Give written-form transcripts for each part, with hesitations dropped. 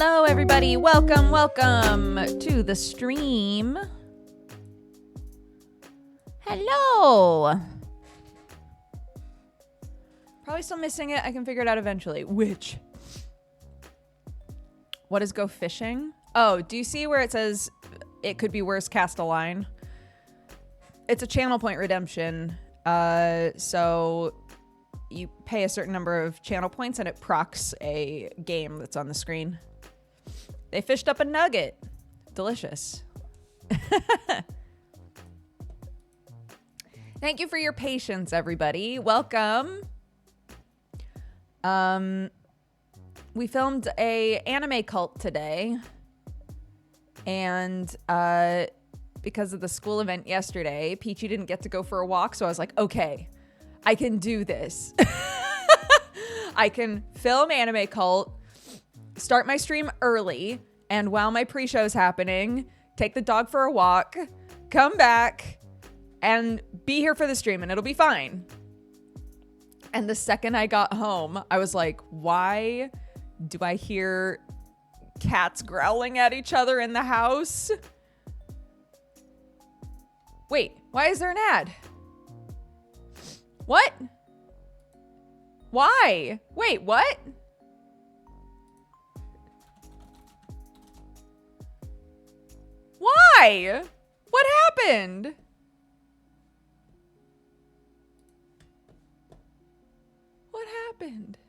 Hello, everybody. Welcome to the stream. Hello. Probably still missing it. I can figure it out eventually. Which? What is go fishing? Oh, do you see where it says it could be worse, cast a line? It's a channel point redemption. So you pay a certain number of channel points and it procs a game that's on the screen. They fished up a nugget. Delicious. Thank you for your patience, everybody. Welcome. We filmed a anime cult today. And because of the school event yesterday, Peachy didn't get to go for a walk. So I was like, okay, I can do this. I can film anime cult, start my stream early, and while my pre-show's happening, take the dog for a walk, come back, and be here for the stream, and it'll be fine. And the second I got home, I was like, why do I hear cats growling at each other in the house? Wait, why is there an ad? What? Why? Wait, what? Why? What happened? What happened?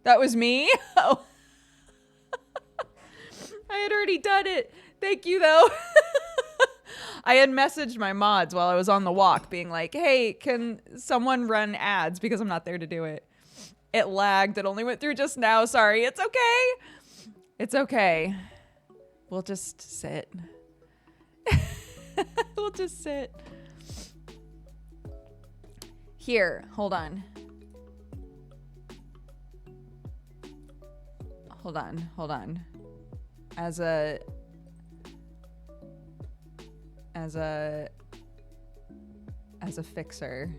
That was me? Oh. I had already done it. Thank you, though. I had messaged my mods while I was on the walk being like, hey, can someone run ads? Because I'm not there to do it. It lagged. It only went through just now. Sorry. It's okay. It's okay. We'll just sit. We'll just sit. Here, hold on. Hold on. As a fixer.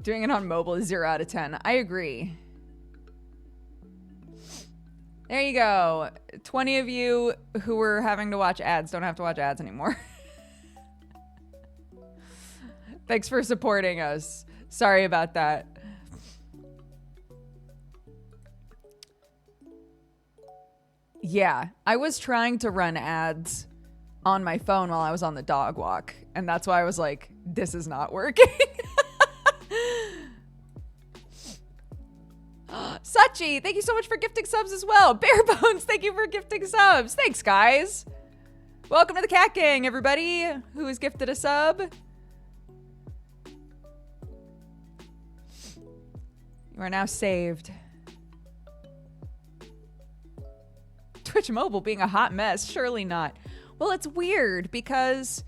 Doing it on mobile is 0 out of 10. I agree. There you go. 20 of you who were having to watch ads don't have to watch ads anymore. Thanks for supporting us. Sorry about that. Yeah, I was trying to run ads on my phone while I was on the dog walk. And that's why I was like, this is not working. Sachi, thank you so much for gifting subs as well. Barebones, thank you for gifting subs. Thanks, guys. Welcome to the Cat Gang, everybody who has gifted a sub. You are now saved. Twitch Mobile being a hot mess? Surely not. Well, it's weird because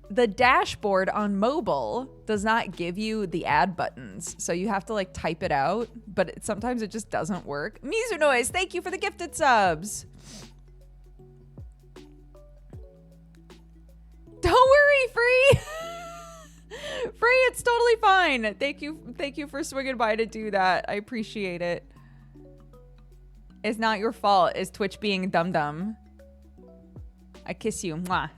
the dashboard on mobile does not give you the ad buttons. So you have to like type it out, but sometimes it just doesn't work. Mizu Noise, thank you for the gifted subs. Don't worry, Free. Free, it's totally fine. Thank you for swinging by to do that. I appreciate it. It's not your fault. It's Twitch being dum-dum. I kiss you. Mwah.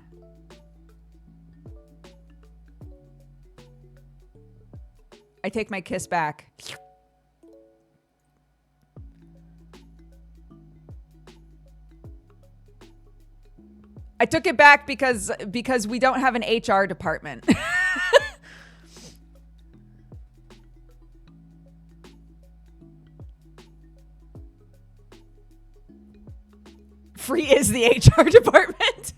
I take my kiss back. I took it back because we don't have an HR department. Free is the HR department.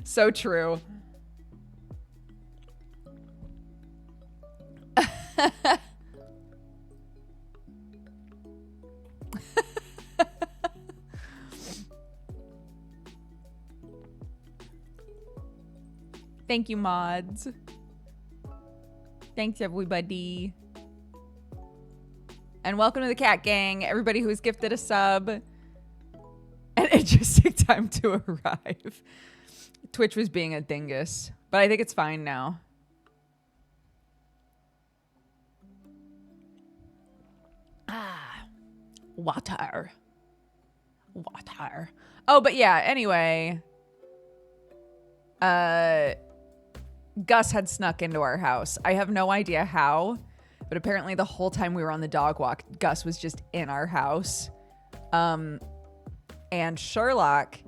So true. Thank you, mods. Thanks, everybody. And welcome to the Cat Gang, everybody who's gifted a sub. And It just took time to arrive. Twitch was being a dingus, but I think it's fine now. Water. Oh, but yeah, anyway. Gus had snuck into our house. I have no idea how, but apparently the whole time we were on the dog walk, Gus was just in our house. And Sherlock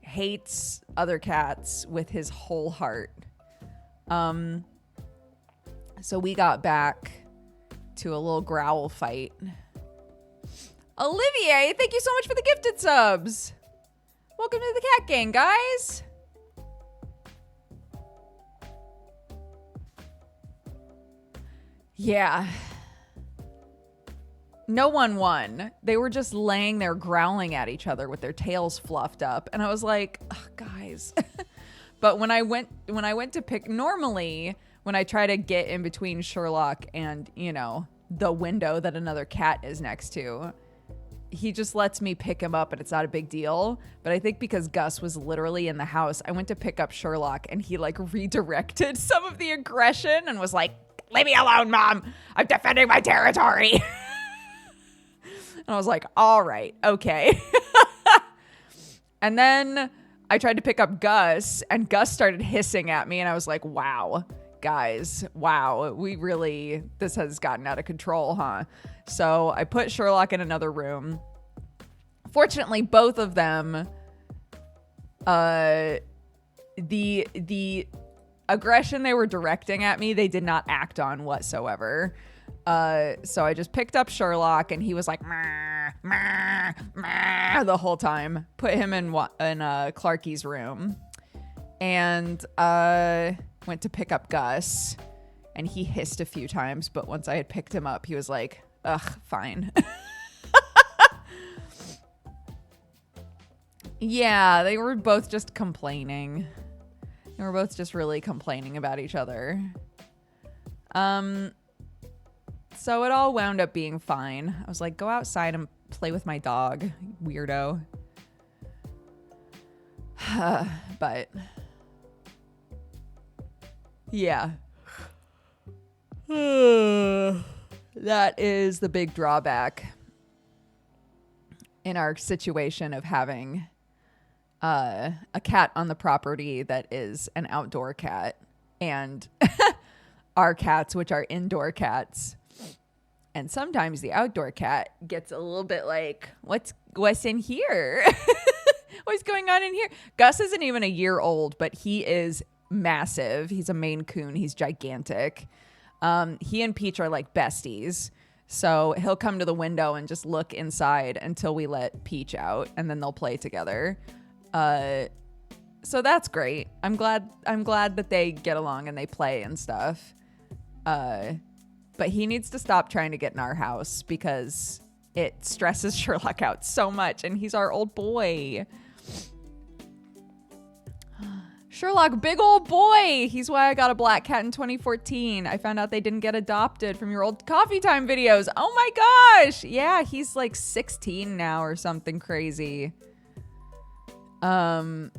hates other cats with his whole heart. So we got back to a little growl fight. Olivier, thank you so much for the gifted subs. Welcome to the cat gang, guys. Yeah. No one won. They were just laying there growling at each other with their tails fluffed up. And I was like, guys. But when I went to pick, normally when I try to get in between Sherlock and, you know, the window that another cat is next to, he just lets me pick him up and it's not a big deal. But I think because Gus was literally in the house, I went to pick up Sherlock and he like redirected some of the aggression and was like, leave me alone, Mom. I'm defending my territory. And I was like, all right, okay. And then I tried to pick up Gus and Gus started hissing at me and I was like, wow, guys, wow, this has gotten out of control, huh? So I put Sherlock in another room. Fortunately, both of them, the aggression they were directing at me, they did not act on whatsoever. So I just picked up Sherlock and he was like, meh, meh, meh, the whole time. Put him in Clarky's room and went to pick up Gus and he hissed a few times. But once I had picked him up, he was like, ugh, fine. Yeah, they were both just complaining. They were both just really complaining about each other. So it all wound up being fine. I was like, go outside and play with my dog, weirdo. But yeah. That is the big drawback in our situation of having a cat on the property that is an outdoor cat and our cats, which are indoor cats. And sometimes the outdoor cat gets a little bit like, what's in here? What's going on in here? Gus isn't even a year old, but he is massive. He's a Maine Coon. He's gigantic. He and Peach are like besties. So he'll come to the window and just look inside until we let Peach out, and then they'll play together. So that's great. I'm glad that they get along and they play and stuff. But he needs to stop trying to get in our house because it stresses Sherlock out so much, and he's our old boy. Sherlock, big old boy. He's why I got a black cat in 2014. I found out they didn't get adopted from your old coffee time videos. Oh my gosh. Yeah, he's like 16 now or something crazy. Yeah,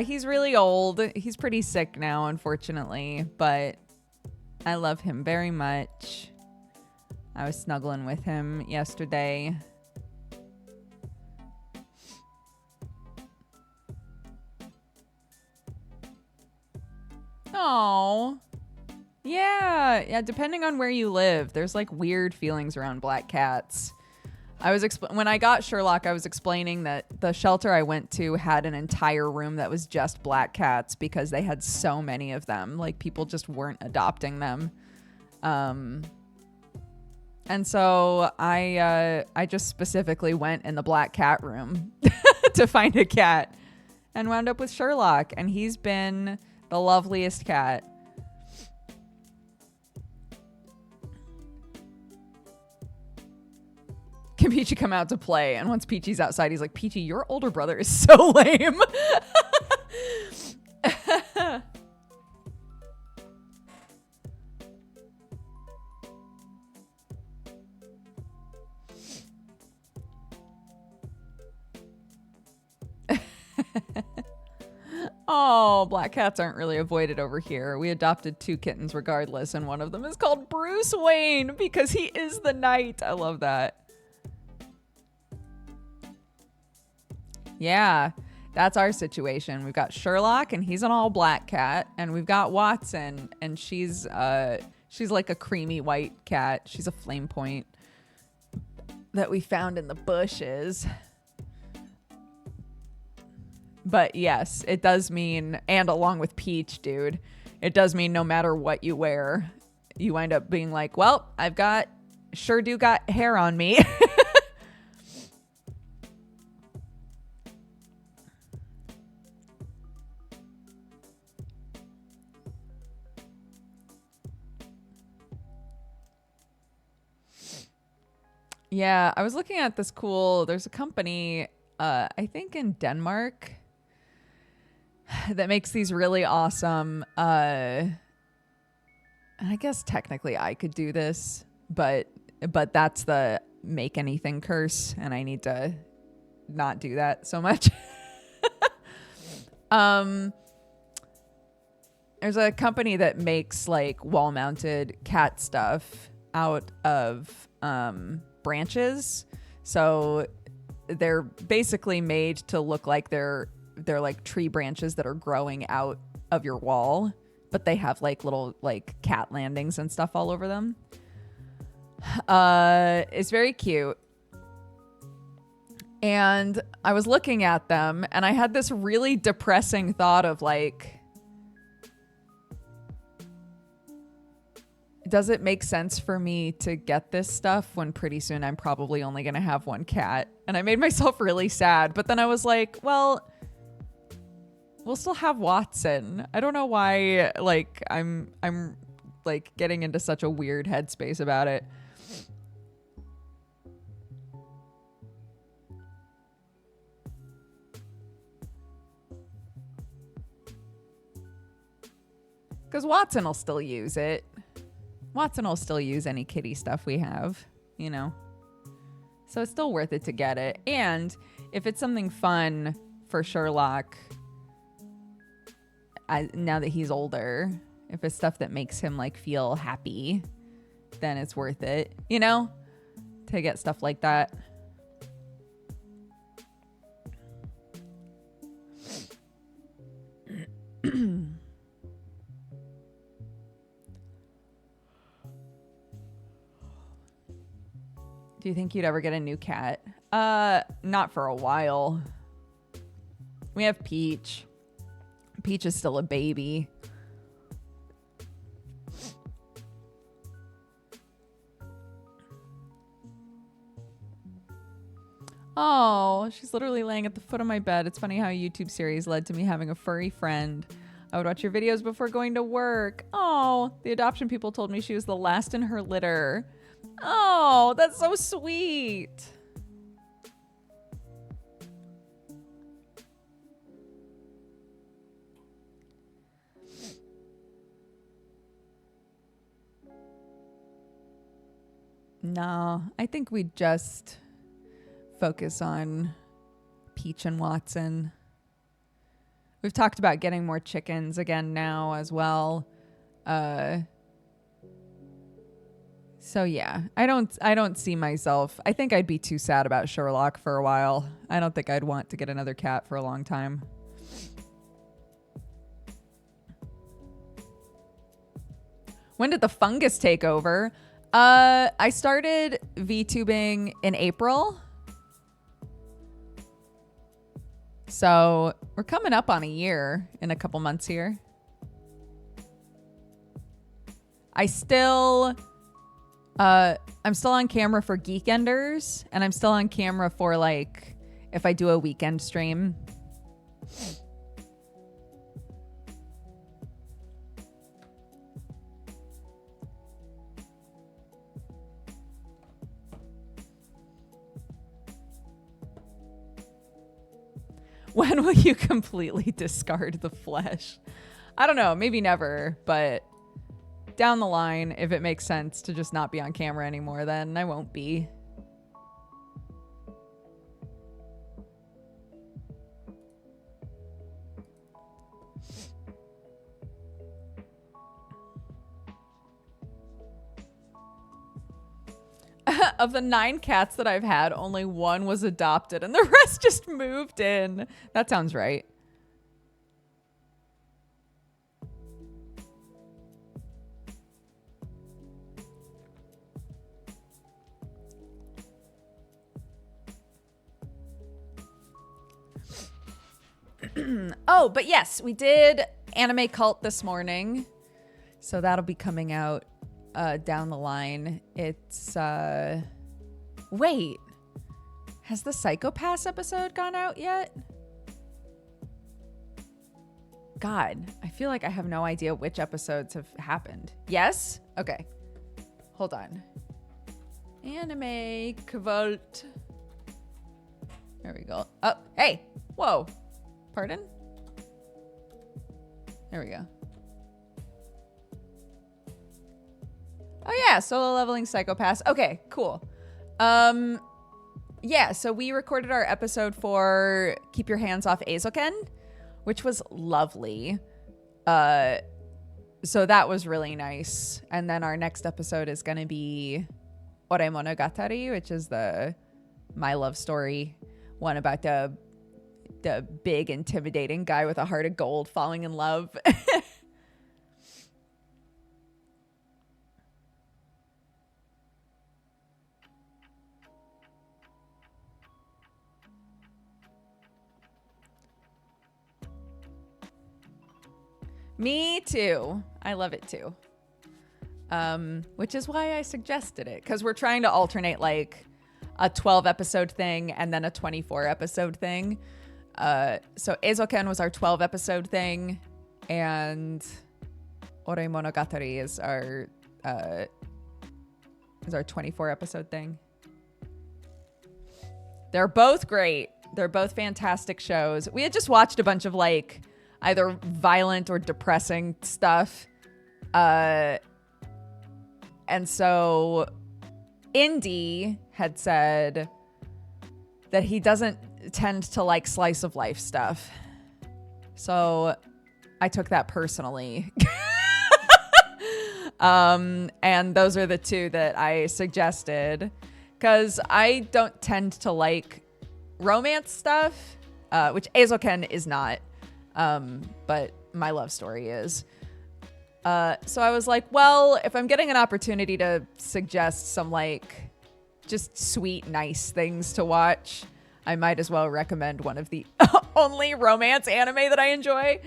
he's really old. He's pretty sick now, unfortunately, but I love him very much. I was snuggling with him yesterday. Oh, yeah. Depending on where you live, there's like weird feelings around black cats. When I got Sherlock, I was explaining that the shelter I went to had an entire room that was just black cats because they had so many of them. Like people just weren't adopting them. And so I just specifically went in the black cat room to find a cat and wound up with Sherlock, and he's been the loveliest cat. Can Peachy come out to play? And once Peachy's outside, he's like, Peachy, your older brother is so lame. Oh, black cats aren't really avoided over here. We adopted 2 kittens regardless, and one of them is called Bruce Wayne because he is the knight. I love that. Yeah, that's our situation. We've got Sherlock, and he's an all black cat, and we've got Watson, and she's like a creamy white cat. She's a flame point that we found in the bushes. But yes, it does mean, and along with Peach, dude, it does mean no matter what you wear, you wind up being like, well, sure do got hair on me. Yeah, I was looking at this there's a company, I think in Denmark, that makes these really awesome, and I guess technically I could do this, but that's the make anything curse, and I need to not do that so much. There's a company that makes like wall mounted cat stuff out of branches, so they're basically made to look like they're like tree branches that are growing out of your wall, but they have like little like cat landings and stuff all over them. It's very cute. And I was looking at them and I had this really depressing thought of like, does it make sense for me to get this stuff when pretty soon I'm probably only going to have one cat? And I made myself really sad. But then I was like, well, we'll still have Watson. I don't know why, like, I'm like getting into such a weird headspace about it. Because Watson will still use it. Watson will still use any kitty stuff we have, you know? So it's still worth it to get it. And if it's something fun for Sherlock, now that he's older, if it's stuff that makes him like feel happy, then it's worth it, you know? To get stuff like that. Do you think you'd ever get a new cat? Not for a while. We have Peach. Peach is still a baby. Oh, she's literally laying at the foot of my bed. It's funny how a YouTube series led to me having a furry friend. I would watch your videos before going to work. Oh, the adoption people told me she was the last in her litter. Oh, that's so sweet. No, I think we just focus on Peach and Watson. We've talked about getting more chickens again now as well. So yeah, I don't see myself. I think I'd be too sad about Sherlock for a while. I don't think I'd want to get another cat for a long time. When did the fungus take over? I started VTubing in April. So we're coming up on a year in a couple months here. I'm still on camera for Geekenders, and I'm still on camera for like if I do a weekend stream. When will you completely discard the flesh? I don't know, maybe never, but down the line, if it makes sense to just not be on camera anymore, then I won't be. Of the 9 cats that I've had, only 1 was adopted and the rest just moved in. That sounds right. Oh, but yes, we did Anime Cult this morning. So that'll be coming out down the line. It's wait. Has the Psychopaths episode gone out yet? God, I feel like I have no idea which episodes have happened. Yes? Okay. Hold on. Anime Cult. There we go. Oh, hey. Whoa. Pardon? There we go. Oh yeah, solo leveling Psychopaths. Okay, cool. Yeah, so we recorded our episode for Keep Your Hands Off Eizouken, which was lovely. So that was really nice. And then our next episode is going to be Ore Monogatari, which is the My Love Story one about the big intimidating guy with a heart of gold falling in love. Me too. I love it too. Which is why I suggested it, because we're trying to alternate like a 12 episode thing and then a 24 episode thing. So Eizouken was our 12 episode thing, and Ore Monogatari is our 24 episode thing. They're both great. They're both fantastic shows. We had just watched a bunch of like either violent or depressing stuff. And so Indy had said that he doesn't tend to like slice of life stuff. So I took that personally. And those are the 2 that I suggested, because I don't tend to like romance stuff, which Eizouken is not, but My Love Story is. So I was like, well, if I'm getting an opportunity to suggest some like just sweet, nice things to watch, I might as well recommend one of the only romance anime that I enjoy.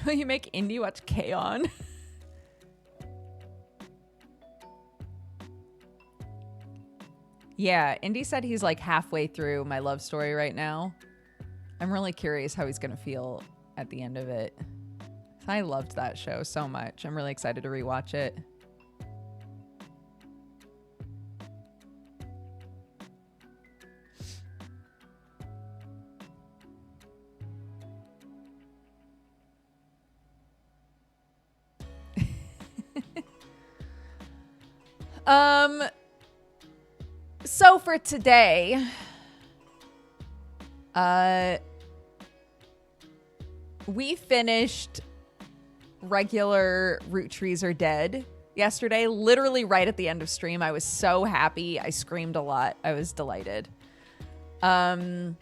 Will you make Indy watch K-On? Yeah, Indy said he's like halfway through My Love Story right now. I'm really curious how he's going to feel at the end of it. I loved that show so much. I'm really excited to rewatch it. So for today, we finished regular Roottrees Are Dead yesterday, literally right at the end of stream. I was so happy. I screamed a lot. I was delighted. But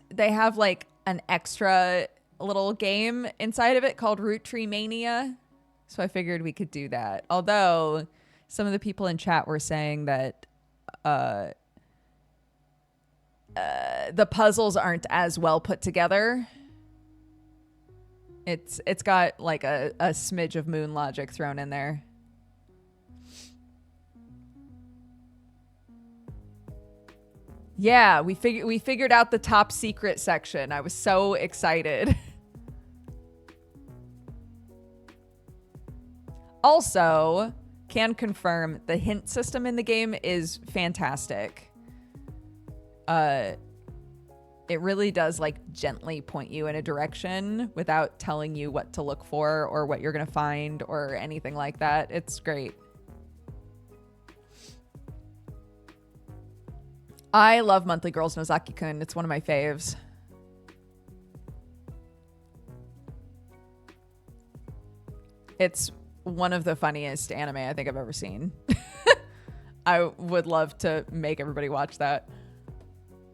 they have like an extra little game inside of it called Roottreemania. So I figured we could do that. Although some of the people in chat were saying that the puzzles aren't as well put together. It's got like a smidge of moon logic thrown in there. Yeah, we figured out the top secret section. I was so excited. Also, can confirm the hint system in the game is fantastic. It really does like gently point you in a direction without telling you what to look for or what you're going to find or anything like that. It's great. I love Monthly Girls Nozaki-kun. It's one of my faves. It's one of the funniest anime I think I've ever seen. I would love to make everybody watch that.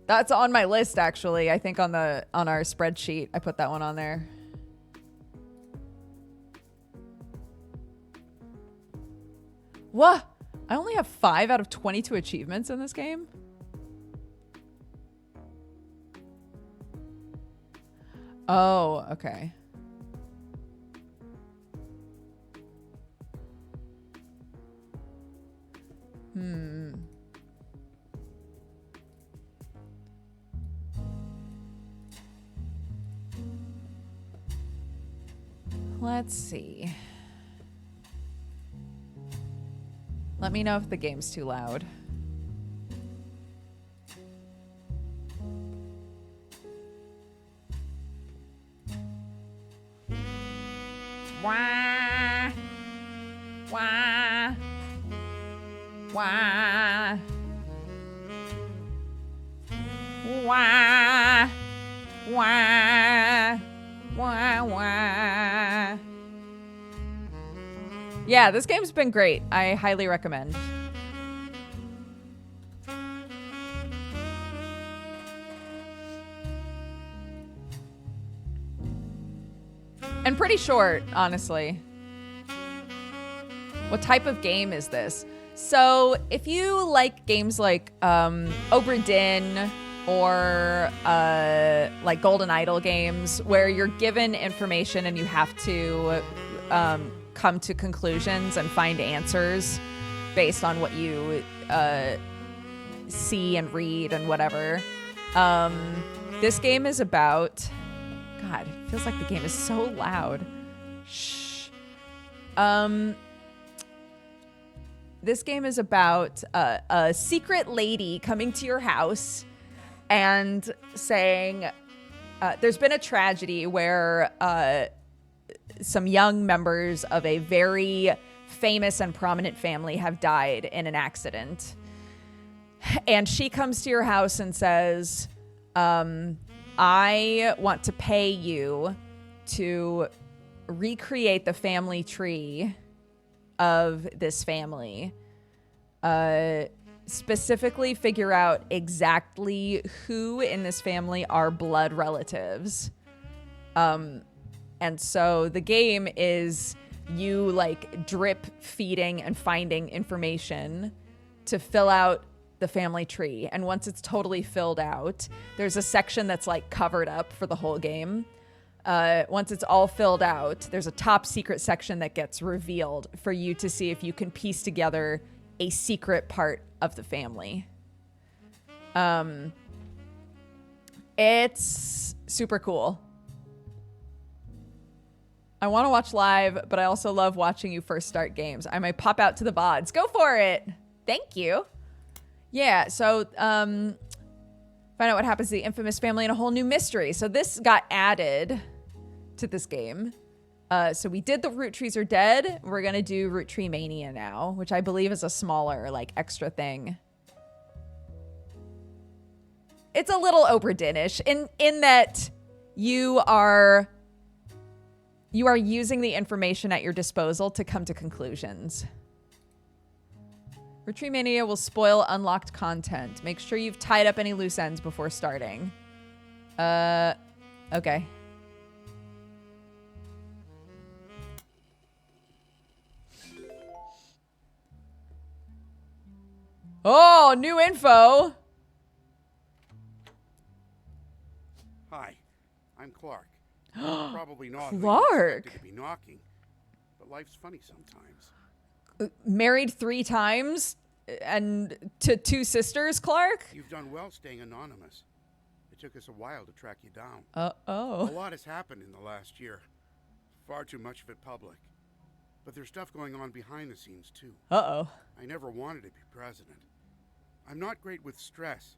That's on my list, actually. I think on our spreadsheet, I put that one on there. What? I only have 5 out of 22 achievements in this game? Oh, okay. Let's see. Let me know if the game's too loud. Wah. Wah. Wah. Wah. Wah. Wah, wah. Yeah, this game's been great. I highly recommend. And pretty short, honestly. What type of game is this? So if you like games like Obra Dinn or like Golden Idol games where you're given information and you have to come to conclusions and find answers based on what you see and read and whatever. This game is about... God, it feels like the game is so loud. Shh. This game is about a secret lady coming to your house and saying there's been a tragedy where some young members of a very famous and prominent family have died in an accident. And she comes to your house and says, I want to pay you to recreate the family tree of this family. Specifically figure out exactly who in this family are blood relatives. And so the game is you like drip feeding and finding information to fill out the family tree. And once it's totally filled out, there's a section that's like covered up for the whole game. Once it's all filled out, there's a top secret section that gets revealed for you to see if you can piece together a secret part of the family. It's super cool. I want to watch live, but I also love watching you first start games. I might pop out to the VODs. Go for it. Thank you. Yeah, so find out what happens to the infamous family in a whole new mystery. So this got added to this game. So we did the Roottrees are dead. We're going to do Roottreemania now, which I believe is a smaller, like, extra thing. It's a little Obra Dinn-ish in that you are using the information at your disposal to come to conclusions. Roottreemania will spoil unlocked content. Make sure you've tied up any loose ends before starting. Okay. Oh, new info. Hi, I'm Clark. Probably not Clark. to be knocking, but life's funny sometimes. Married 3 times and to 2 sisters, Clark? You've done well staying anonymous. It took us a while to track you down. Uh-oh. A lot has happened in the last year. Far too much of it public. But there's stuff going on behind the scenes, too. Uh-oh. I never wanted to be president. I'm not great with stress.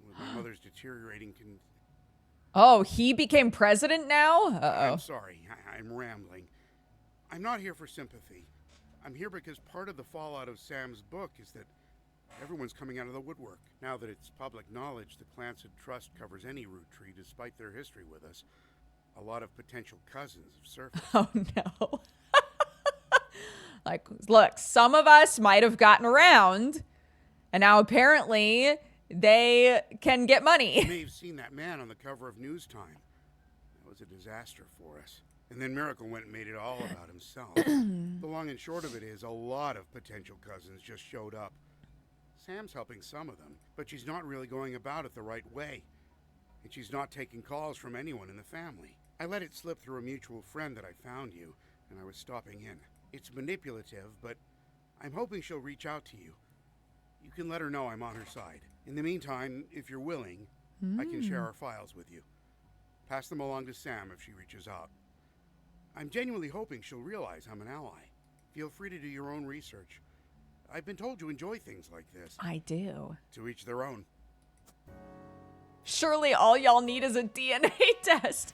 With my mother's deteriorating Oh, he became president now? Uh-oh. I'm sorry, I'm rambling. I'm not here for sympathy. I'm here because part of the fallout of Sam's book is that everyone's coming out of the woodwork. Now that it's public knowledge the Clancy Trust covers any Roottrees despite their history with us, a lot of potential cousins have surfaced. Oh, no. Like, look, some of us might have gotten around, and now apparently they can get money. You may have seen that man on the cover of News Time. That was a disaster for us. And then Miracle went and made it all about himself. The long and short of it is a lot of potential cousins just showed up. Sam's helping some of them, but she's not really going about it the right way. And she's not taking calls from anyone in the family. I let it slip through a mutual friend that I found you, and I was stopping in. It's manipulative, but I'm hoping she'll reach out to you. You can let her know I'm on her side. In the meantime, if you're willing, I can share our files with you. Pass them along to Sam if she reaches out. I'm genuinely hoping she'll realize I'm an ally. Feel free to do your own research. I've been told you enjoy things like this. I do. To each their own. Surely all y'all need is a DNA test.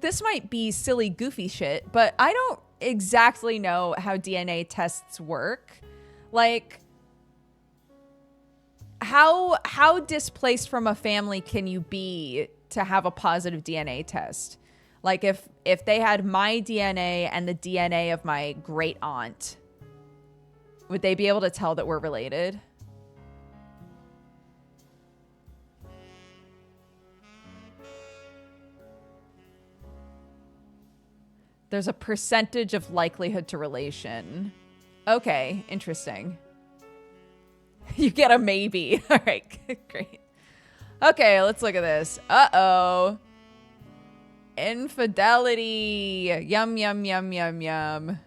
This might be silly, goofy shit, but I don't exactly know how DNA tests work. Like, how displaced from a family can you be to have a positive DNA test? Like, if they had my DNA and the DNA of my great aunt, would they be able to tell that we're related? There's a percentage of likelihood to relation. Okay, interesting. You get a maybe. All right, great. Okay, let's look at this. Uh-oh. Infidelity. Yum, yum, yum, yum, yum.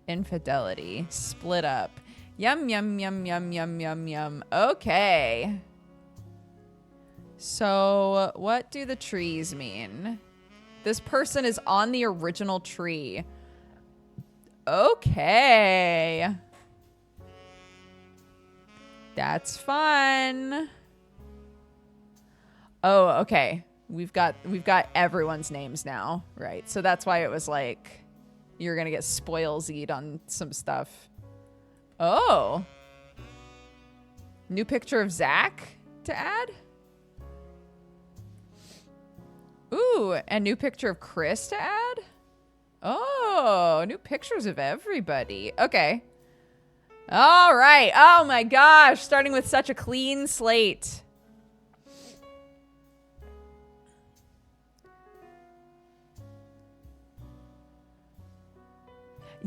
Infidelity. Split up. Yum, yum, yum, yum, yum, yum, yum. Okay. So, what do the trees mean? This person is on the original tree. Okay. That's fun. Oh, okay. We've got everyone's names now, right? So that's why it was like you're gonna get spoilsied on some stuff. Oh. New picture of Zach to add? Ooh, and new picture of Chris to add? Oh, new pictures of everybody. Okay. All right. Oh my gosh. Starting with such a clean slate.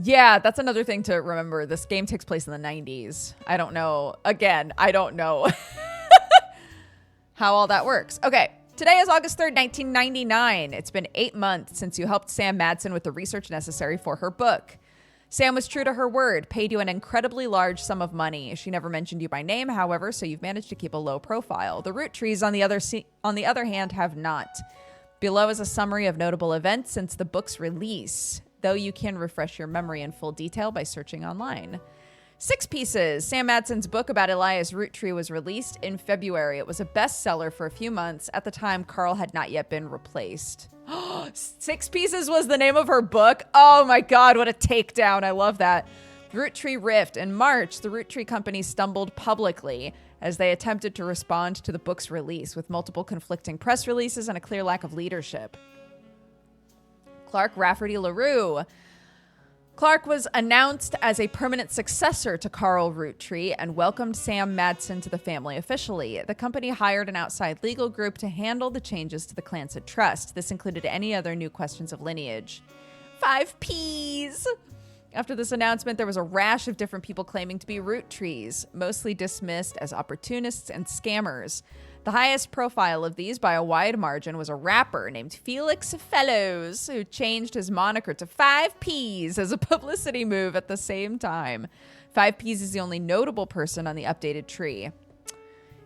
Yeah, that's another thing to remember. This game takes place in the 90s. I don't know. Again, I don't know how all that works. Okay. Today is August 3rd, 1999. It's been 8 months since you helped Sam Madsen with the research necessary for her book. Sam was true to her word, paid you an incredibly large sum of money. She never mentioned you by name, however, so you've managed to keep a low profile. The Roottrees, on the other hand, have not. Below is a summary of notable events since the book's release, though you can refresh your memory in full detail by searching online. 6 pieces. Sam Madsen's book about Elias Roottree was released in February. It was a bestseller for a few months. At the time, Carl had not yet been replaced. 6 Pieces was the name of her book. Oh my God, what a takedown. I love that. Roottree Rift. In March, the Roottree company stumbled publicly as they attempted to respond to the book's release with multiple conflicting press releases and a clear lack of leadership. Clark Rafferty LaRue. Clark was announced as a permanent successor to Carl Roottree and welcomed Sam Madsen to the family officially. The company hired an outside legal group to handle the changes to the Clancy Trust. This included any other new questions of lineage. 5 Ps. After this announcement, there was a rash of different people claiming to be Roottrees, mostly dismissed as opportunists and scammers. The highest profile of these by a wide margin was a rapper named Felix Fellows, who changed his moniker to 5 Ps as a publicity move at the same time. 5 Ps is the only notable person on the updated tree.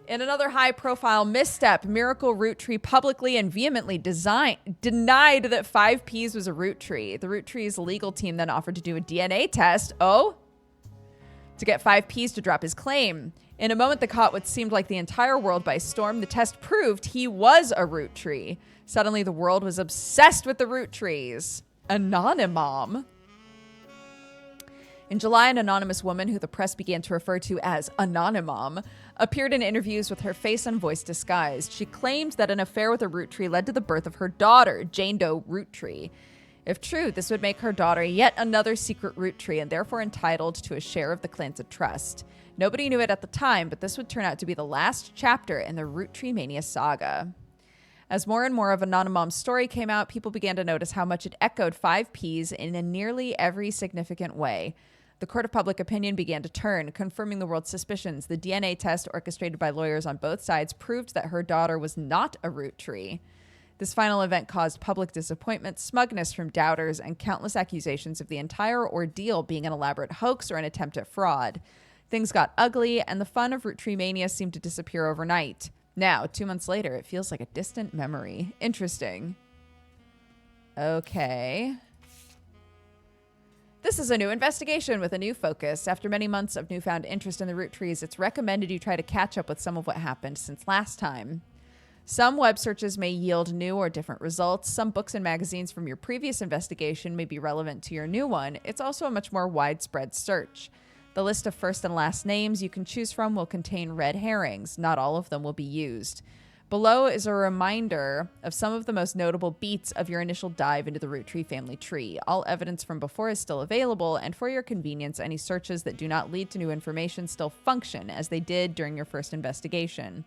In another high-profile misstep, Miracle Roottree publicly and vehemently denied that 5 Ps was a Roottree. The Roottree's legal team then offered to do a DNA test, to get 5 Ps to drop his claim. In a moment that caught what seemed like the entire world by storm, the test proved he was a Rootree. Suddenly, the world was obsessed with the Roottrees. Anonymom. In July, an anonymous woman, who the press began to refer to as Anonymom, appeared in interviews with her face and voice disguised. She claimed that an affair with a Rootree led to the birth of her daughter, Jane Doe Rootree. If true, this would make her daughter yet another secret Rootree and therefore entitled to a share of the clan's trust. Nobody knew it at the time, but this would turn out to be the last chapter in the Roottreemania saga. As more and more of Anonymom's story came out, people began to notice how much it echoed 5Ps in nearly every significant way. The court of public opinion began to turn, confirming the world's suspicions. The DNA test, orchestrated by lawyers on both sides, proved that her daughter was not a Rootree. This final event caused public disappointment, smugness from doubters, and countless accusations of the entire ordeal being an elaborate hoax or an attempt at fraud. Things got ugly, and the fun of Roottreemania seemed to disappear overnight. Now, 2 months later, it feels like a distant memory. Interesting. Okay. This is a new investigation with a new focus. After many months of newfound interest in the Roottrees, it's recommended you try to catch up with some of what happened since last time. Some web searches may yield new or different results. Some books and magazines from your previous investigation may be relevant to your new one. It's also a much more widespread search. The list of first and last names you can choose from will contain red herrings. Not all of them will be used. Below is a reminder of some of the most notable beats of your initial dive into the Rootree family tree. All evidence from before is still available, and for your convenience, any searches that do not lead to new information still function as they did during your first investigation.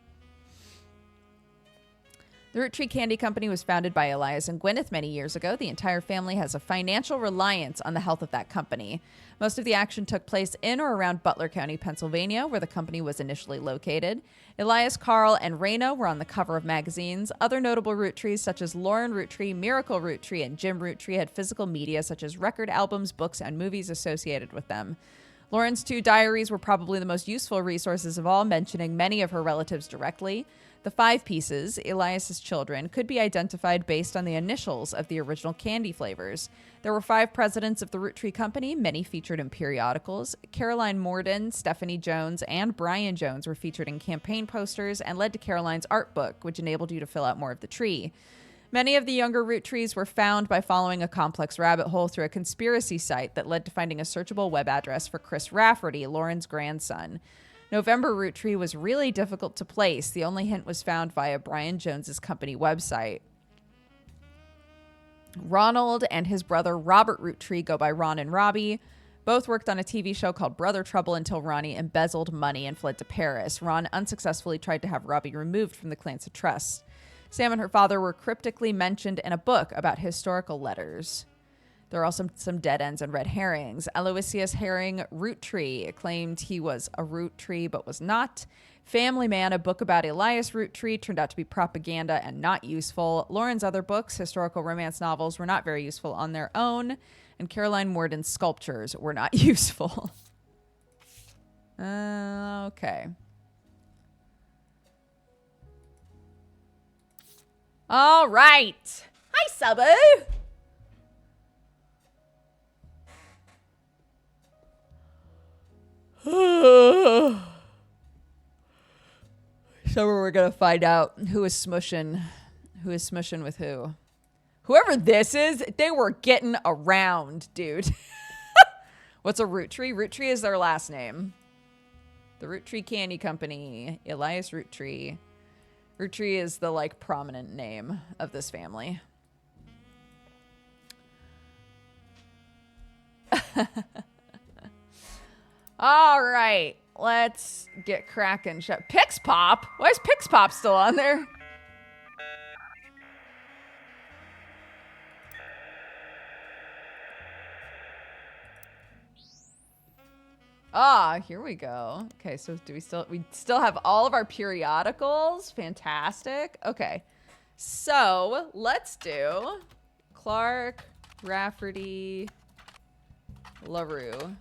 The Rootree Candy Company was founded by Elias and Gwyneth many years ago. The entire family has a financial reliance on the health of that company. Most of the action took place in or around Butler County, Pennsylvania, where the company was initially located. Elias, Carl, and Raina were on the cover of magazines. Other notable Roottrees, such as Lauren Rootree, Miracle Rootree, and Jim Rootree, had physical media such as record albums, books, and movies associated with them. Lauren's 2 diaries were probably the most useful resources of all, mentioning many of her relatives directly. The 5 pieces, Elias's children, could be identified based on the initials of the original candy flavors. There were 5 presidents of the Rootree Company, many featured in periodicals. Caroline Morden, Stephanie Jones, and Brian Jones were featured in campaign posters and led to Caroline's art book, which enabled you to fill out more of the tree. Many of the younger Roottrees were found by following a complex rabbit hole through a conspiracy site that led to finding a searchable web address for Chris Rafferty, Lauren's grandson. November Rootree was really difficult to place. The only hint was found via Brian Jones's company website. Ronald and his brother Robert Rootree go by Ron and Robbie. Both worked on a TV show called Brother Trouble until Ronnie embezzled money and fled to Paris. Ron unsuccessfully tried to have Robbie removed from the clans of trust. Sam and her father were cryptically mentioned in a book about historical letters. There are also some dead ends and red herrings. Aloysius Herring Rootree claimed he was a Rootree but was not. Family Man, a book about Elias Rootree, turned out to be propaganda and not useful. Lauren's other books, historical romance novels, were not very useful on their own. And Caroline Morden's sculptures were not useful. Okay. All right. Hi, Subbo. So we're gonna find out who is smushing with who. Whoever this is, they were getting around, dude. What's a Rootree? Rootree is their last name. The Rootree Candy Company, Elias Rootree. Rootree is the prominent name of this family. All right, let's get cracking. Pix Pop? Why is Pix Pop still on there? Here we go. Okay, so we still have all of our periodicals. Fantastic. Okay. So, let's do Clark, Rafferty, LaRue.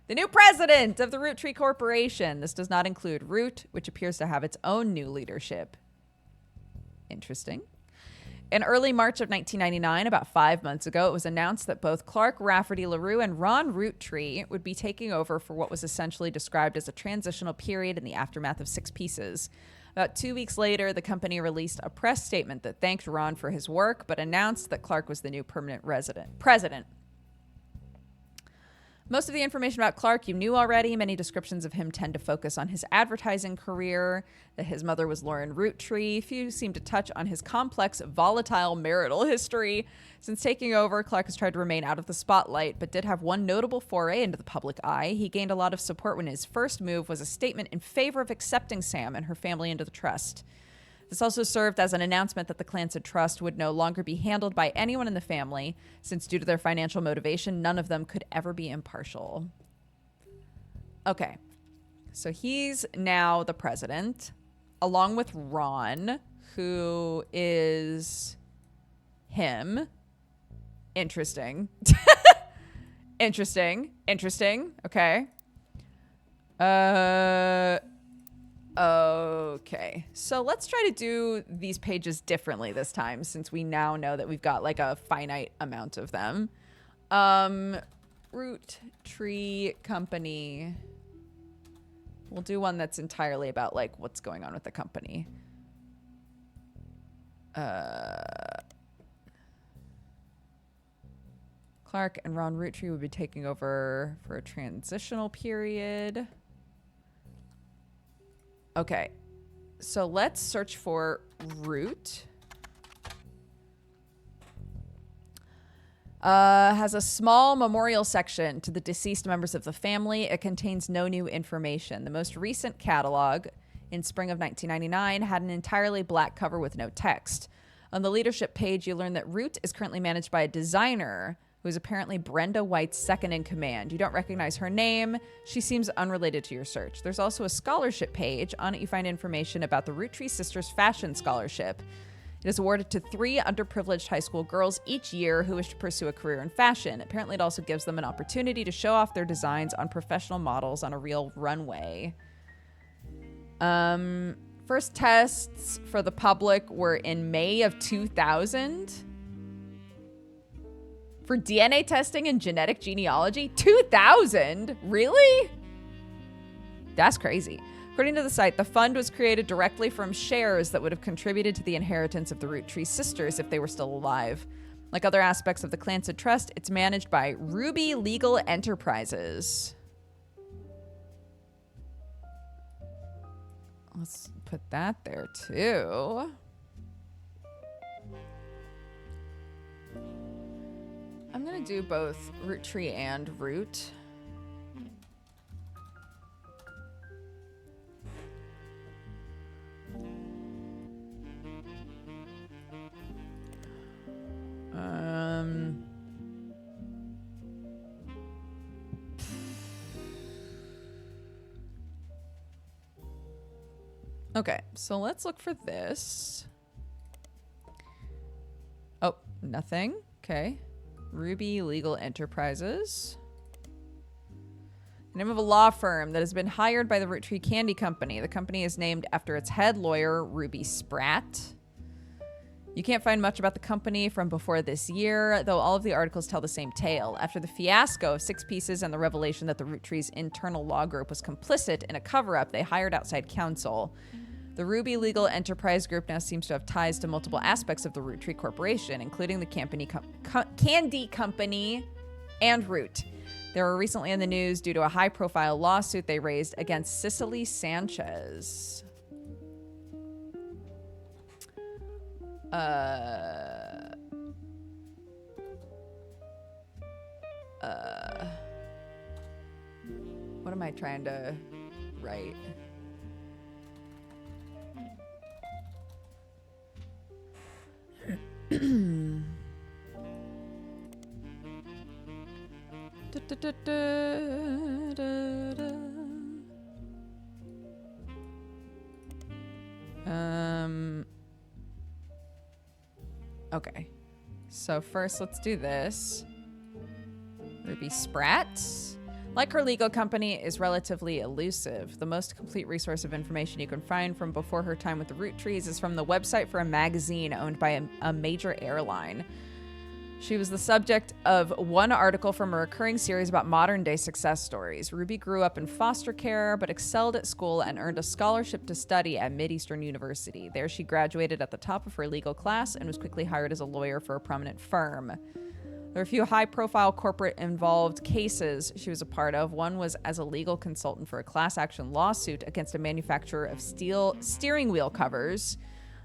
The new president of the Rootree Corporation. This does not include Root, which appears to have its own new leadership. Interesting. In early March of 1999, about 5 months ago, it was announced that both Clark Rafferty LaRue and Ron Roottree would be taking over for what was essentially described as a transitional period in the aftermath of Six Pieces. About 2 weeks later, the company released a press statement that thanked Ron for his work, but announced that Clark was the new permanent president. Most of the information about Clark you knew already. Many descriptions of him tend to focus on his advertising career, that his mother was Lauren Roottree. Few seem to touch on his complex, volatile marital history. Since taking over, Clark has tried to remain out of the spotlight, but did have one notable foray into the public eye. He gained a lot of support when his first move was a statement in favor of accepting Sam and her family into the trust. This also served as an announcement that the Clancy Trust would no longer be handled by anyone in the family, since due to their financial motivation, none of them could ever be impartial. Okay, so he's now the president, along with Ron, who is him. Interesting. Interesting. Okay. Okay, so let's try to do these pages differently this time, since we now know that we've got like a finite amount of them. Roottrees company. We'll do one that's entirely about like what's going on with the company. Clark and Ron Roottree would be taking over for a transitional period. Okay, so let's search for Root. Has a small memorial section to the deceased members of the family. It contains no new information. The most recent catalog in spring of 1999 had an entirely black cover with no text. On the leadership page, you learn that Root is currently managed by a designer who is apparently Brenda White's second in command. You don't recognize her name. She seems unrelated to your search. There's also a scholarship page. On it, you find information about the Roottrees Sisters Fashion Scholarship. It is awarded to 3 underprivileged high school girls each year who wish to pursue a career in fashion. Apparently, it also gives them an opportunity to show off their designs on professional models on a real runway. First tests for the public were in May of 2000. For DNA testing and genetic genealogy? 2000? Really? That's crazy. According to the site, the fund was created directly from shares that would have contributed to the inheritance of the Roottrees sisters if they were still alive. Like other aspects of the Clancy Trust, it's managed by Ruby Legal Enterprises. Let's put that there too. I'm gonna do both Roottree and Root. Okay, so let's look for this. Oh, nothing. Okay. Ruby Legal Enterprises. The name of a law firm that has been hired by the Roottree Candy Company. The company is named after its head lawyer, Ruby Spratt. You can't find much about the company from before this year, though all of the articles tell the same tale. After the fiasco of Six Pieces and the revelation that the Rootrees' internal law group was complicit in a cover-up, they hired outside counsel. The Ruby Legal Enterprise Group now seems to have ties to multiple aspects of the Roottree Corporation, including the Candy Company and Root. They were recently in the news due to a high-profile lawsuit they raised against Cicely Sanchez. What am I trying to write? Okay. So first let's do this. Ruby Spratt. Like her legal company is relatively elusive. The most complete resource of information you can find from before her time with the Roottrees is from the website for a magazine owned by a major airline. She was the subject of one article from a recurring series about modern-day success stories. Ruby grew up in foster care, but excelled at school and earned a scholarship to study at Mideastern University. There she graduated at the top of her legal class and was quickly hired as a lawyer for a prominent firm. There were a few high-profile corporate-involved cases she was a part of. One was as a legal consultant for a class-action lawsuit against a manufacturer of steel steering wheel covers.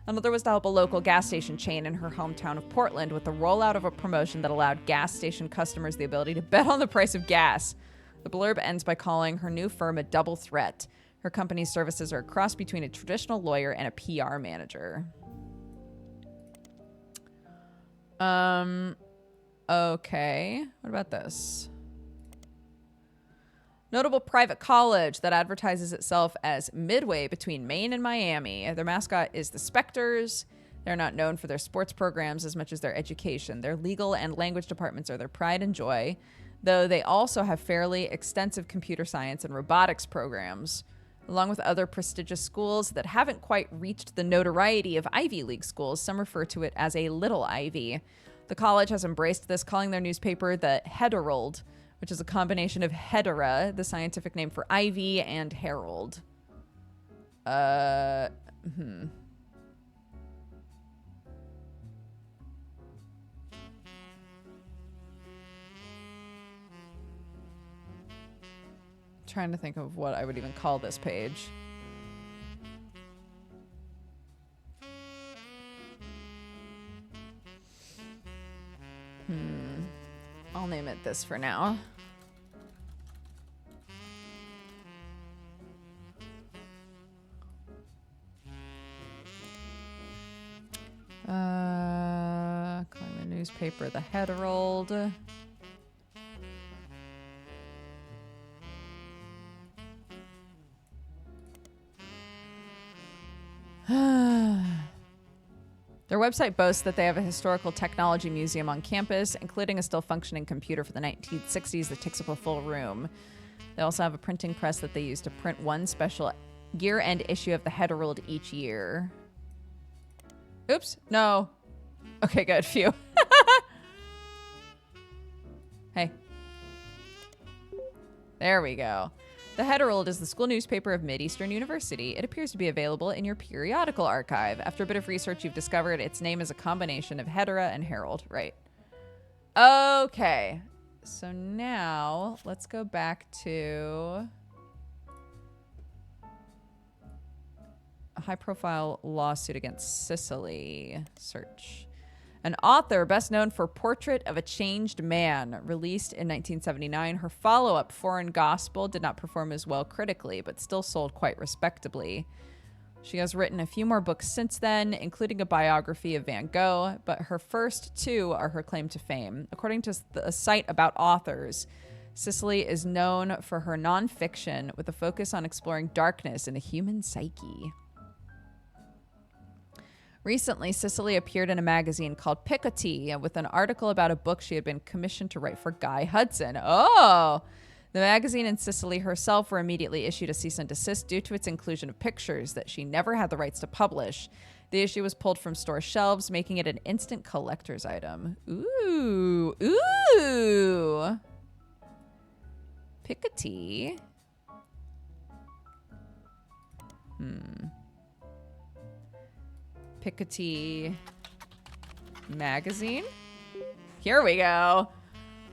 Another was to help a local gas station chain in her hometown of Portland with the rollout of a promotion that allowed gas station customers the ability to bet on the price of gas. The blurb ends by calling her new firm a double threat. Her company's services are a cross between a traditional lawyer and a PR manager. Okay. What about this? Notable private college that advertises itself as midway between Maine and Miami. Their mascot is the Spectres. They're not known for their sports programs as much as their education. Their legal and language departments are their pride and joy, though they also have fairly extensive computer science and robotics programs. Along with other prestigious schools that haven't quite reached the notoriety of Ivy League schools, some refer to it as a Little Ivy. The college has embraced this, calling their newspaper the Herald, which is a combination of hedera, the scientific name for ivy, and herald. Trying to think of what I would even call this page. I'll name it this for now. Calling the newspaper the Herald. Their website boasts that they have a historical technology museum on campus, including a still functioning computer for the 1960s that takes up a full room. They also have a printing press that they use to print one special year-end issue of the Herald each year. Oops, no. Okay, good, phew. Hey. There we go. The Herald is the school newspaper of Mideastern University. It appears to be available in your periodical archive. After a bit of research, you've discovered its name is a combination of hedera and herald. Right. Okay. So now let's go back to a high-profile lawsuit against Sicily. Search. An author best known for Portrait of a Changed Man, released in 1979. Her follow-up, Foreign Gospel, did not perform as well critically, but still sold quite respectably. She has written a few more books since then, including a biography of Van Gogh, but her first two are her claim to fame. According to a site about authors, Sicily is known for her nonfiction with a focus on exploring darkness in the human psyche. Recently, Sicily appeared in a magazine called Picotee with an article about a book she had been commissioned to write for Guy Hudson. Oh! The magazine and Sicily herself were immediately issued a cease and desist due to its inclusion of pictures that she never had the rights to publish. The issue was pulled from store shelves, making it an instant collector's item. Ooh. Ooh! Picotee. Picotee magazine. Here we go.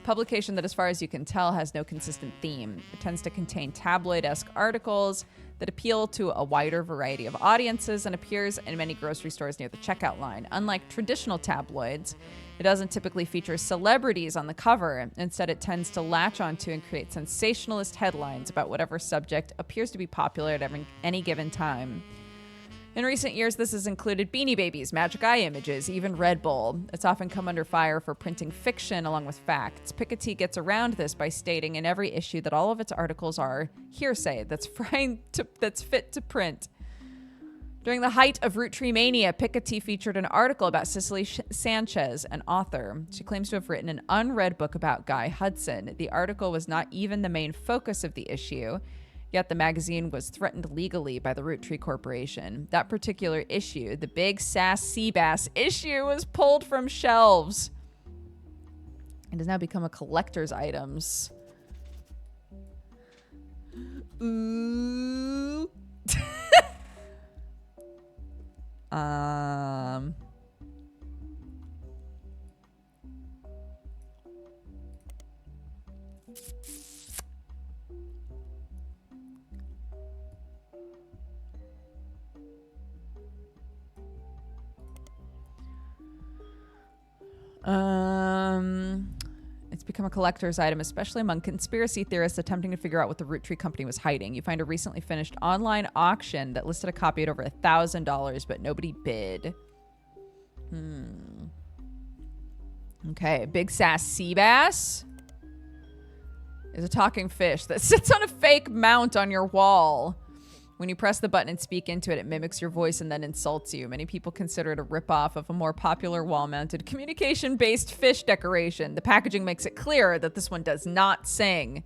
Publication that, as far as you can tell, has no consistent theme. It tends to contain tabloid-esque articles that appeal to a wider variety of audiences and appears in many grocery stores near the checkout line. Unlike traditional tabloids, it doesn't typically feature celebrities on the cover. Instead, it tends to latch onto and create sensationalist headlines about whatever subject appears to be popular at any given time. In recent years, this has included Beanie Babies, Magic Eye images, even Red Bull. It's often come under fire for printing fiction along with facts. Picotee gets around this by stating in every issue that all of its articles are hearsay that's fit to print. During the height of Roottreemania, Piketty featured an article about Cicely Sanchez, an author. She claims to have written an unread book about Guy Hudson. The article was not even the main focus of the issue, yet the magazine was threatened legally by the Roottree Corporation. That particular issue, the Big Sass Seabass issue, was pulled from shelves. It has now become a collector's items. Ooh. It's become a collector's item, especially among conspiracy theorists attempting to figure out what the Roottree company was hiding. You find a recently finished online auction that listed a copy at over $1,000, but nobody bid. Okay, Big Sass Sea Bass is a talking fish that sits on a fake mount on your wall. When you press the button and speak into it, it mimics your voice and then insults you. Many people consider it a ripoff of a more popular wall-mounted communication-based fish decoration. The packaging makes it clear that this one does not sing.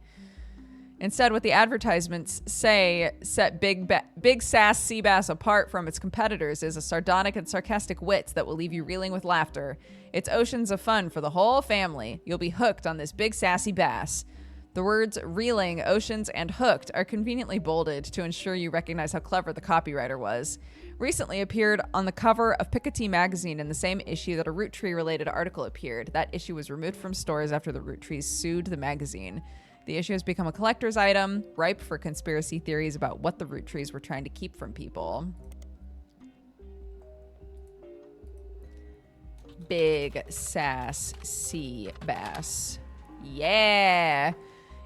Instead, what the advertisements say set Big Sass Sea Bass apart from its competitors is a sardonic and sarcastic wit that will leave you reeling with laughter. It's oceans of fun for the whole family. You'll be hooked on this big sassy bass. The words reeling, oceans, and hooked are conveniently bolded to ensure you recognize how clever the copywriter was. Recently appeared on the cover of Piketty magazine in the same issue that a Roottree-related article appeared. That issue was removed from stores after the Roottrees sued the magazine. The issue has become a collector's item, ripe for conspiracy theories about what the Roottrees were trying to keep from people. Big Sass Sea Bass. Yeah!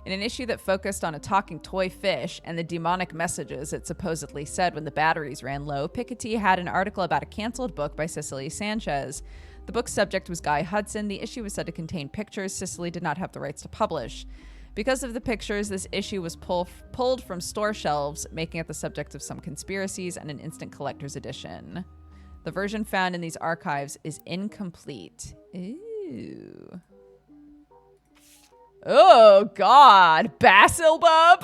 In an issue that focused on a talking toy fish and the demonic messages it supposedly said when the batteries ran low, Piketty had an article about a canceled book by Cicely Sanchez. The book's subject was Guy Hudson. The issue was said to contain pictures Cicely did not have the rights to publish. Because of the pictures, this issue was pulled from store shelves, making it the subject of some conspiracies and an instant collector's edition. The version found in these archives is incomplete. Ooh. Oh, God. Basilbub?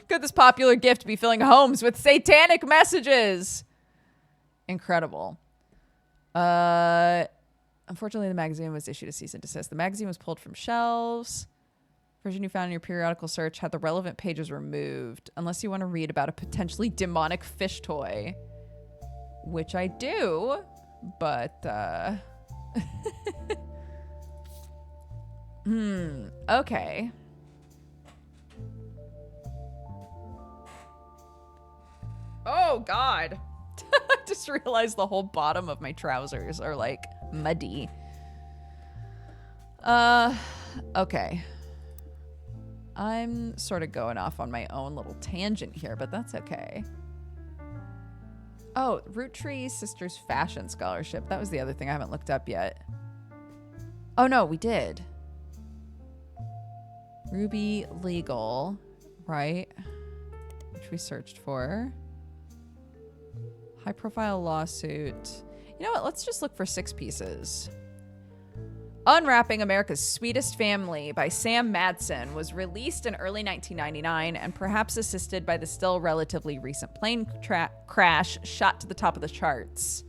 Could this popular gift be filling homes with satanic messages? Incredible. Unfortunately, the magazine was issued a cease and desist. The magazine was pulled from shelves. Version you found in your periodical search had the relevant pages removed, unless you want to read about a potentially demonic fish toy. Which I do, but, okay. Oh, God. I just realized the whole bottom of my trousers are, like, muddy. Okay. I'm sort of going off on my own little tangent here, but that's okay. Oh, Roottrees Sisters Fashion Scholarship. That was the other thing I haven't looked up yet. Oh, no, we did. Ruby Legal, right? Which we searched for. High profile lawsuit. You know what? Let's just look for 6 pieces. Unwrapping America's Sweetest Family by Sam Madsen was released in early 1999 and perhaps assisted by the still relatively recent plane crash shot to the top of the charts.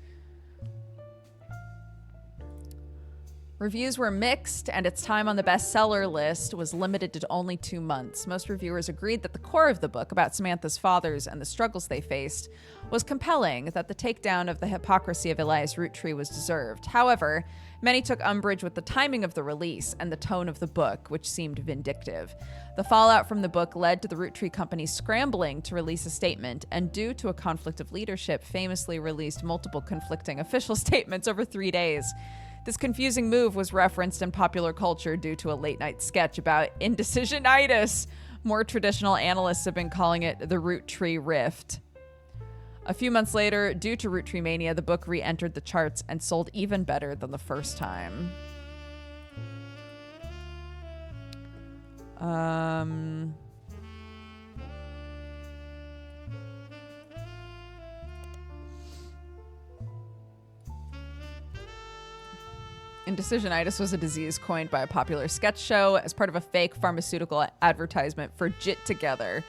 Reviews were mixed, and its time on the bestseller list was limited to only 2 months. Most reviewers agreed that the core of the book, about Samantha's fathers and the struggles they faced, was compelling, that the takedown of the hypocrisy of Elias Roottree was deserved. However, many took umbrage with the timing of the release and the tone of the book, which seemed vindictive. The fallout from the book led to the Roottree company scrambling to release a statement, and due to a conflict of leadership, famously released multiple conflicting official statements over 3 days. This confusing move was referenced in popular culture due to a late-night sketch about indecisionitis. More traditional analysts have been calling it the Roottree Rift. A few months later, due to Roottreemania, the book re-entered the charts and sold even better than the first time. Indecisionitis was a disease coined by a popular sketch show as part of a fake pharmaceutical advertisement for Jit Together.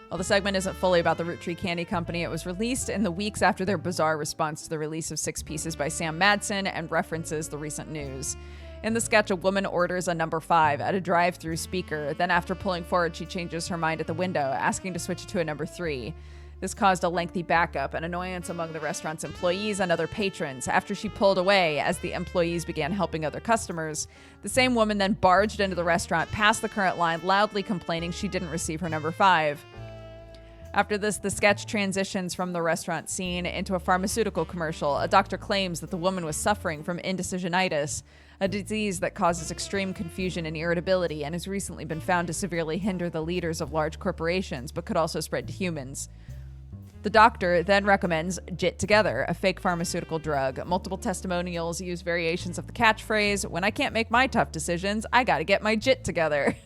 While the segment isn't fully about the Roottrees Candy Company, it was released in the weeks after their bizarre response to the release of 6 Pieces by Sam Madsen and references the recent news. In the sketch, a woman orders a number 5 at a drive-through speaker. Then after pulling forward, she changes her mind at the window, asking to switch to a number 3. This caused a lengthy backup and annoyance among the restaurant's employees and other patrons. After she pulled away, as the employees began helping other customers, the same woman then barged into the restaurant past the current line, loudly complaining she didn't receive her number 5. After this, the sketch transitions from the restaurant scene into a pharmaceutical commercial. A doctor claims that the woman was suffering from indecisionitis, a disease that causes extreme confusion and irritability and has recently been found to severely hinder the leaders of large corporations, but could also spread to humans. The doctor then recommends Jit Together, a fake pharmaceutical drug. Multiple testimonials use variations of the catchphrase, "When I can't make my tough decisions, I gotta get my Jit together."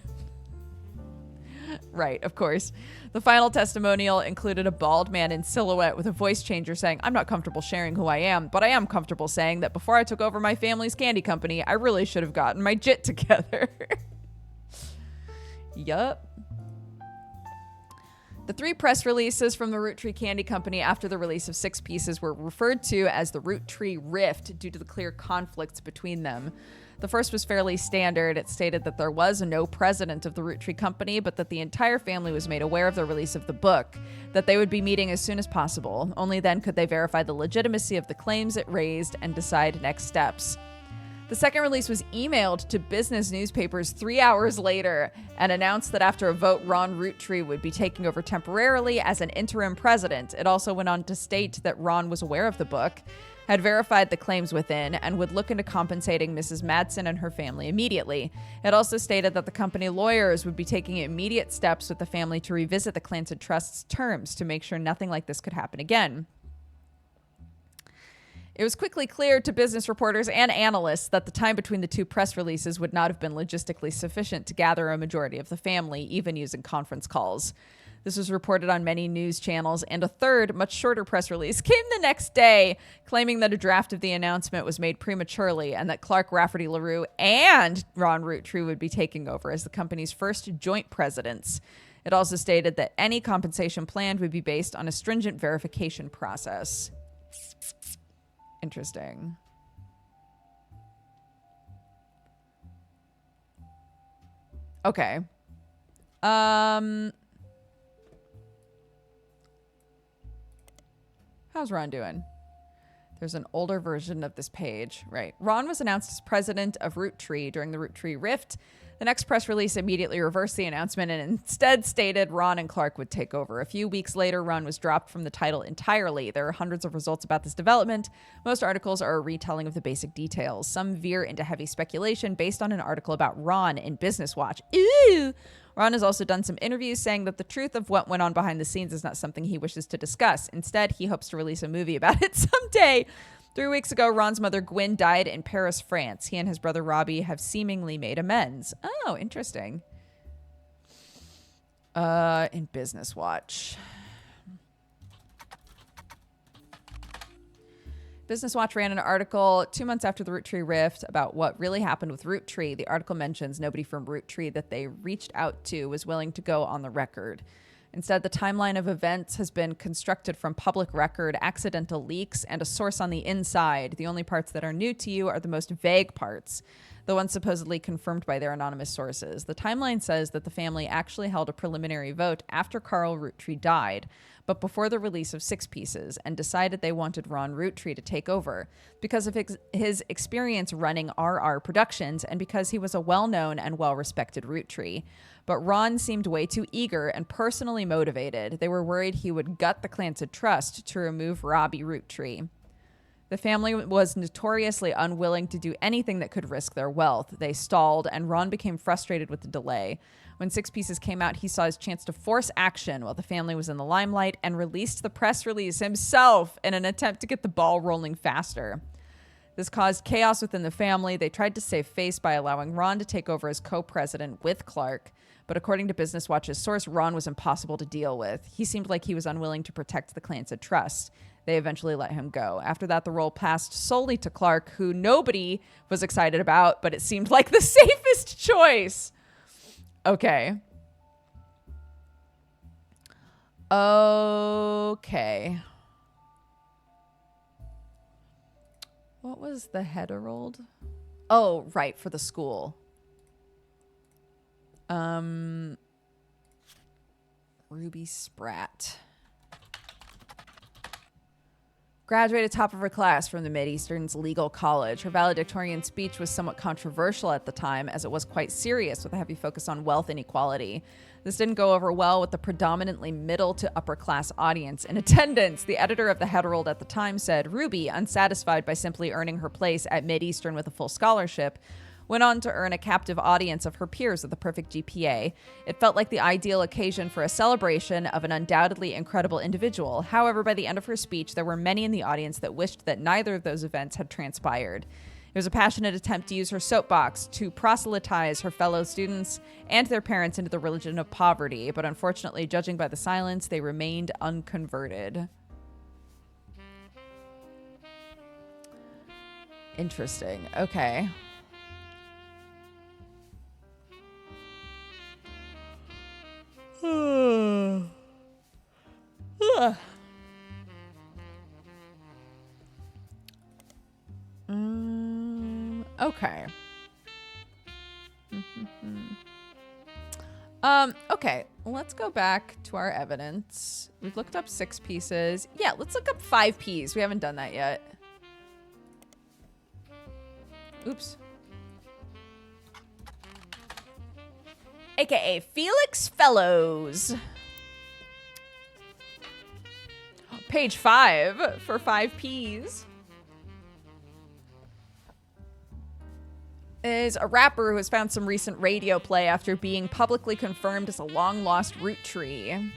Right, of course. The final testimonial included a bald man in silhouette with a voice changer saying, "I'm not comfortable sharing who I am, but I am comfortable saying that before I took over my family's candy company, I really should have gotten my Jit together." Yup. The 3 press releases from the Roottrees Candy Company after the release of 6 Pieces were referred to as the Roottrees Rift due to the clear conflicts between them. The first was fairly standard. It stated that there was no president of the Roottrees Company, but that the entire family was made aware of the release of the book, that they would be meeting as soon as possible. Only then could they verify the legitimacy of the claims it raised and decide next steps. The second release was emailed to business newspapers 3 hours later and announced that after a vote, Ron Roottrees would be taking over temporarily as an interim president. It also went on to state that Ron was aware of the book, had verified the claims within, and would look into compensating Mrs. Madsen and her family immediately. It also stated that the company lawyers would be taking immediate steps with the family to revisit the Clancy Trust's terms to make sure nothing like this could happen again. It was quickly clear to business reporters and analysts that the time between the 2 press releases would not have been logistically sufficient to gather a majority of the family, even using conference calls. This was reported on many news channels, and a third, much shorter press release came the next day, claiming that a draft of the announcement was made prematurely and that Clark Rafferty LaRue and Ron Roottrees would be taking over as the company's first joint presidents. It also stated that any compensation planned would be based on a stringent verification process. Interesting. Okay. How's Ron doing? There's an older version of this page. Right. Ron was announced as president of Roottrees during the Roottrees Rift. The next press release immediately reversed the announcement and instead stated Ron and Clark would take over. A few weeks later, Ron was dropped from the title entirely. There are hundreds of results about this development. Most articles are a retelling of the basic details. Some veer into heavy speculation based on an article about Ron in Business Watch. Ooh! Ron has also done some interviews saying that the truth of what went on behind the scenes is not something he wishes to discuss. Instead, he hopes to release a movie about it someday. 3 weeks ago, Ron's mother, Gwen, died in Paris, France. He and his brother, Robbie, have seemingly made amends. Oh, interesting. In Business Watch. Business Watch ran an article 2 months after the Roottrees Rift about what really happened with Roottrees. The article mentions nobody from Roottrees that they reached out to was willing to go on the record. Instead, the timeline of events has been constructed from public record, accidental leaks, and a source on the inside. The only parts that are new to you are the most vague parts, the ones supposedly confirmed by their anonymous sources. The timeline says that the family actually held a preliminary vote after Carl Roottrees died, but before the release of 6 Pieces, and decided they wanted Ron Roottrees to take over because of his experience running RR Productions and because he was a well-known and well-respected Roottrees. But Ron seemed way too eager and personally motivated. They were worried he would gut the Clancy Trust to remove Robbie Roottrees. The family was notoriously unwilling to do anything that could risk their wealth. They stalled, and Ron became frustrated with the delay. When 6 Pieces came out, he saw his chance to force action while the family was in the limelight and released the press release himself in an attempt to get the ball rolling faster. This caused chaos within the family. They tried to save face by allowing Ron to take over as co-president with Clark, But according to Business Watch's source, Ron was impossible to deal with. He seemed like he was unwilling to protect the clients' trust. They eventually let him go. After that, the role passed solely to Clark, who nobody was excited about, but it seemed like the safest choice. Okay. Okay. What was the Herald? Oh, right, for the school. Ruby Spratt. Graduated top of her class from the Mid-Eastern's Legal College. Her valedictorian speech was somewhat controversial at the time, as it was quite serious with a heavy focus on wealth inequality. This didn't go over well with the predominantly middle to upper class audience in attendance. The editor of the Herald at the time said, Ruby, unsatisfied by simply earning her place at Mid-Eastern with a full scholarship, went on to earn a captive audience of her peers with a perfect GPA. It felt like the ideal occasion for a celebration of an undoubtedly incredible individual. However, by the end of her speech, there were many in the audience that wished that neither of those events had transpired. It was a passionate attempt to use her soapbox to proselytize her fellow students and their parents into the religion of poverty, but unfortunately, judging by the silence, they remained unconverted. Interesting. Okay. Okay. Okay, let's go back to our evidence. We've looked up 6 pieces. Yeah, let's look up 5 Ps. We haven't done that yet. Oops. AKA Felix Fellows. Page 5 for 5 Ps. Is a rapper who has found some recent radio play after being publicly confirmed as a long-lost Roottree.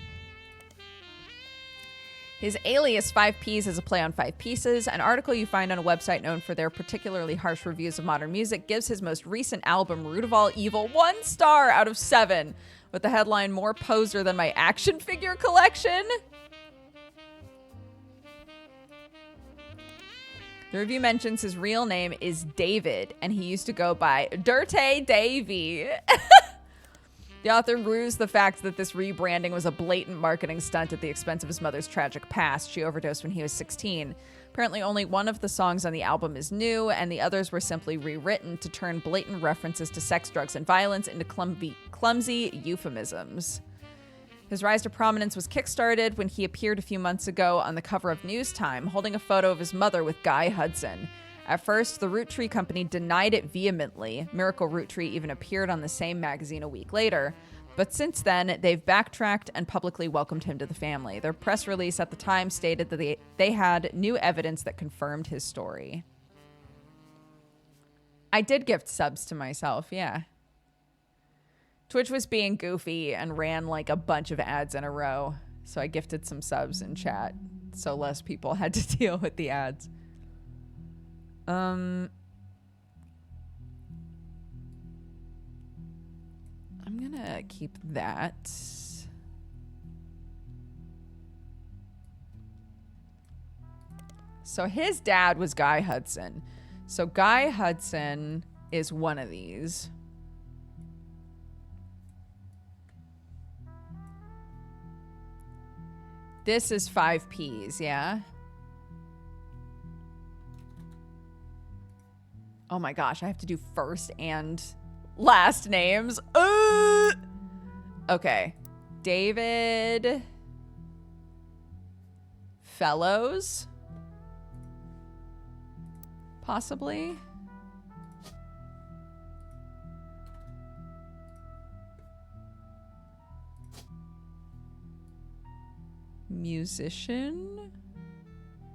His alias 5 Ps is a play on 5 pieces. An article you find on a website known for their particularly harsh reviews of modern music gives his most recent album, Root of All Evil, 1 star out of 7, with the headline, More Poser Than My Action Figure Collection. The review mentions his real name is David, and he used to go by Dirty Davy. The author rues the fact that this rebranding was a blatant marketing stunt at the expense of his mother's tragic past. She overdosed when he was 16. Apparently only one of the songs on the album is new, and the others were simply rewritten to turn blatant references to sex, drugs, and violence into clumsy euphemisms. His rise to prominence was kickstarted when he appeared a few months ago on the cover of News Time, holding a photo of his mother with Guy Hudson. At first, the Roottree company denied it vehemently. Miracle Roottree even appeared on the same magazine a week later. But since then, they've backtracked and publicly welcomed him to the family. Their press release at the time stated that they had new evidence that confirmed his story. I did gift subs to myself, yeah. Twitch was being goofy and ran like a bunch of ads in a row. So I gifted some subs in chat so less people had to deal with the ads. I'm gonna keep that. So his dad was Guy Hudson. So Guy Hudson is one of these. This is 5 Ps, yeah? Oh my gosh, I have to do first and last names. Okay. David Fellows? Possibly? Musician?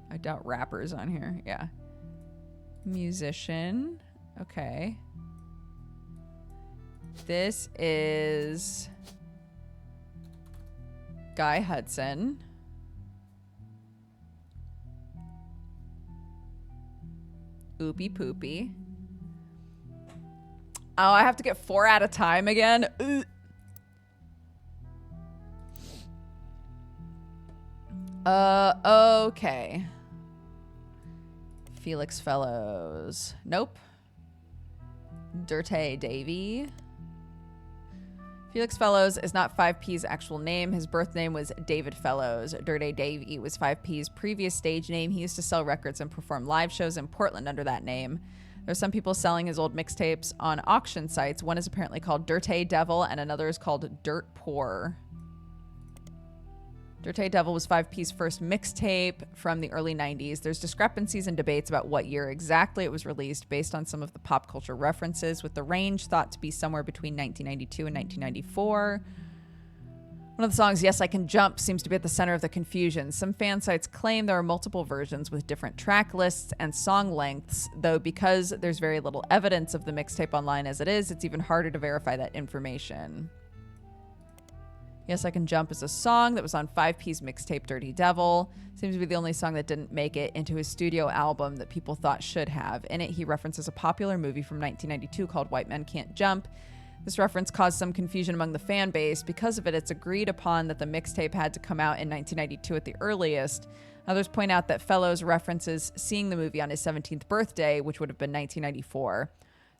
I doubt rappers on here. Yeah. Musician. Okay. This is Guy Hudson. Oopie poopie. Oh, I have to get 4 at a time again. Ugh. Okay. Felix Fellows. Nope. Dirte Davy. Felix Fellows is not 5P's actual name. His birth name was David Fellows. Dirte Davy was 5P's previous stage name. He used to sell records and perform live shows in Portland under that name. There's some people selling his old mixtapes on auction sites. One is apparently called Dirte Devil and another is called Dirt Poor. Dirte Devil was 5P's first mixtape from the early 90s. There's discrepancies and debates about what year exactly it was released based on some of the pop culture references, with the range thought to be somewhere between 1992 and 1994. One of the songs, Yes I Can Jump, seems to be at the center of the confusion. Some fan sites claim there are multiple versions with different track lists and song lengths, though because there's very little evidence of the mixtape online as it is, it's even harder to verify that information. Yes I Can Jump is a song that was on 5P's mixtape Dirty Devil. Seems to be the only song that didn't make it into his studio album that people thought should have. In it, he references a popular movie from 1992 called White Men Can't Jump. This reference caused some confusion among the fan base. Because of it, it's agreed upon that the mixtape had to come out in 1992 at the earliest. Others point out that Fellows references seeing the movie on his 17th birthday, which would have been 1994.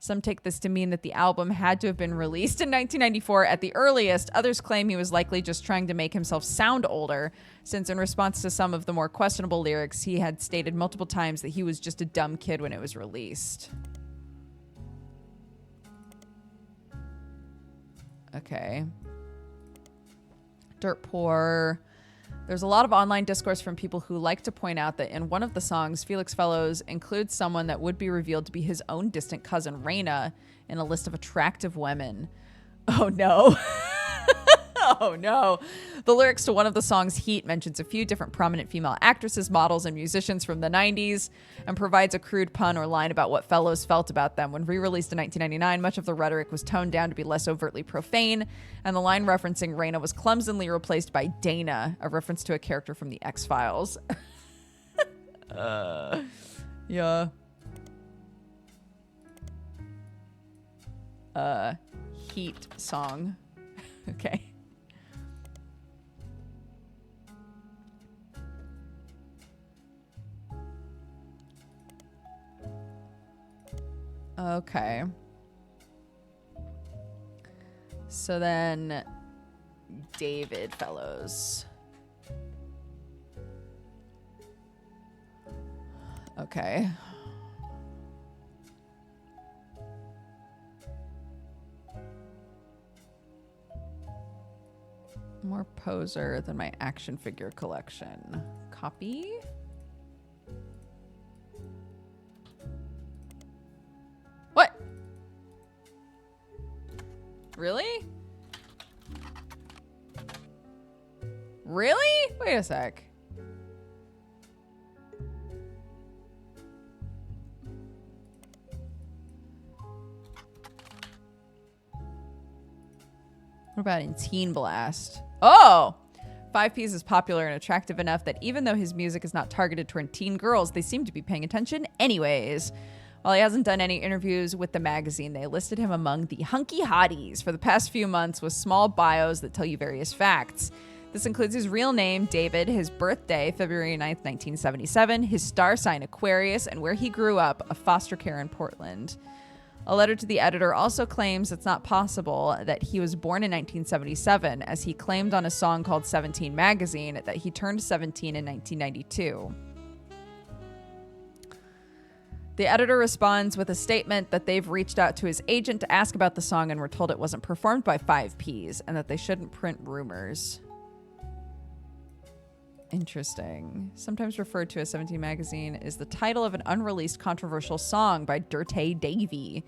Some take this to mean that the album had to have been released in 1994 at the earliest. Others claim he was likely just trying to make himself sound older, since in response to some of the more questionable lyrics, he had stated multiple times that he was just a dumb kid when it was released. Okay. Dirt Poor. There's a lot of online discourse from people who like to point out that in one of the songs, Felix Fellows includes someone that would be revealed to be his own distant cousin, Raina, in a list of attractive women. Oh, no. Oh, no. The lyrics to one of the songs, Heat, mentions a few different prominent female actresses, models, and musicians from the 90s and provides a crude pun or line about what Fellows felt about them. When re-released in 1999, much of the rhetoric was toned down to be less overtly profane, and the line referencing Raina was clumsily replaced by Dana, a reference to a character from The X-Files. Yeah. Heat song. Okay. Okay. So then David Fellows. Okay. More poser than my action figure collection. Copy. What? Really? Really? Wait a sec. What about in Teen Blast? Oh! 5P's is popular and attractive enough that even though his music is not targeted toward teen girls, they seem to be paying attention anyways. While he hasn't done any interviews with the magazine, they listed him among the hunky hotties for the past few months with small bios that tell you various facts. This includes his real name, David, his birthday, February 9th, 1977, his star sign, Aquarius, and where he grew up, a foster care in Portland. A letter to the editor also claims it's not possible that he was born in 1977, as he claimed on a song called 17 Magazine that he turned 17 in 1992. The editor responds with a statement that they've reached out to his agent to ask about the song and were told it wasn't performed by 5Ps and that they shouldn't print rumors. Interesting. Sometimes referred to as 17 Magazine is the title of an unreleased controversial song by Dirte Davy.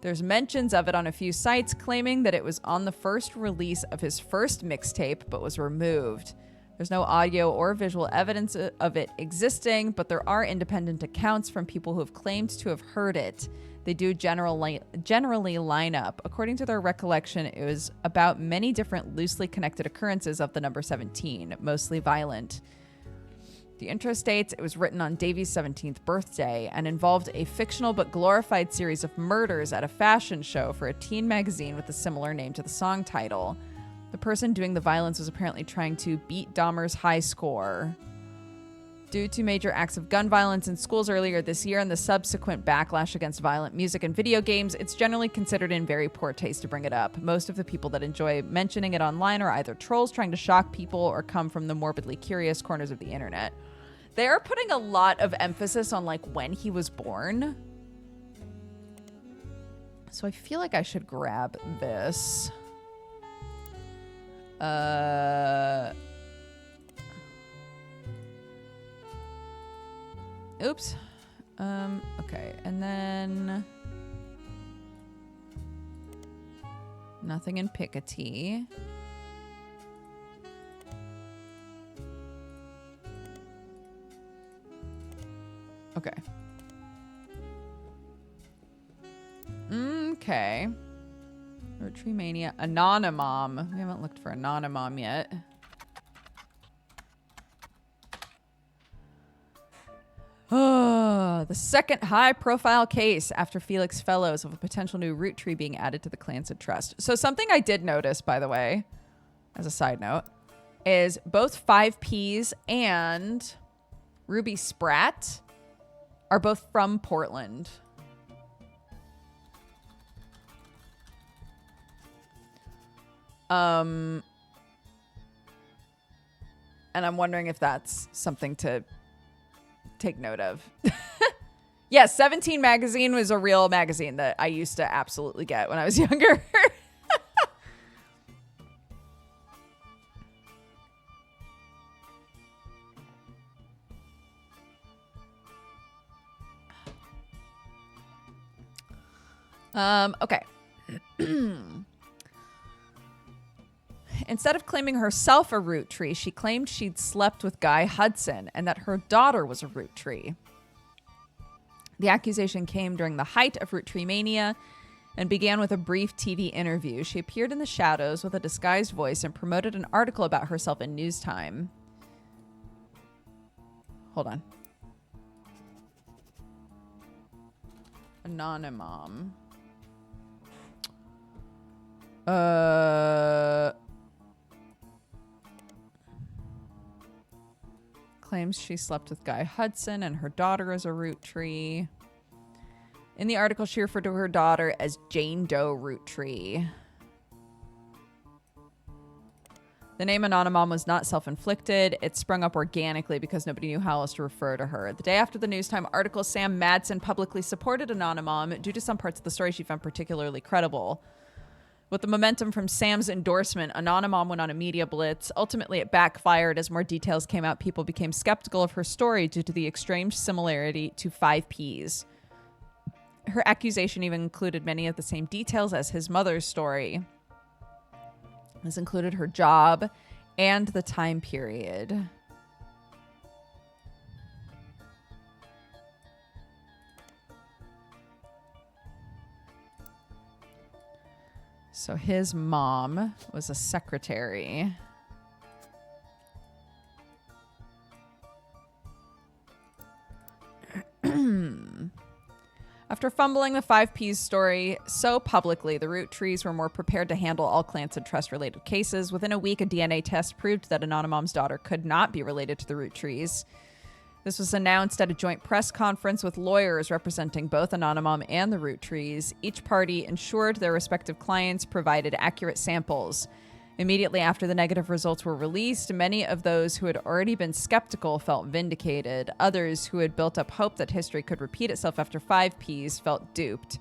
There's mentions of it on a few sites claiming that it was on the first release of his first mixtape but was removed. There's no audio or visual evidence of it existing, but there are independent accounts from people who have claimed to have heard it. They do generally line up. According to their recollection, it was about many different loosely connected occurrences of the number 17, mostly violent. The intro states it was written on Davy's 17th birthday and involved a fictional but glorified series of murders at a fashion show for a teen magazine with a similar name to the song title. The person doing the violence was apparently trying to beat Dahmer's high score. Due to major acts of gun violence in schools earlier this year and the subsequent backlash against violent music and video games, it's generally considered in very poor taste to bring it up. Most of the people that enjoy mentioning it online are either trolls trying to shock people or come from the morbidly curious corners of the internet. They are putting a lot of emphasis on like when he was born. So I feel like I should grab this. Oops. Okay. And then nothing in Piketty. Okay. Okay. Roottreemania. Anonymom. We haven't looked for Anonymom yet. Oh, the second high-profile case after Felix Fellows of a potential new root tree being added to the Clancy Trust. So something I did notice, by the way, as a side note, is both 5 Ps and Ruby Spratt are both from Portland. And I'm wondering if that's something to take note of. Yes, 17 magazine was a real magazine that I used to absolutely get when I was younger. Okay. Instead of claiming herself a root tree, she claimed she'd slept with Guy Hudson and that her daughter was a root tree. The accusation came during the height of Roottreemania and began with a brief TV interview. She appeared in the shadows with a disguised voice and promoted an article about herself in News Time. Hold on. Anonymom. Claims she slept with Guy Hudson and her daughter is a root tree. In the article, she referred to her daughter as Jane Doe Roottree. The name Anonymom was not self-inflicted. It sprung up organically because nobody knew how else to refer to her. The day after the News Time article, Sam Madsen publicly supported Anonymom due to some parts of the story she found particularly credible. With the momentum from Sam's endorsement, Anonymom went on a media blitz. Ultimately, it backfired. As more details came out, people became skeptical of her story due to the extreme similarity to 5 Ps. Her accusation even included many of the same details as his mother's story. This included her job and the time period. So his mom was a secretary. After fumbling the 5 Ps story so publicly, the Roottrees were more prepared to handle all Clancy Trust-related cases. Within a week, a DNA test proved that Anonymom's daughter could not be related to the Roottrees. This was announced at a joint press conference with lawyers representing both Anonymom and the Roottrees. Each party ensured their respective clients provided accurate samples. Immediately after the negative results were released, many of those who had already been skeptical felt vindicated. Others who had built up hope that history could repeat itself after 5 Ps felt duped.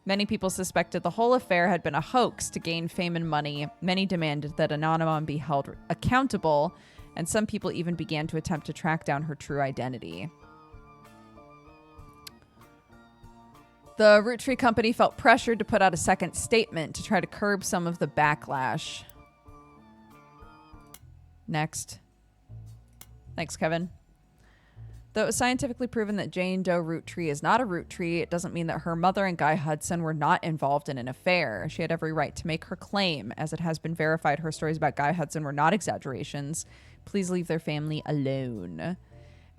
Many people suspected the whole affair had been a hoax to gain fame and money. Many demanded that Anonymom be held accountable, and some people even began to attempt to track down her true identity. The Roottree company felt pressured to put out a second statement to try to curb some of the backlash. Next. Thanks, Kevin. Though it was scientifically proven that Jane Doe Roottree is not a root tree, it doesn't mean that her mother and Guy Hudson were not involved in an affair. She had every right to make her claim, as it has been verified her stories about Guy Hudson were not exaggerations. Please leave their family alone.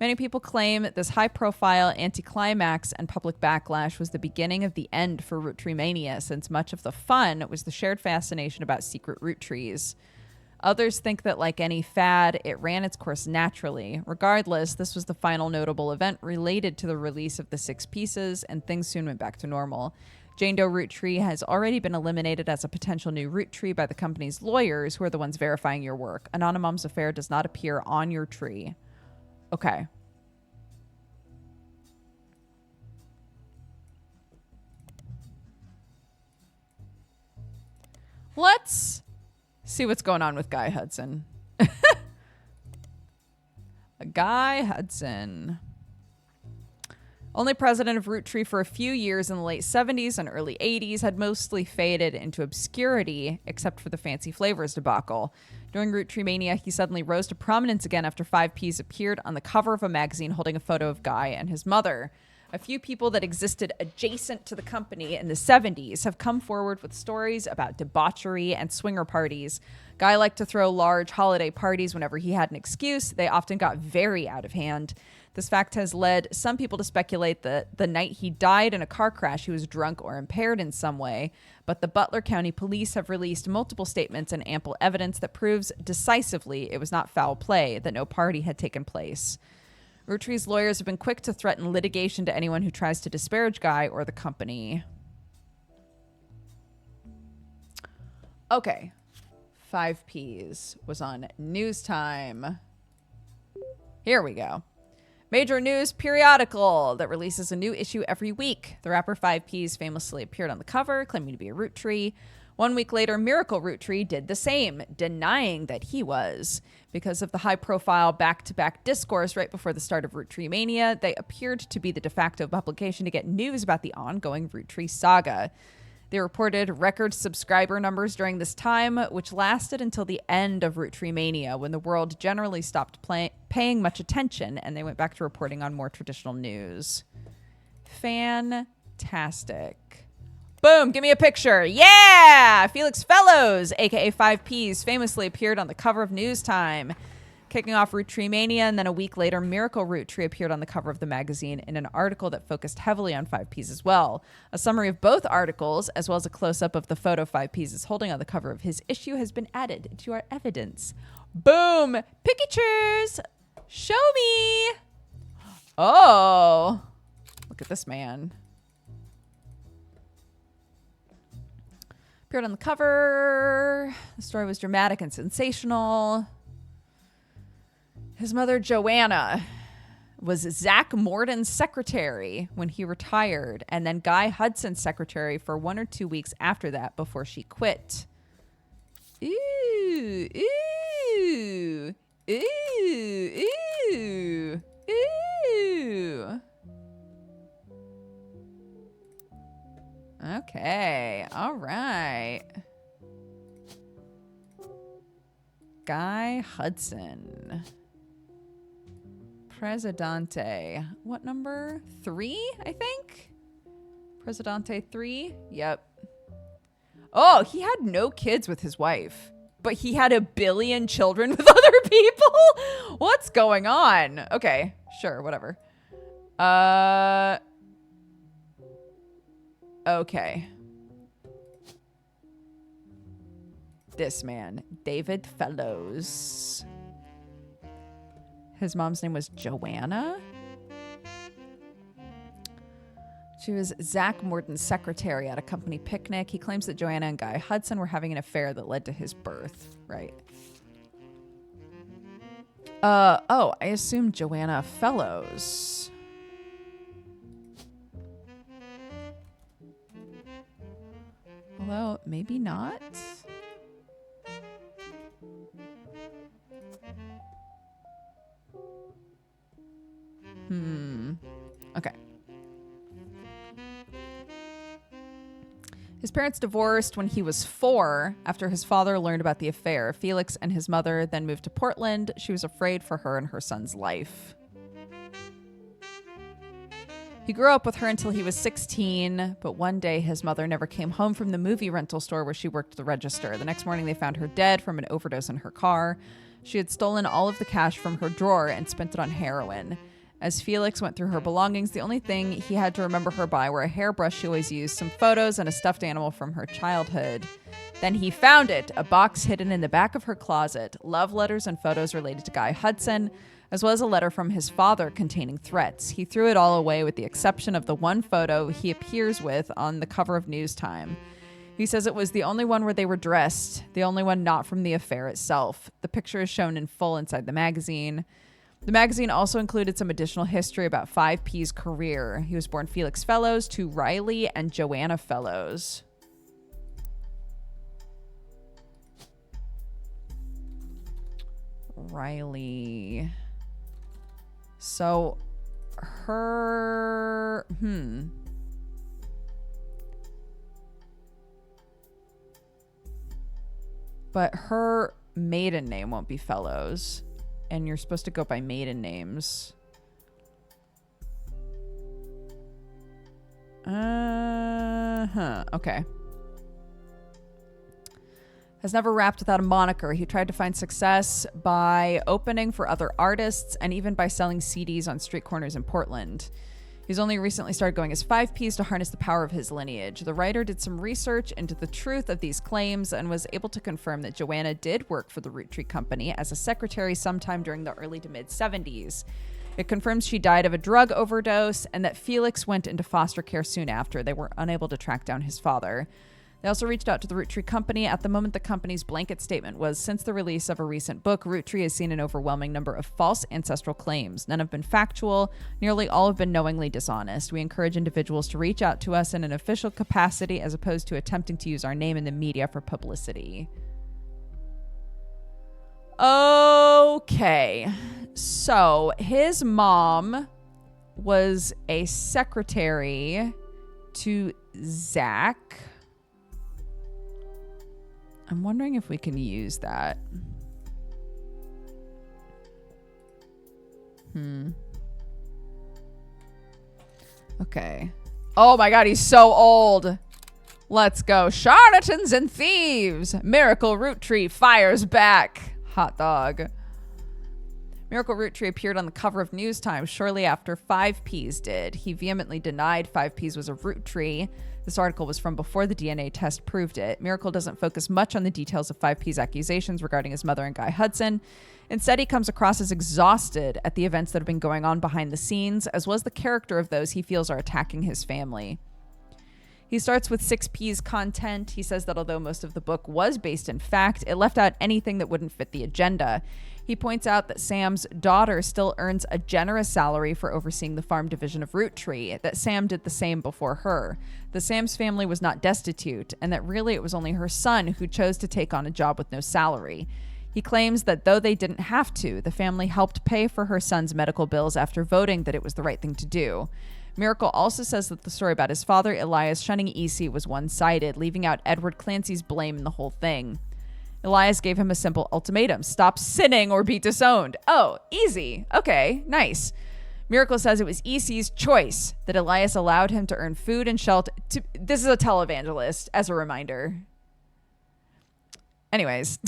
Many people claim this high-profile anticlimax and public backlash was the beginning of the end for Roottreemania, since much of the fun was the shared fascination about secret root trees. Others think that, like any fad, it ran its course naturally. Regardless, this was the final notable event related to the release of the 6 pieces, and things soon went back to normal. Jane Doe Roottree has already been eliminated as a potential new Roottrees by the company's lawyers, who are the ones verifying your work. Anonymous Affair does not appear on your tree. Okay. Let's see what's going on with Guy Hudson. Guy Hudson. Only president of Roottree for a few years in the late 70s and early 80s, had mostly faded into obscurity, except for the fancy flavors debacle. During Roottreemania, he suddenly rose to prominence again after 5Ps appeared on the cover of a magazine holding a photo of Guy and his mother. A few people that existed adjacent to the company in the 70s have come forward with stories about debauchery and swinger parties. Guy liked to throw large holiday parties whenever he had an excuse. They often got very out of hand. This fact has led some people to speculate that the night he died in a car crash, he was drunk or impaired in some way. But the Butler County Police have released multiple statements and ample evidence that proves decisively it was not foul play, that no party had taken place. Rootree's lawyers have been quick to threaten litigation to anyone who tries to disparage Guy or the company. Okay. 5Ps was on News Time. Here we go. Major news periodical that releases a new issue every week. The rapper 5Ps famously appeared on the cover, claiming to be a Roottree. 1 week later, Miracle Roottree did the same, denying that he was. Because of the high-profile back-to-back discourse right before the start of Roottreemania, they appeared to be the de facto publication to get news about the ongoing Roottree saga. They reported record subscriber numbers during this time, which lasted until the end of Roottreemania, when the world generally stopped paying much attention, and they went back to reporting on more traditional news. Fantastic. Boom, give me a picture. Yeah! Felix Fellows, aka 5Ps, famously appeared on the cover of News Time. Kicking off Roottreemania, and then a week later, Miracle Roottree appeared on the cover of the magazine in an article that focused heavily on 5Ps as well. A summary of both articles, as well as a close-up of the photo 5Ps is holding on the cover of his issue, has been added to our evidence. Boom! Pictures! Show me! Oh! Look at this man. Appeared on the cover. The story was dramatic and sensational. His mother, Joanna, was Zach Morton's secretary when he retired, and then Guy Hudson's secretary for 1 or 2 weeks after that before she quit. Ooh, ooh, ooh, ooh, ooh. Okay, all right. Guy Hudson. Presidente. What number? 3, I think? Presidente 3? Yep. Oh, he had no kids with his wife, but he had 1 billion children with other people? What's going on? Okay, sure, whatever. Okay. This man, David Fellows. His mom's name was Joanna. She was Zach Morton's secretary at a company picnic. He claims that Joanna and Guy Hudson were having an affair that led to his birth. Right. Oh, I assume Joanna Fellows. Although, maybe not. Okay. His parents divorced when he was 4 after his father learned about the affair. Felix and his mother then moved to Portland. She was afraid for her and her son's life. He grew up with her until he was 16, but one day his mother never came home from the movie rental store where she worked the register. The next morning they found her dead from an overdose in her car. She had stolen all of the cash from her drawer and spent it on heroin. As Felix went through her belongings, the only thing he had to remember her by were a hairbrush she always used, some photos, and a stuffed animal from her childhood. Then he found it, a box hidden in the back of her closet, love letters and photos related to Guy Hudson, as well as a letter from his father containing threats. He threw it all away with the exception of the one photo he appears with on the cover of News Time. He says it was the only one where they were dressed, the only one not from the affair itself. The picture is shown in full inside the magazine. The magazine also included some additional history about 5P's career. He was born Felix Fellows to Riley and Joanna Fellows. Riley. So her but her maiden name won't be Fellows, and you're supposed to go by maiden names. Okay. Has never rapped without a moniker. He tried to find success by opening for other artists and even by selling CDs on street corners in Portland. He's only recently started going as 5Ps to harness the power of his lineage. The writer did some research into the truth of these claims and was able to confirm that Joanna did work for the Roottrees Company as a secretary sometime during the early to mid 70s. It confirms she died of a drug overdose and that Felix went into foster care soon after. They were unable to track down his father. They also reached out to the Roottrees Company. At the moment, the company's blanket statement was, since the release of a recent book, Roottrees has seen an overwhelming number of false ancestral claims. None have been factual. Nearly all have been knowingly dishonest. We encourage individuals to reach out to us in an official capacity as opposed to attempting to use our name in the media for publicity. Okay. So his mom was a secretary to Zach. I'm wondering if we can use that. Okay. Oh my God, he's so old. Let's go. Charlatans and thieves. Miracle Roottree fires back. Hot dog. Miracle Roottree appeared on the cover of News Time shortly after 5Ps did. He vehemently denied 5Ps was a Roottrees. This article was from before the DNA test proved it. Miracle doesn't focus much on the details of 5P's accusations regarding his mother and Guy Hudson. Instead, he comes across as exhausted at the events that have been going on behind the scenes, as was the character of those he feels are attacking his family. He starts with 6P's content. He says that although most of the book was based in fact, it left out anything that wouldn't fit the agenda. He points out that Sam's daughter still earns a generous salary for overseeing the farm division of Roottrees, that Sam did the same before her, that Sam's family was not destitute, and that really it was only her son who chose to take on a job with no salary. He claims that though they didn't have to, the family helped pay for her son's medical bills after voting that it was the right thing to do. Miracle also says that the story about his father, Elias, shunning Essie was one-sided, leaving out Edward Clancy's blame in the whole thing. Elias gave him a simple ultimatum: stop sinning or be disowned. Oh, easy. Okay, nice. Miracle says it was Essie's choice that Elias allowed him to earn food and shelter. This is a televangelist, as a reminder. Anyways,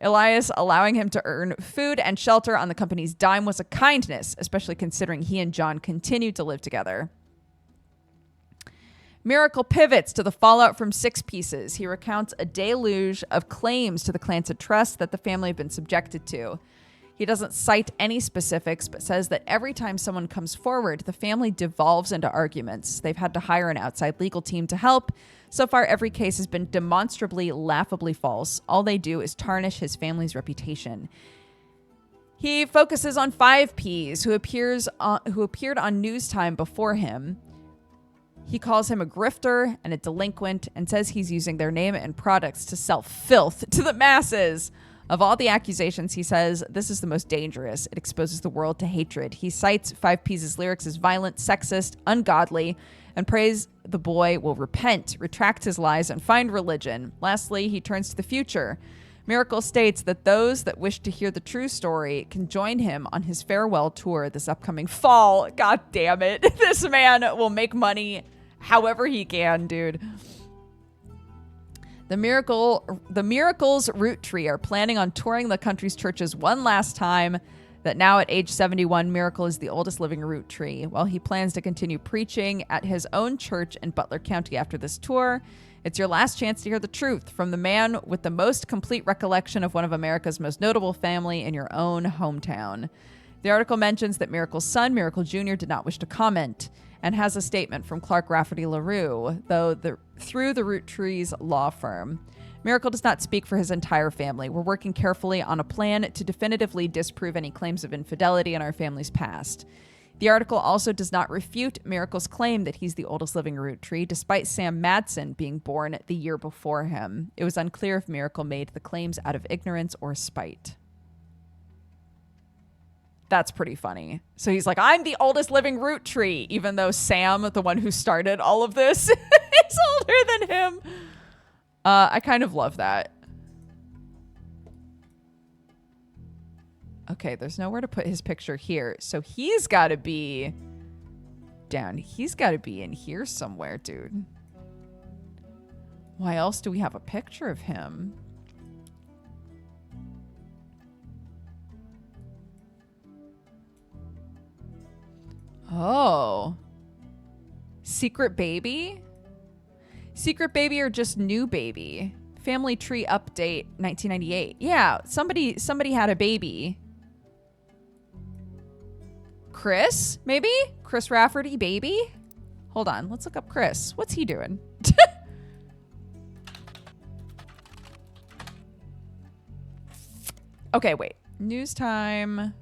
Elias allowing him to earn food and shelter on the company's dime was a kindness, especially considering he and John continued to live together. Miracle pivots to the fallout from 6Ps. He recounts a deluge of claims to the Clancy Trust that the family have been subjected to. He doesn't cite any specifics, but says that every time someone comes forward, the family devolves into arguments. They've had to hire an outside legal team to help. So far, every case has been demonstrably, laughably false. All they do is tarnish his family's reputation. He focuses on 5Ps, who appeared on News Time before him. He calls him a grifter and a delinquent and says he's using their name and products to sell filth to the masses. Of all the accusations, he says this is the most dangerous. It exposes the world to hatred. He cites 5P's lyrics as violent, sexist, ungodly, and prays the boy will repent, retract his lies, and find religion. Lastly, he turns to the future. Miracle states that those that wish to hear the true story can join him on his farewell tour this upcoming fall. God damn it. This man will make money however he can, dude. The Miracles Roottrees are planning on touring the country's churches one last time. That now at age 71, Miracle is the oldest living Roottree. While he plans to continue preaching at his own church in Butler County after this tour, it's your last chance to hear the truth from the man with the most complete recollection of one of America's most notable family in your own hometown. The article mentions that Miracle's son, Miracle Jr., did not wish to comment and has a statement from Clark Rafferty LaRue, through the Rootrees law firm. Miracle does not speak for his entire family. We're working carefully on a plan to definitively disprove any claims of infidelity in our family's past. The article also does not refute Miracle's claim that he's the oldest living Roottree, despite Sam Madsen being born the year before him. It was unclear if Miracle made the claims out of ignorance or spite. That's pretty funny. So he's like, I'm the oldest living Roottree, even though Sam, the one who started all of this, is older than him. I kind of love that. Okay, there's nowhere to put his picture here. So he's got to be down. He's got to be in here somewhere, dude. Why else do we have a picture of him? Oh. Secret baby? Secret baby or just new baby? Family tree update 1998. Yeah, somebody had a baby. Chris, maybe? Chris Rafferty, baby? Hold on, let's look up Chris. What's he doing? Okay, wait. News time.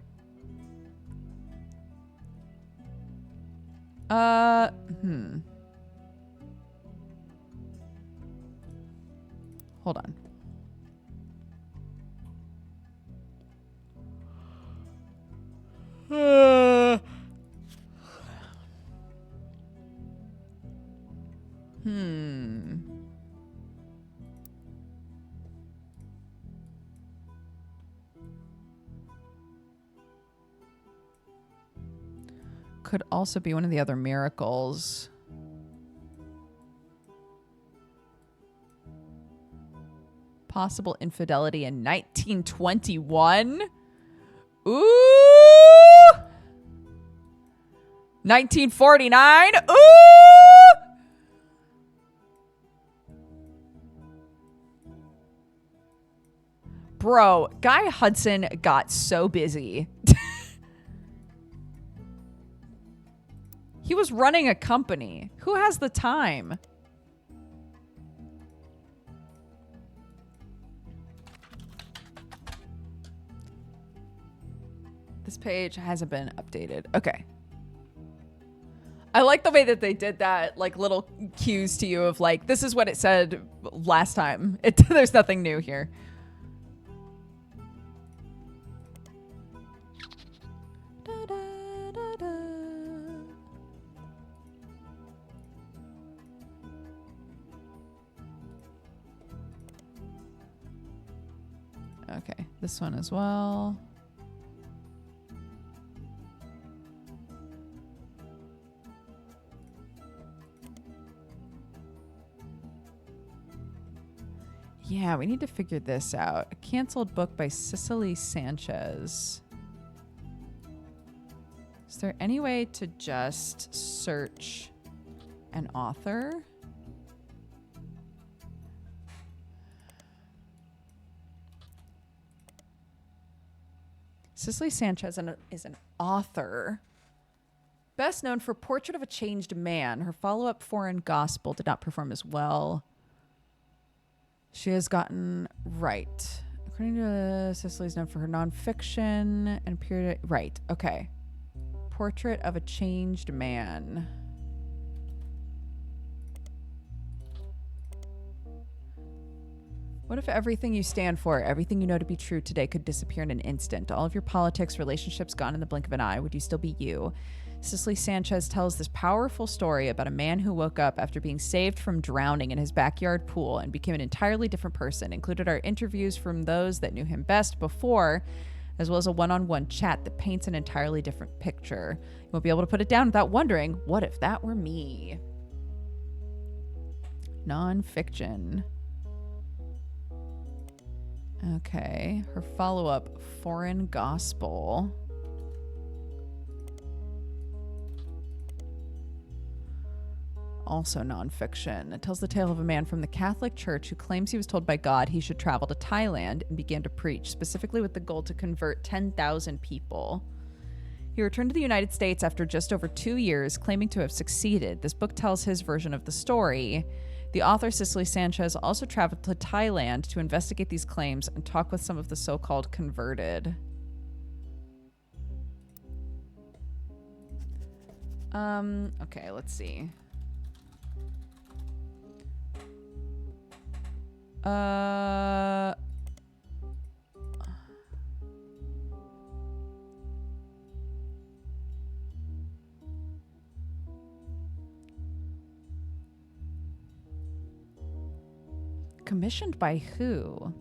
Hold on. Could also be one of the other miracles. Possible infidelity in 1921. Ooh! 1949. Ooh! Bro, Guy Hudson got so busy. He was running a company. Who has the time? This page hasn't been updated. Okay. I like the way that they did that, like little cues to you of like, this is what it said last time. There's nothing new here. Okay, this one as well. Yeah, we need to figure this out. A canceled book by Cicely Sanchez. Is there any way to just search an author? Cicely Sanchez is an author. Best known for Portrait of a Changed Man. Her follow-up Foreign Gospel did not perform as well. She has gotten right. According to Cicely's known for her nonfiction and period. Right. Okay. Portrait of a Changed Man. What if everything you stand for, everything you know to be true today could disappear in an instant? All of your politics, relationships gone in the blink of an eye. Would you still be you? Cicely Sanchez tells this powerful story about a man who woke up after being saved from drowning in his backyard pool and became an entirely different person. Included are interviews from those that knew him best before, as well as a one-on-one chat that paints an entirely different picture. You won't be able to put it down without wondering, what if that were me? Nonfiction. Okay, her follow-up, Foreign Gospel. also nonfiction. It tells the tale of a man from the Catholic Church who claims he was told by God he should travel to Thailand and began to preach, specifically with the goal to convert 10,000 people. He returned to the United States after just over 2 years, claiming to have succeeded. This book tells his version of the story. The author, Cicely Sanchez, also traveled to Thailand to investigate these claims and talk with some of the so-called converted. Okay, let's see. Commissioned by who?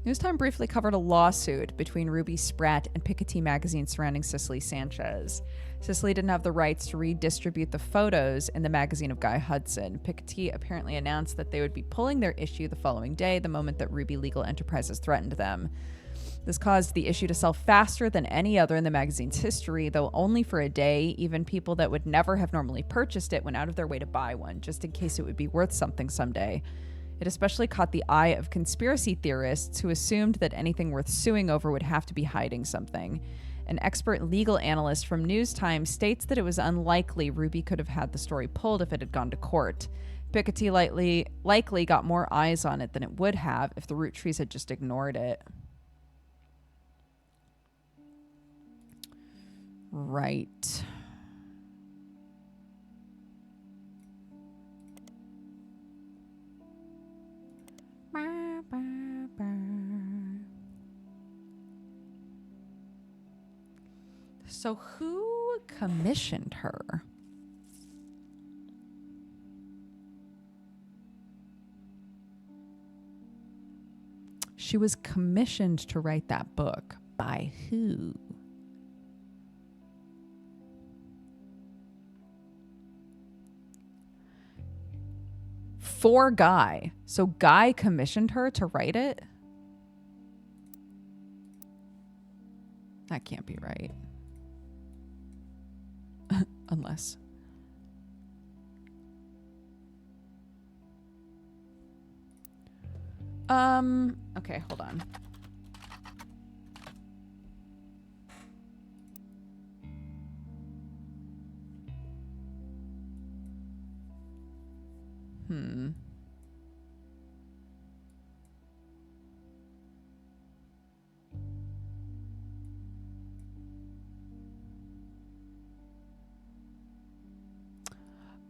Newstime briefly covered a lawsuit between Ruby Spratt and Piketty magazine surrounding Cicely Sanchez. Cicely didn't have the rights to redistribute the photos in the magazine of Guy Hudson. Piketty apparently announced that they would be pulling their issue the following day, the moment that Ruby Legal Enterprises threatened them. This caused the issue to sell faster than any other in the magazine's history, though only for a day. Even people that would never have normally purchased it went out of their way to buy one, just in case it would be worth something someday. It especially caught the eye of conspiracy theorists who assumed that anything worth suing over would have to be hiding something. An expert legal analyst from Newstime states that it was unlikely Ruby could have had the story pulled if it had gone to court. Piketty likely got more eyes on it than it would have if the Roottrees had just ignored it. Right. So who commissioned her? She was commissioned to write that book. By who? For Guy. So Guy commissioned her to write it? That can't be right. Unless. Okay, hold on.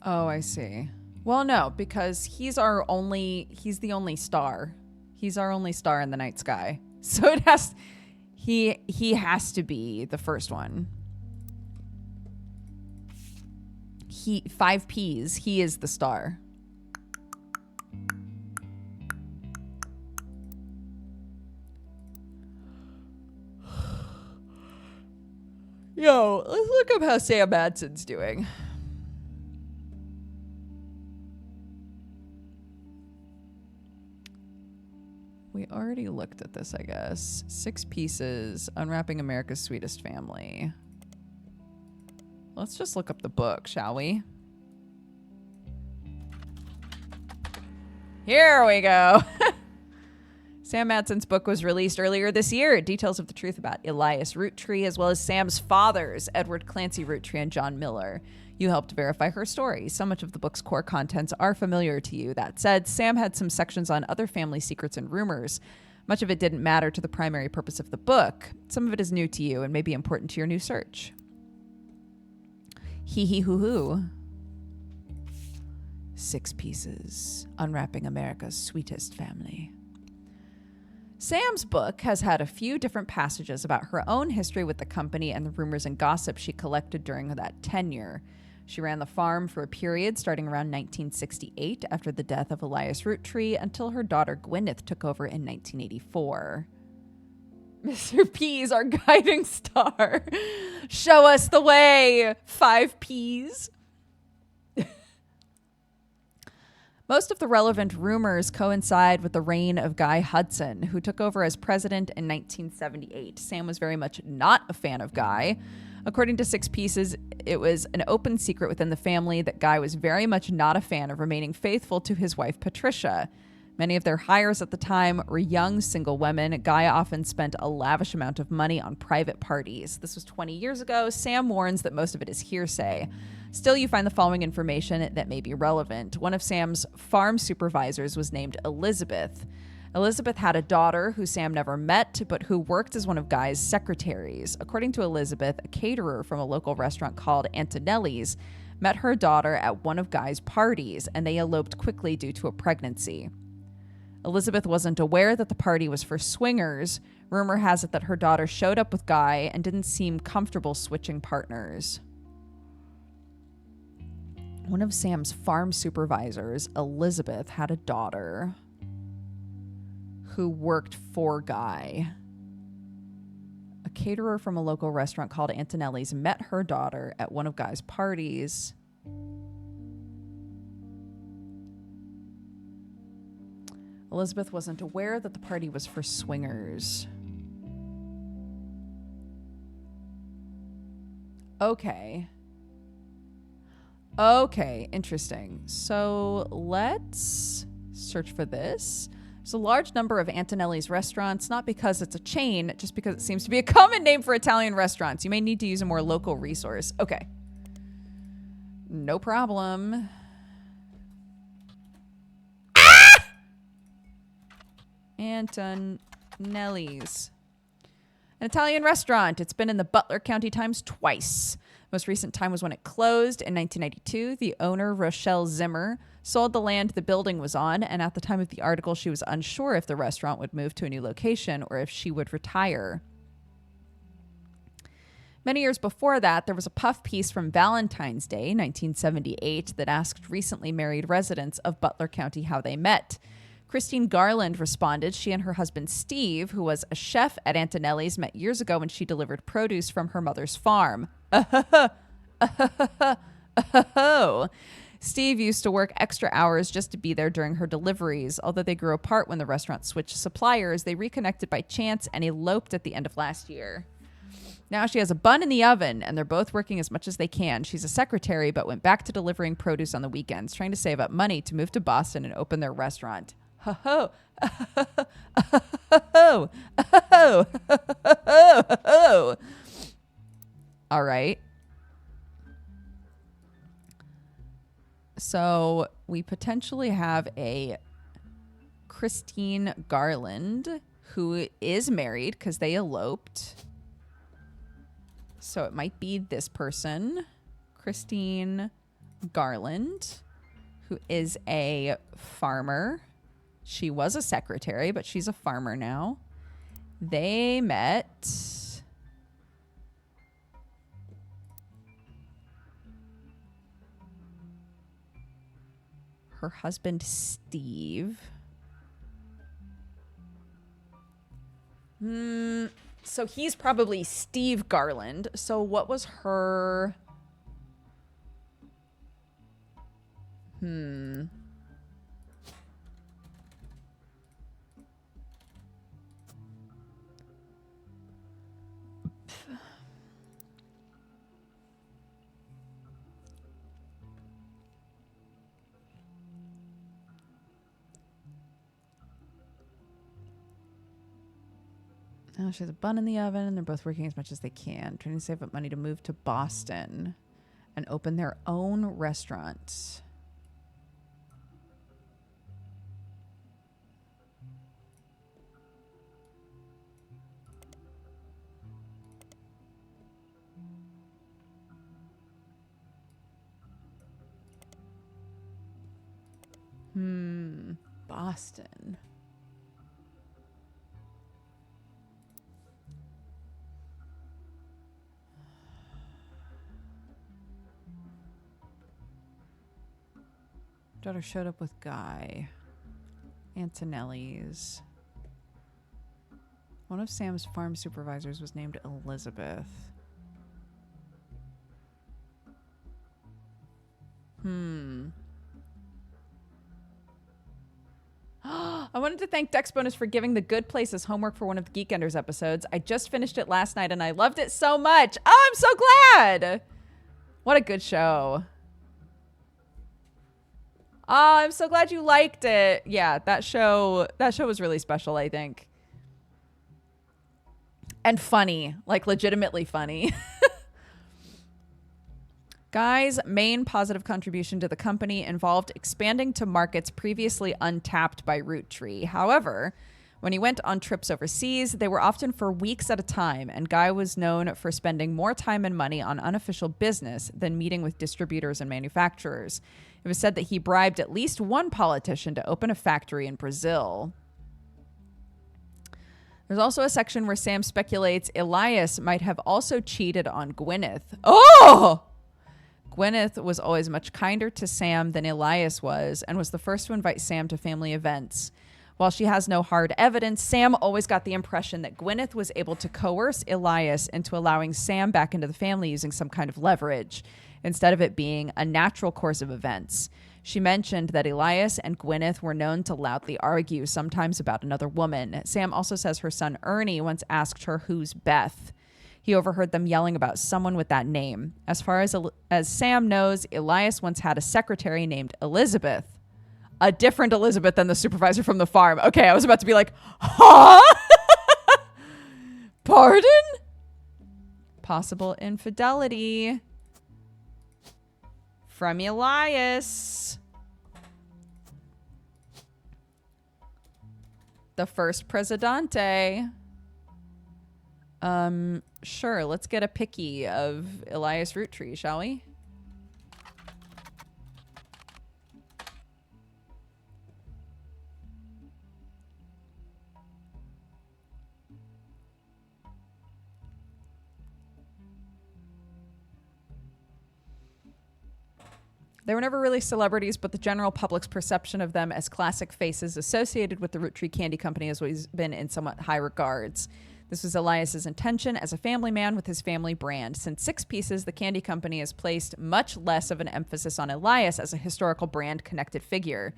Oh, I see. Well, no, because he's the only star. He's our only star in the night sky. So he has to be the first one. 5 Ps, he is the star. Yo, let's look up how Sam Madson's doing. We already looked at this, I guess. 6 pieces, Unwrapping America's Sweetest Family. Let's just look up the book, shall we? Here we go. Sam Madson's book was released earlier this year. Details of the truth about Elias Roottree, as well as Sam's fathers, Edward Clancy Roottree and John Miller. You helped verify her story. So much of the book's core contents are familiar to you. That said, Sam had some sections on other family secrets and rumors. Much of it didn't matter to the primary purpose of the book. Some of it is new to you and may be important to your new search. Hee hee hoo hoo. 6 pieces. Unwrapping America's Sweetest Family. Sam's book has had a few different passages about her own history with the company and the rumors and gossip she collected during that tenure. She ran the farm for a period starting around 1968 after the death of Elias Roottree until her daughter Gwyneth took over in 1984. Mr. P's our guiding star. Show us the way, 5 P's. Most of the relevant rumors coincide with the reign of Guy Hudson, who took over as president in 1978. Sam was very much not a fan of Guy. According to 6 Pieces, it was an open secret within the family that Guy was very much not a fan of remaining faithful to his wife Patricia. Many of their hires at the time were young single women. Guy often spent a lavish amount of money on private parties. This was 20 years ago. Sam warns that most of it is hearsay. Still, you find the following information that may be relevant. One of Sam's farm supervisors was named Elizabeth. Elizabeth had a daughter who Sam never met, but who worked as one of Guy's secretaries. According to Elizabeth, a caterer from a local restaurant called Antonelli's met her daughter at one of Guy's parties, and they eloped quickly due to a pregnancy. Elizabeth wasn't aware that the party was for swingers. Rumor has it that her daughter showed up with Guy and didn't seem comfortable switching partners. One of Sam's farm supervisors, Elizabeth, had a daughter who worked for Guy. A caterer from a local restaurant called Antonelli's met her daughter at one of Guy's parties. Elizabeth wasn't aware that the party was for swingers. Okay, interesting. So let's search for this. There's a large number of Antonelli's restaurants, not because it's a chain, just because it seems to be a common name for Italian restaurants. You may need to use a more local resource. Okay. No problem. Antonelli's. An Italian restaurant. It's been in the Butler County Times twice. Most recent time was when it closed in 1992. The owner, Rochelle Zimmer, sold the land the building was on, and at the time of the article, she was unsure if the restaurant would move to a new location or if she would retire. Many years before that, there was a puff piece from Valentine's Day, 1978, that asked recently married residents of Butler County how they met. Christine Garland responded she and her husband Steve, who was a chef at Antonelli's, met years ago when she delivered produce from her mother's farm. Steve used to work extra hours just to be there during her deliveries. Although they grew apart when the restaurant switched suppliers, they reconnected by chance and eloped at the end of last year. Now she has a bun in the oven, and they're both working as much as they can. She's a secretary, but went back to delivering produce on the weekends, trying to save up money to move to Boston and open their restaurant. Ho ho. All right. So we potentially have a Christine Garland who is married because they eloped. So it might be this person, Christine Garland, who is a farmer. She was a secretary, but she's a farmer now. They met. Her husband, Steve. So he's probably Steve Garland. So what was her... Now she has a bun in the oven, and they're both working as much as they can, trying to save up money to move to Boston and open their own restaurant. Boston. Daughter showed up with Guy. Antonelli's. One of Sam's farm supervisors was named Elizabeth. I wanted to thank Dex Bonus for giving The Good Place as homework for one of the Geek Enders episodes. I just finished it last night and I loved it so much. Oh, I'm so glad. What a good show. Oh, I'm so glad you liked it. Yeah, that show was really special, I think. And funny, like legitimately funny. Guy's main positive contribution to the company involved expanding to markets previously untapped by Roottree. However, when he went on trips overseas, they were often for weeks at a time, and Guy was known for spending more time and money on unofficial business than meeting with distributors and manufacturers. It was said that he bribed at least one politician to open a factory in Brazil. There's also a section where Sam speculates Elias might have also cheated on Gwyneth. Oh! Gwyneth was always much kinder to Sam than Elias was and was the first to invite Sam to family events. While she has no hard evidence, Sam always got the impression that Gwyneth was able to coerce Elias into allowing Sam back into the family using some kind of leverage, instead of it being a natural course of events. She mentioned that Elias and Gwyneth were known to loudly argue, sometimes about another woman. Sam also says her son Ernie once asked her, "Who's Beth?" He overheard them yelling about someone with that name. As far as Sam knows, Elias once had a secretary named Elizabeth. A different Elizabeth than the supervisor from the farm. Okay, I was about to be like, huh? Pardon? Possible infidelity from Elias. The first Presidente. Sure, let's get a picky of Elias Roottree, shall we? They were never really celebrities, but the general public's perception of them as classic faces associated with the Roottree Candy Company has always been in somewhat high regards. This was Elias's intention as a family man with his family brand. Since Six Pieces, the candy company has placed much less of an emphasis on Elias as a historical brand-connected figure.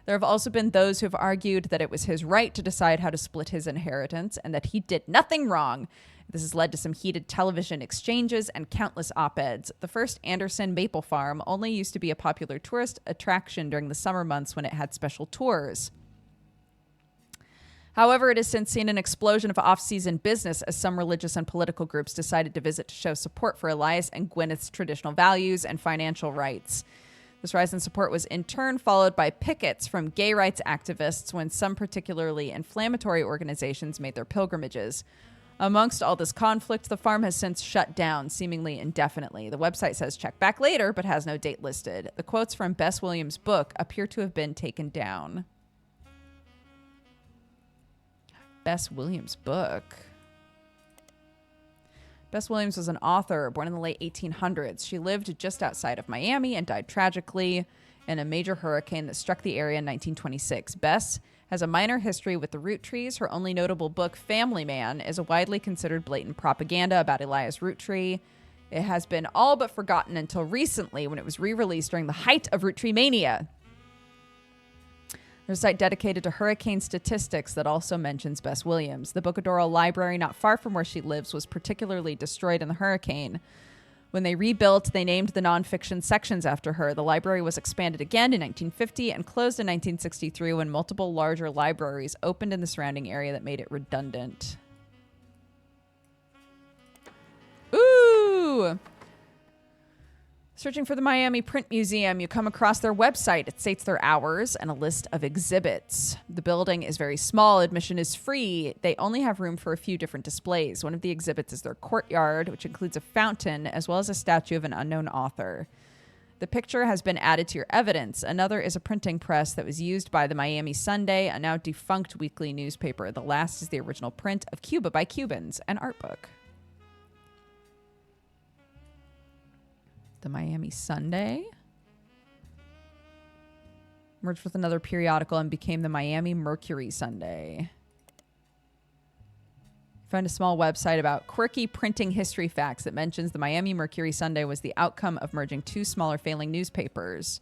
There have also been those who have argued that it was his right to decide how to split his inheritance and that he did nothing wrong. This has led to some heated television exchanges and countless op-eds. The first Anderson Maple Farm only used to be a popular tourist attraction during the summer months when it had special tours. However, it has since seen an explosion of off-season business as some religious and political groups decided to visit to show support for Elias and Gwyneth's traditional values and financial rights. This rise in support was in turn followed by pickets from gay rights activists when some particularly inflammatory organizations made their pilgrimages. Amongst all this conflict, the farm has since shut down, seemingly indefinitely. The website says check back later, but has no date listed. The quotes from Bess Williams' book appear to have been taken down. Bess Williams' book. Bess Williams was an author born in the late 1800s. She lived just outside of Miami and died tragically in a major hurricane that struck the area in 1926. Bess has a minor history with the Rootrees. Her only notable book, Family Man, is a widely considered blatant propaganda about Elias Roottree. It has been all but forgotten until recently when it was re-released during the height of Roottreemania. There's a site dedicated to hurricane statistics that also mentions Bess Williams. The Bocadoro Library, not far from where she lives, was particularly destroyed in the hurricane. When they rebuilt, they named the nonfiction sections after her. The library was expanded again in 1950 and closed in 1963 when multiple larger libraries opened in the surrounding area that made it redundant. Ooh! Searching for the Miami Print Museum, you come across their website. It states their hours and a list of exhibits. The building is very small. Admission is free. They only have room for a few different displays. One of the exhibits is their courtyard, which includes a fountain as well as a statue of an unknown author. The picture has been added to your evidence. Another is a printing press that was used by the Miami Sunday, a now defunct weekly newspaper. The last is the original print of Cuba by Cubans, an art book. The Miami Sunday. merged with another periodical and became the Miami Mercury Sunday. Found a small website about quirky printing history facts that mentions the Miami Mercury Sunday was the outcome of merging two smaller failing newspapers.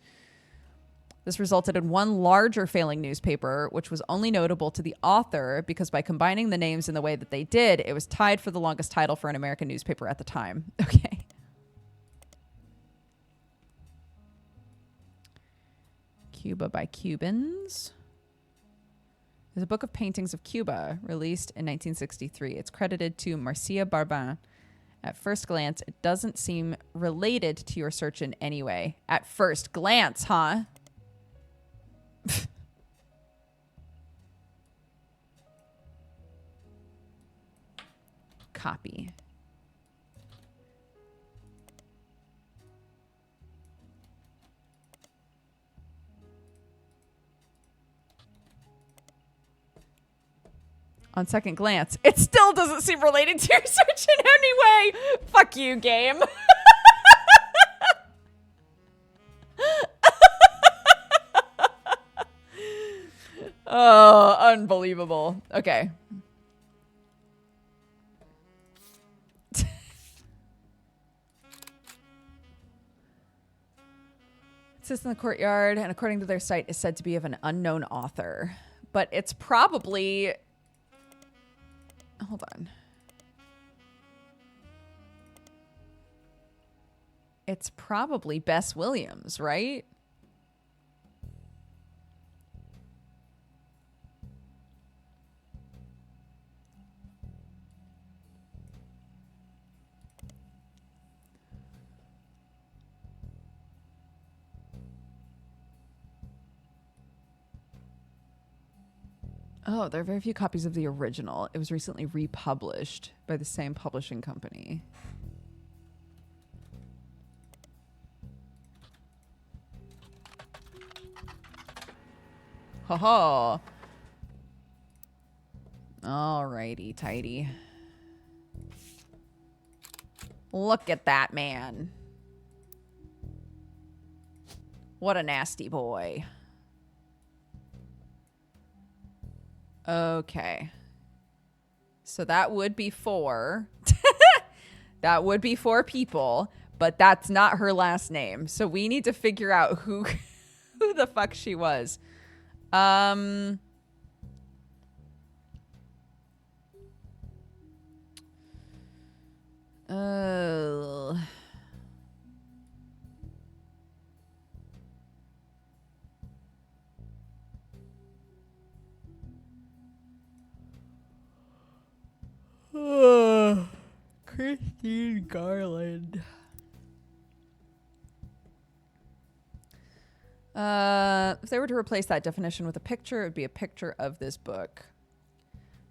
This resulted in one larger failing newspaper, which was only notable to the author because by combining the names in the way that they did, it was tied for the longest title for an American newspaper at the time. Okay. Cuba by Cubans. There's a book of paintings of Cuba released in 1963. It's credited to Marcia Barbin. At first glance, it doesn't seem related to your search in any way. At first glance, huh? Copy. On second glance, it still doesn't seem related to your search in any way. Fuck you, game. Oh, unbelievable. Okay. It sits in the courtyard, and according to their site, is said to be of an unknown author. But it's probably... Hold on. It's probably Bess Williams, right? Oh, there are very few copies of the original. It was recently republished by the same publishing company. Ho ho. Alrighty, tighty. Look at that man. What a nasty boy. Okay. So that would be 4. That would be 4 people, but that's not her last name. So we need to figure out who the fuck she was. Christine Garland. If they were to replace that definition with a picture, it would be a picture of this book.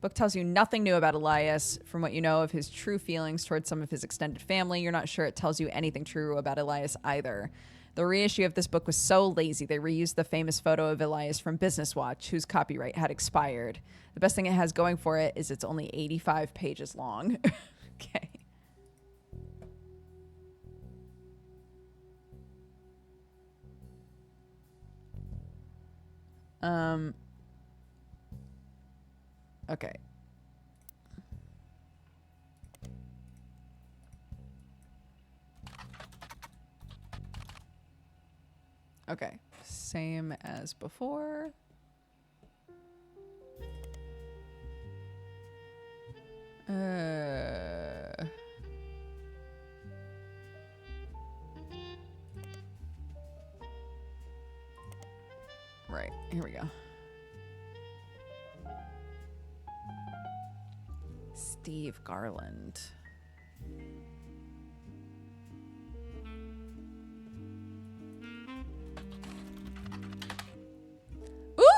Book tells you nothing new about Elias. From what you know of his true feelings towards some of his extended family, you're not sure it tells you anything true about Elias either. The reissue of this book was so lazy, they reused the famous photo of Elias from Business Watch, whose copyright had expired. The best thing it has going for it is it's only 85 pages long. Okay. Okay. Okay. Same as before. Right. Here we go. Steve Garland.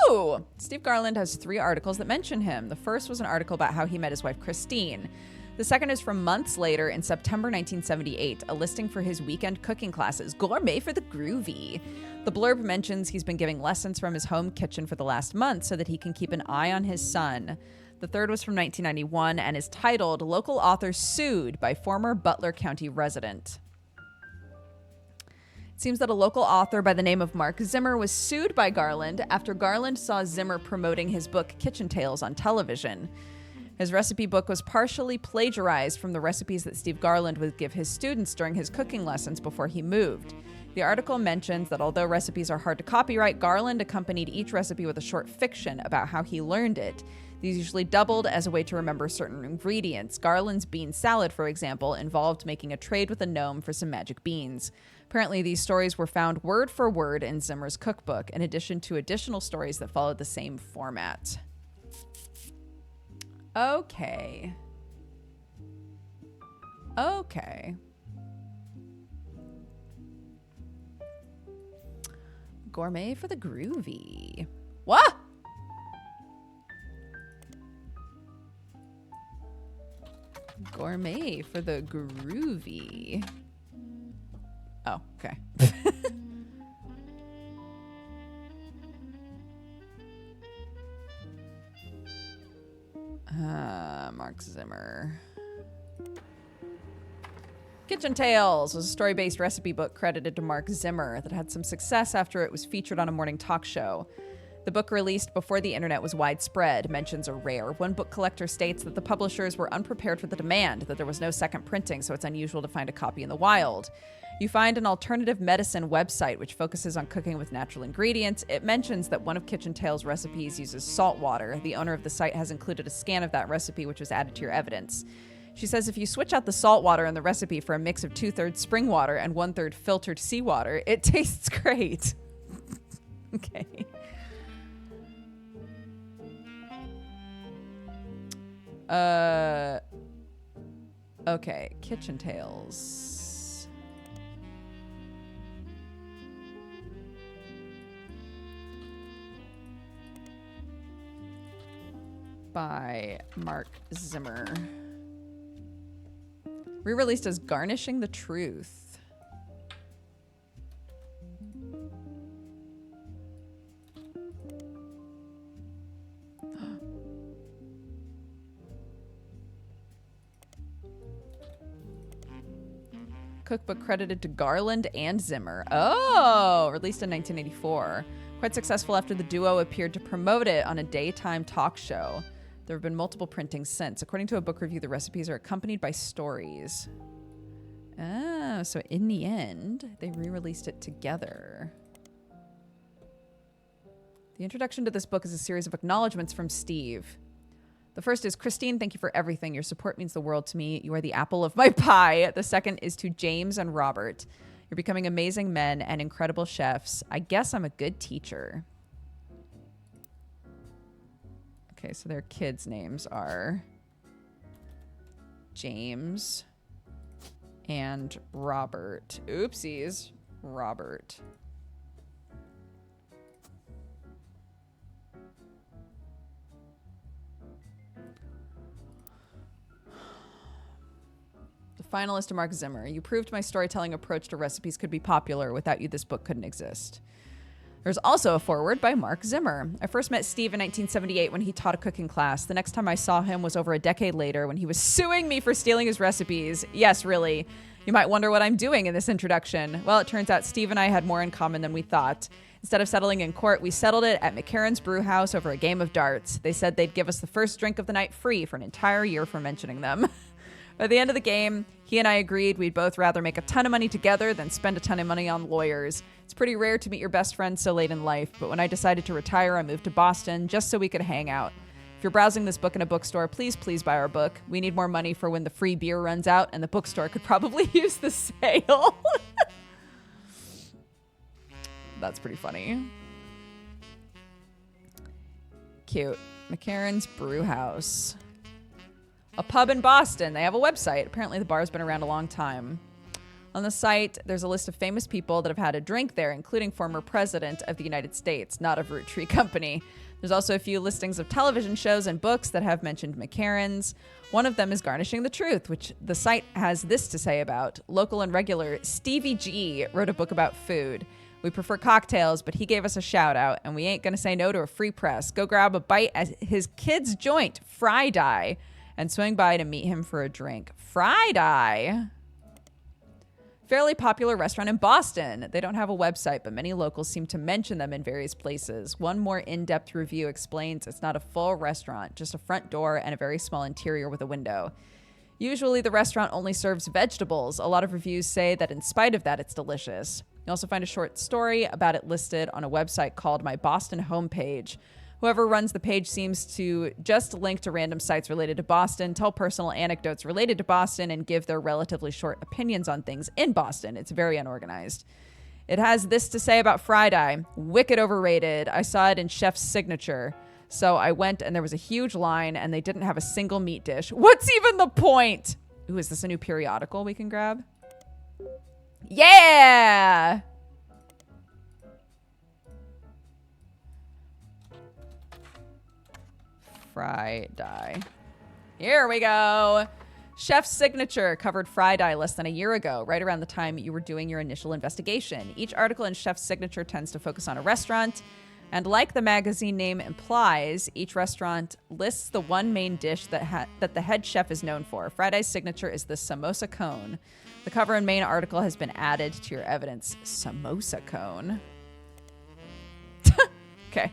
Ooh! Steve Garland has 3 articles that mention him. The first was an article about how he met his wife, Christine. The second is from months later in September 1978, a listing for his weekend cooking classes, Gourmet for the Groovy. The blurb mentions he's been giving lessons from his home kitchen for the last month so that he can keep an eye on his son. The third was from 1991 and is titled Local Author Sued by Former Butler County Resident. It seems that a local author by the name of Mark Zimmer was sued by Garland after Garland saw Zimmer promoting his book Kitchen Tales on television. His recipe book was partially plagiarized from the recipes that Steve Garland would give his students during his cooking lessons before he moved. The article mentions that although recipes are hard to copyright, Garland accompanied each recipe with a short fiction about how he learned it. These usually doubled as a way to remember certain ingredients. Garland's bean salad, for example, involved making a trade with a gnome for some magic beans. Apparently, these stories were found word for word in Zimmer's cookbook, in addition to additional stories that followed the same format. Okay. Gourmet for the groovy. What? Gourmet for the groovy. Oh, okay. Mark Zimmer. Kitchen Tales was a story-based recipe book credited to Mark Zimmer that had some success after it was featured on a morning talk show. The book, released before the internet was widespread, mentions a rare. One book collector states that the publishers were unprepared for the demand, that there was no second printing, so it's unusual to find a copy in the wild. You find an alternative medicine website which focuses on cooking with natural ingredients. It mentions that one of Kitchen Tales' recipes uses salt water. The owner of the site has included a scan of that recipe, which was added to your evidence. She says if you switch out the salt water in the recipe for a mix of 2/3 spring water and 1/3 filtered seawater, it tastes great. Okay. Okay, Kitchen Tales. By Mark Zimmer. Re-released as Garnishing the Truth. Cookbook credited to Garland and Zimmer. Oh, released in 1984. Quite successful after the duo appeared to promote it on a daytime talk show. There have been multiple printings since. According to a book review, the recipes are accompanied by stories. Oh, so in the end, they re-released it together. The introduction to this book is a series of acknowledgements from Steve. The first is, Christine, thank you for everything. Your support means the world to me. You are the apple of my pie. The second is to James and Robert. You're becoming amazing men and incredible chefs. I guess I'm a good teacher. Okay, so their kids' names are James and Robert. Oopsies. Robert. The finalist to Mark Zimmer. You proved my storytelling approach to recipes could be popular. Without you, this book couldn't exist. There's also a foreword by Mark Zimmer. I first met Steve in 1978 when he taught a cooking class. The next time I saw him was over a decade later when he was suing me for stealing his recipes. Yes, really. You might wonder what I'm doing in this introduction. Well, it turns out Steve and I had more in common than we thought. Instead of settling in court, we settled it at McCarran's brew house over a game of darts. They said they'd give us the first drink of the night free for an entire year for mentioning them. By the end of the game, he and I agreed we'd both rather make a ton of money together than spend a ton of money on lawyers. It's pretty rare to meet your best friend so late in life, but when I decided to retire, I moved to Boston just so we could hang out. If you're browsing this book in a bookstore, please buy our book. We need more money for when the free beer runs out, and the bookstore could probably use the sale. That's pretty funny. Cute. McCarran's Brew House. A pub in Boston. They have a website. Apparently the bar's been around a long time. On the site, there's a list of famous people that have had a drink there, including former president of the United States, not of Roottrees Company. There's also a few listings of television shows and books that have mentioned McCarran's. One of them is Garnishing the Truth, which the site has this to say about. Local and regular Stevie G wrote a book about food. We prefer cocktails, but he gave us a shout out, and we ain't gonna say no to a free press. Go grab a bite at his kid's joint, Fry Die, and swing by to meet him for a drink. Fry Die. Fairly popular restaurant in Boston. They don't have a website, but many locals seem to mention them in various places. One more in-depth review explains it's not a full restaurant, just a front door and a very small interior with a window. Usually the restaurant only serves vegetables. A lot of reviews say that in spite of that, it's delicious. You also find a short story about it listed on a website called My Boston Homepage. Whoever runs the page seems to just link to random sites related to Boston, tell personal anecdotes related to Boston, and give their relatively short opinions on things in Boston. It's very unorganized. It has this to say about fried eye. Wicked overrated. I saw it in Chef's Signature. So I went and there was a huge line and they didn't have a single meat dish. What's even the point? Ooh, is this a new periodical we can grab? Yeah! Fried eye. Here we go. Chef's Signature covered fried eye less than a year ago, right around the time you were doing your initial investigation. Each article in Chef's Signature tends to focus on a restaurant, and like the magazine name implies, each restaurant lists the one main dish that the head chef is known for. Fried eye's signature is the samosa cone. The cover and main article has been added to your evidence. Samosa cone. Okay.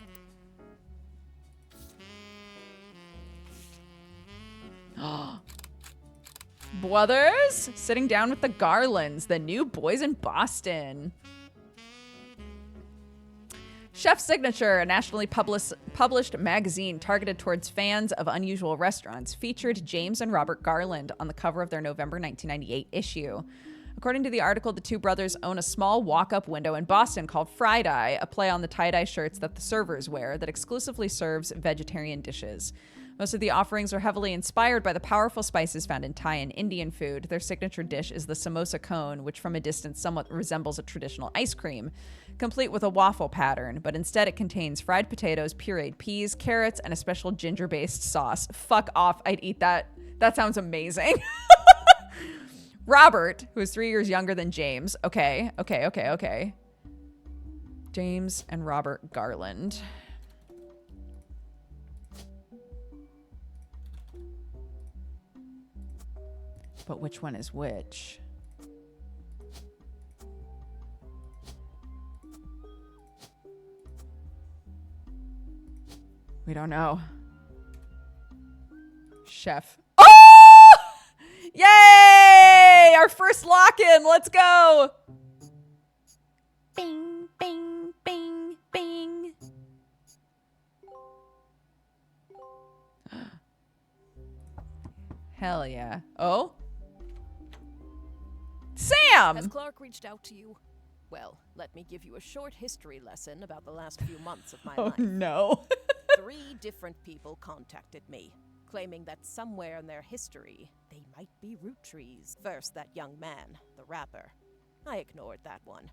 Brothers sitting down with the Garlands, the new boys in Boston. Chef's Signature, a nationally published magazine targeted towards fans of unusual restaurants, featured James and Robert Garland on the cover of their November 1998 issue. According to the article, the two brothers own a small walk-up window in Boston called Fried Eye, a play on the tie-dye shirts that the servers wear that exclusively serves vegetarian dishes. Most of the offerings are heavily inspired by the powerful spices found in Thai and Indian food. Their signature dish is the samosa cone, which from a distance somewhat resembles a traditional ice cream, complete with a waffle pattern, but instead it contains fried potatoes, pureed peas, carrots, and a special ginger-based sauce. Fuck off, I'd eat that. That sounds amazing. Robert, who is 3 years younger than James. Okay. James and Robert Garland. But which one is which? We don't know. Chef. Oh! Yay! Our first lock-in. Let's go. Bing, bing, bing, bing. Hell yeah. Oh? Sam! Has Clark reached out to you? Well, let me give you a short history lesson about the last few months of my life. Oh no. 3 different people contacted me, claiming that somewhere in their history, they might be Roottrees. First, that young man, the rapper. I ignored that one.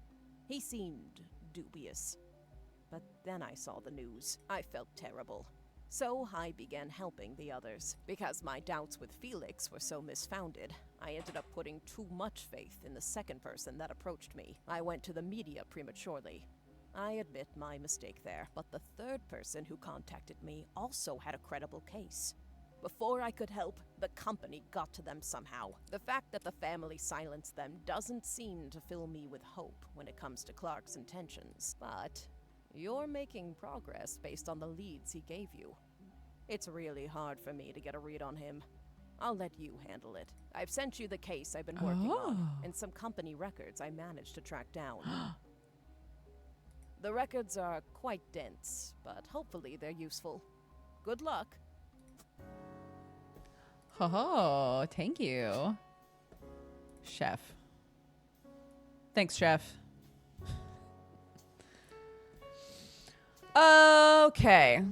He seemed dubious. But then I saw the news. I felt terrible. So I began helping the others. Because my doubts with Felix were so misfounded, I ended up putting too much faith in the second person that approached me. I went to the media prematurely. I admit my mistake there. But the third person who contacted me also had a credible case. Before I could help, the company got to them somehow. The fact that the family silenced them doesn't seem to fill me with hope when it comes to Clark's intentions. But you're making progress based on the leads he gave you. It's really hard for me to get a read on him. I'll let you handle it. I've sent you the case I've been working on, and some company records I managed to track down. The records are quite dense, but hopefully they're useful. Good luck. Oh, thank you. Chef. Thanks, Chef. Okay.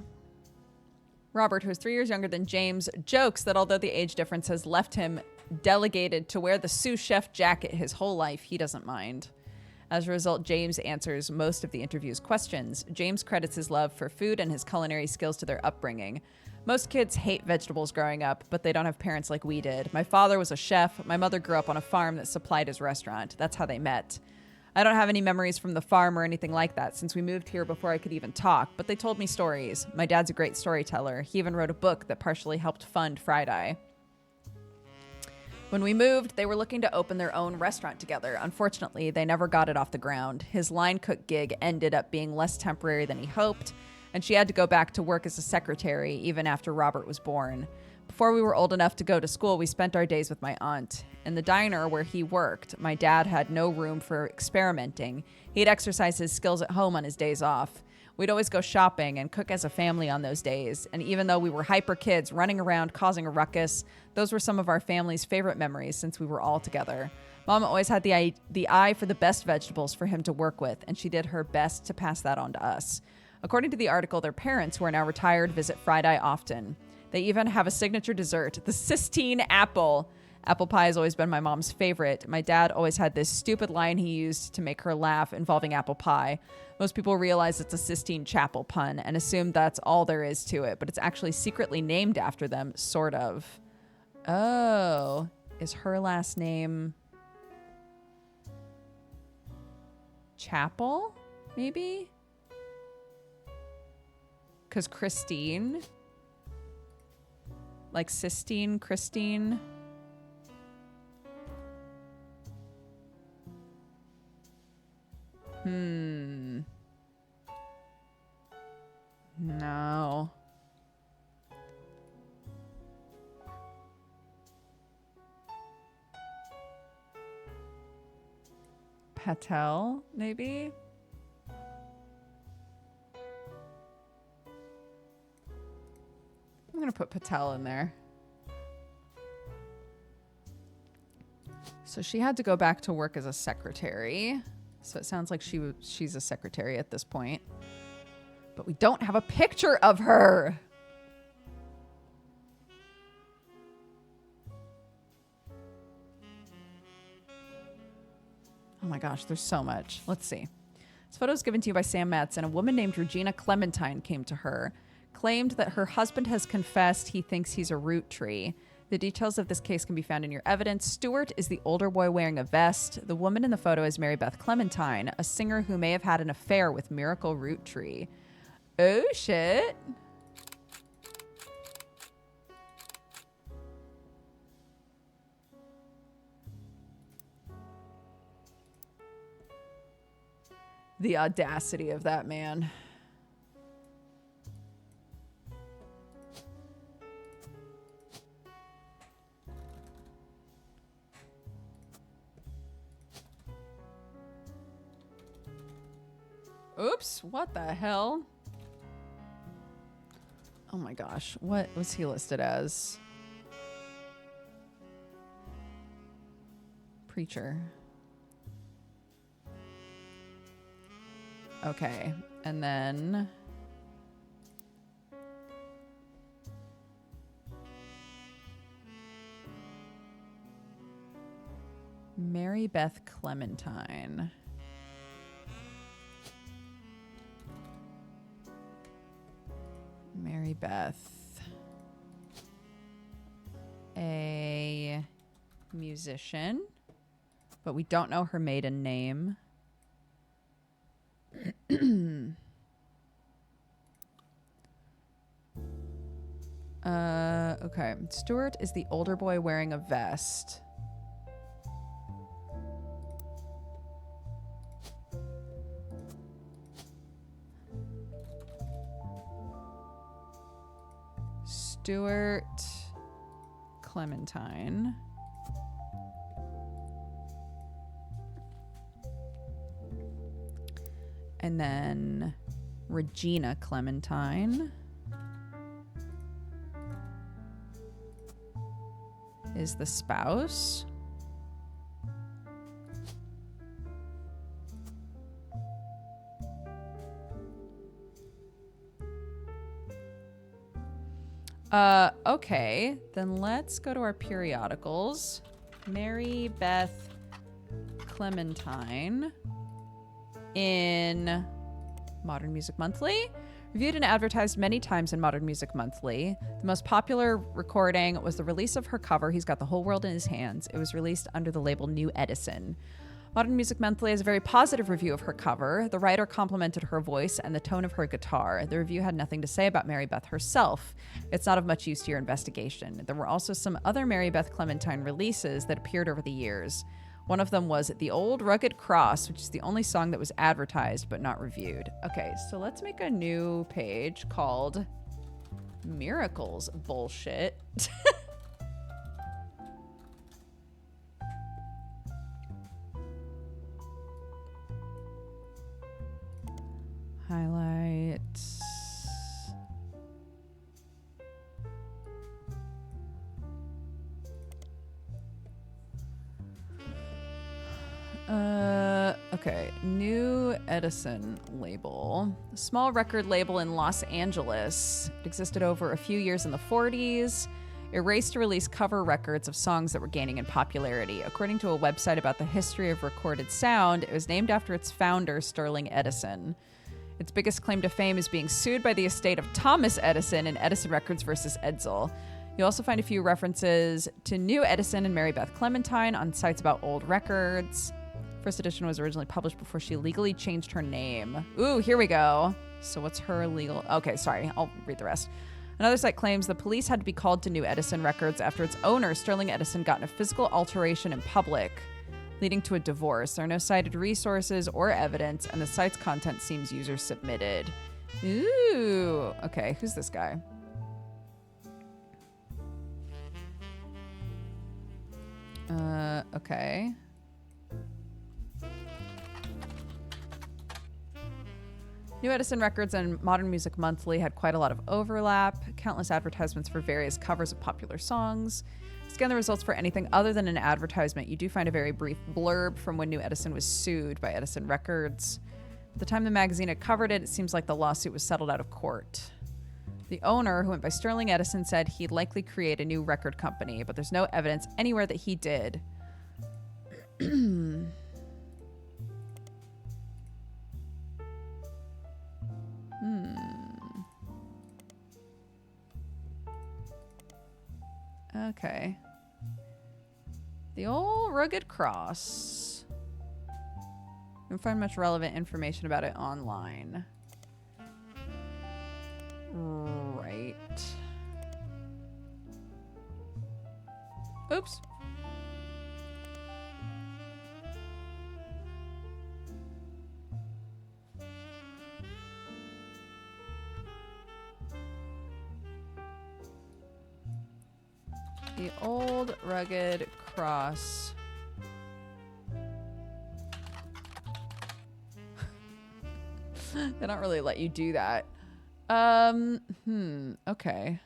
Robert, who is 3 years younger than James, jokes that although the age difference has left him delegated to wear the sous chef jacket his whole life, he doesn't mind. As a result, James answers most of the interview's questions. James credits his love for food and his culinary skills to their upbringing. Most kids hate vegetables growing up, but they don't have parents like we did. My father was a chef. My mother grew up on a farm that supplied his restaurant. That's how they met. I don't have any memories from the farm or anything like that since we moved here before I could even talk, but they told me stories. My dad's a great storyteller. He even wrote a book that partially helped fund Fried Eye. When we moved, they were looking to open their own restaurant together. Unfortunately, they never got it off the ground. His line cook gig ended up being less temporary than he hoped, and she had to go back to work as a secretary even after Robert was born. Before we were old enough to go to school, we spent our days with my aunt. In the diner where he worked, my dad had no room for experimenting. He'd exercise his skills at home on his days off. We'd always go shopping and cook as a family on those days. And even though we were hyper kids running around causing a ruckus, those were some of our family's favorite memories since we were all together. Mom always had the eye for the best vegetables for him to work with, and she did her best to pass that on to us. According to the article, their parents, who are now retired, visit Friday often. They even have a signature dessert, the Sistine apple. Apple pie has always been my mom's favorite. My dad always had this stupid line he used to make her laugh involving apple pie. Most people realize it's a Sistine Chapel pun and assume that's all there is to it, but it's actually secretly named after them, sort of. Oh, is her last name Chapel, maybe? Because Christine, like Sistine, Christine. No. Patel, maybe? I'm going to put Patel in there. So she had to go back to work as a secretary. So it sounds like she's a secretary at this point. But we don't have a picture of her. Oh my gosh, there's so much. Let's see. This photo is given to you by Sam Matz, and a woman named Regina Clementine came to her, claimed that her husband has confessed he thinks he's a Roottree. The details of this case can be found in your evidence. Stuart is the older boy wearing a vest. The woman in the photo is Mary Beth Clementine, a singer who may have had an affair with Miracle Roottree. Oh, shit. The audacity of that man. Oops, what the hell? Oh my gosh, what was he listed as? Preacher. Okay, and then... Mary Beth Clementine. Mary Beth. A musician, but we don't know her maiden name. Okay. Stuart is the older boy wearing a vest. Stuart Clementine. And then Regina Clementine is the spouse. Okay, then let's go to our periodicals. Mary Beth Clementine in Modern Music Monthly. Reviewed and advertised many times in Modern Music Monthly. The most popular recording was the release of her cover, He's Got the Whole World in His Hands. It was released under the label New Edison. Modern Music Monthly has a very positive review of her cover. The writer complimented her voice and the tone of her guitar. The review had nothing to say about Mary Beth herself. It's not of much use to your investigation. There were also some other Mary Beth Clementine releases that appeared over the years. One of them was The Old Rugged Cross, which is the only song that was advertised but not reviewed. Okay, so let's make a new page called Miracles Bullshit. Highlights. Okay. New Edison label. A small record label in Los Angeles. It existed over a few years in the 40s. It raced to release cover records of songs that were gaining in popularity. According to a website about the history of recorded sound, it was named after its founder, Sterling Edison. Its biggest claim to fame is being sued by the estate of Thomas Edison in Edison Records versus Edsel. You'll also find a few references to New Edison and Mary Beth Clementine on sites about old records. First edition was originally published before she legally changed her name. Ooh, here we go. So what's her legal... Okay, sorry. I'll read the rest. Another site claims the police had to be called to New Edison Records after its owner, Sterling Edison, got in a physical alteration in public, leading to a divorce. There are no cited resources or evidence, and the site's content seems user-submitted. Ooh. Okay, who's this guy? Okay. New Edison Records and Modern Music Monthly had quite a lot of overlap, countless advertisements for various covers of popular songs. Scan the results for anything other than an advertisement. You do find a very brief blurb from when New Edison was sued by Edison Records. At the time the magazine had covered it, it seems like the lawsuit was settled out of court. The owner, who went by Sterling Edison, said he'd likely create a new record company, but there's no evidence anywhere that he did. Okay. The old Rugged Cross. You can find much relevant information about it online. Right. Oops. The Old Rugged Cross. They don't really let you do that. Okay.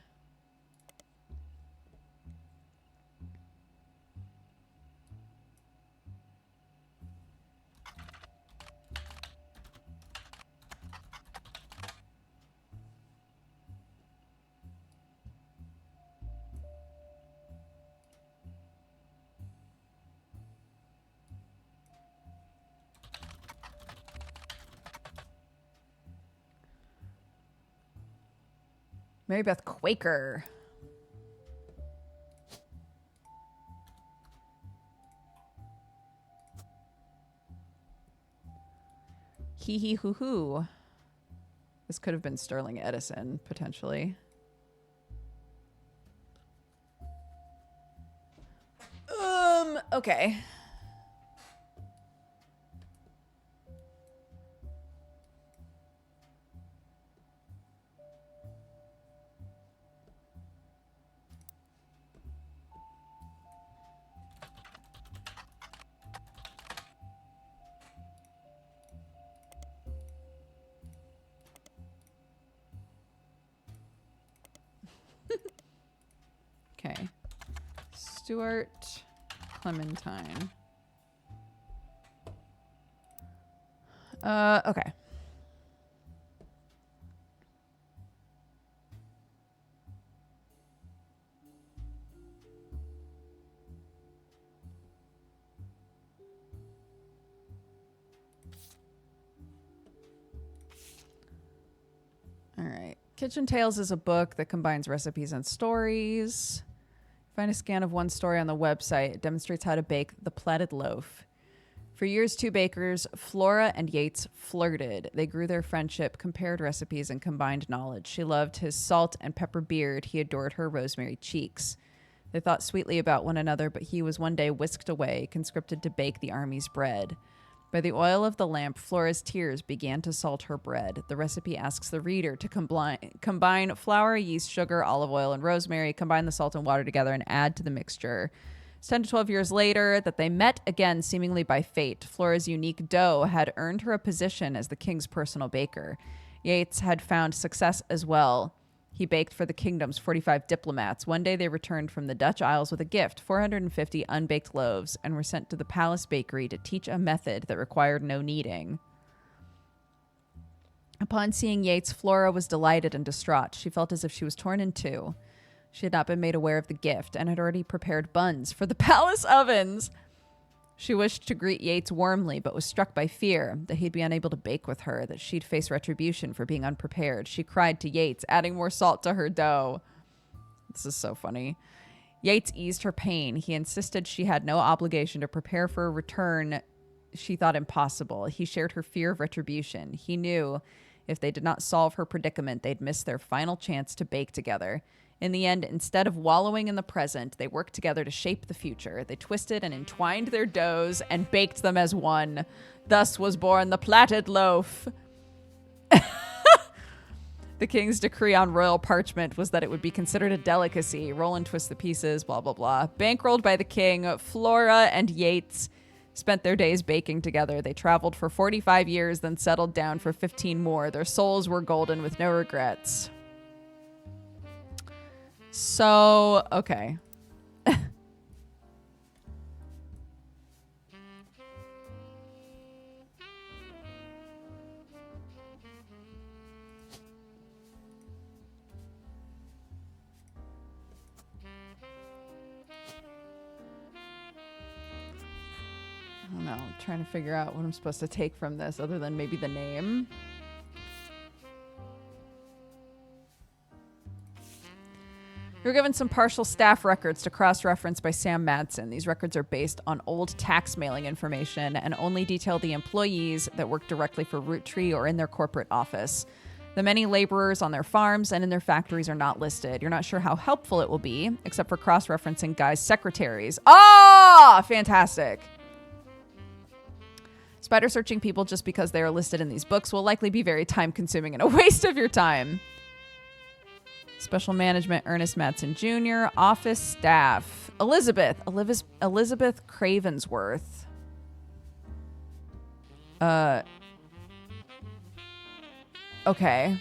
Mary Beth Quaker. Hee hee hoo hoo. This could have been Sterling Edison, potentially. Okay. Okay. Stuart Clementine. Okay. All right. Kitchen Tales is a book that combines recipes and stories. Find a scan of one story on the website. It demonstrates how to bake the platted loaf. For years, two bakers, Flora and Yates, flirted. They grew their friendship, compared recipes, and combined knowledge. She loved his salt and pepper beard. He adored her rosemary cheeks. They thought sweetly about one another, but he was one day whisked away, conscripted to bake the army's bread. By the oil of the lamp, Flora's tears began to salt her bread. The recipe asks the reader to combine flour, yeast, sugar, olive oil, and rosemary, combine the salt and water together, and add to the mixture. It's 10 to 12 years later that they met again, seemingly by fate. Flora's unique dough had earned her a position as the king's personal baker. Yates had found success as well. He baked for the kingdom's 45 diplomats. One day they returned from the Dutch Isles with a gift, 450 unbaked loaves, and were sent to the palace bakery to teach a method that required no kneading. Upon seeing Yates, Flora was delighted and distraught. She felt as if she was torn in two. She had not been made aware of the gift and had already prepared buns for the palace ovens. She wished to greet Yates warmly, but was struck by fear that he'd be unable to bake with her, that she'd face retribution for being unprepared. She cried to Yates, adding more salt to her dough. This is so funny. Yates eased her pain. He insisted she had no obligation to prepare for a return she thought impossible. He shared her fear of retribution. He knew if they did not solve her predicament, they'd miss their final chance to bake together. In the end, instead of wallowing in the present, they worked together to shape the future. They twisted and entwined their doughs and baked them as one. Thus was born the plaited loaf. The king's decree on royal parchment was that it would be considered a delicacy. Roll and twist the pieces, blah, blah, blah. Bankrolled by the king, Flora and Yates spent their days baking together. They traveled for 45 years, then settled down for 15 more. Their souls were golden with no regrets. So, okay. I don't know. I'm trying to figure out what I'm supposed to take from this other than maybe the name. We were given some partial staff records to cross-reference by Sam Madsen. These records are based on old tax mailing information and only detail the employees that work directly for Roottree or in their corporate office. The many laborers on their farms and in their factories are not listed. You're not sure how helpful it will be, except for cross-referencing Guy's secretaries. Ah, fantastic. Spider searching people just because they are listed in these books will likely be very time-consuming and a waste of your time. Special management, Ernest Madsen Jr. Office staff, Elizabeth Cravensworth. Okay.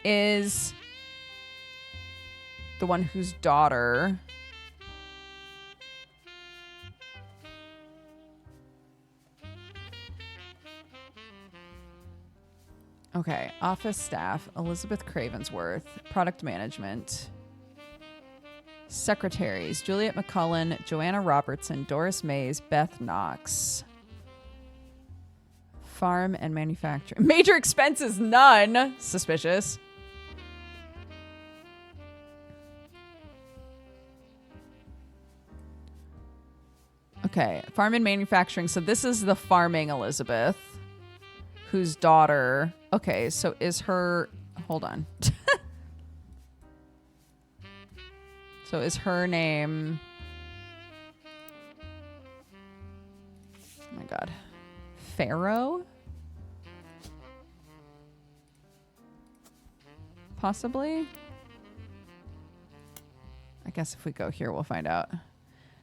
Is the one whose daughter... Okay, office staff, Elizabeth Cravensworth, product management, secretaries, Juliet McCullen, Joanna Robertson, Doris Mays, Beth Knox. Farm and manufacturing. Major expenses, none. Suspicious. Okay, farm and manufacturing. So this is the farming Elizabeth, whose daughter... Okay, so is her... Hold on. So is her name... Oh my god. Pharaoh? Possibly? I guess if we go here, we'll find out.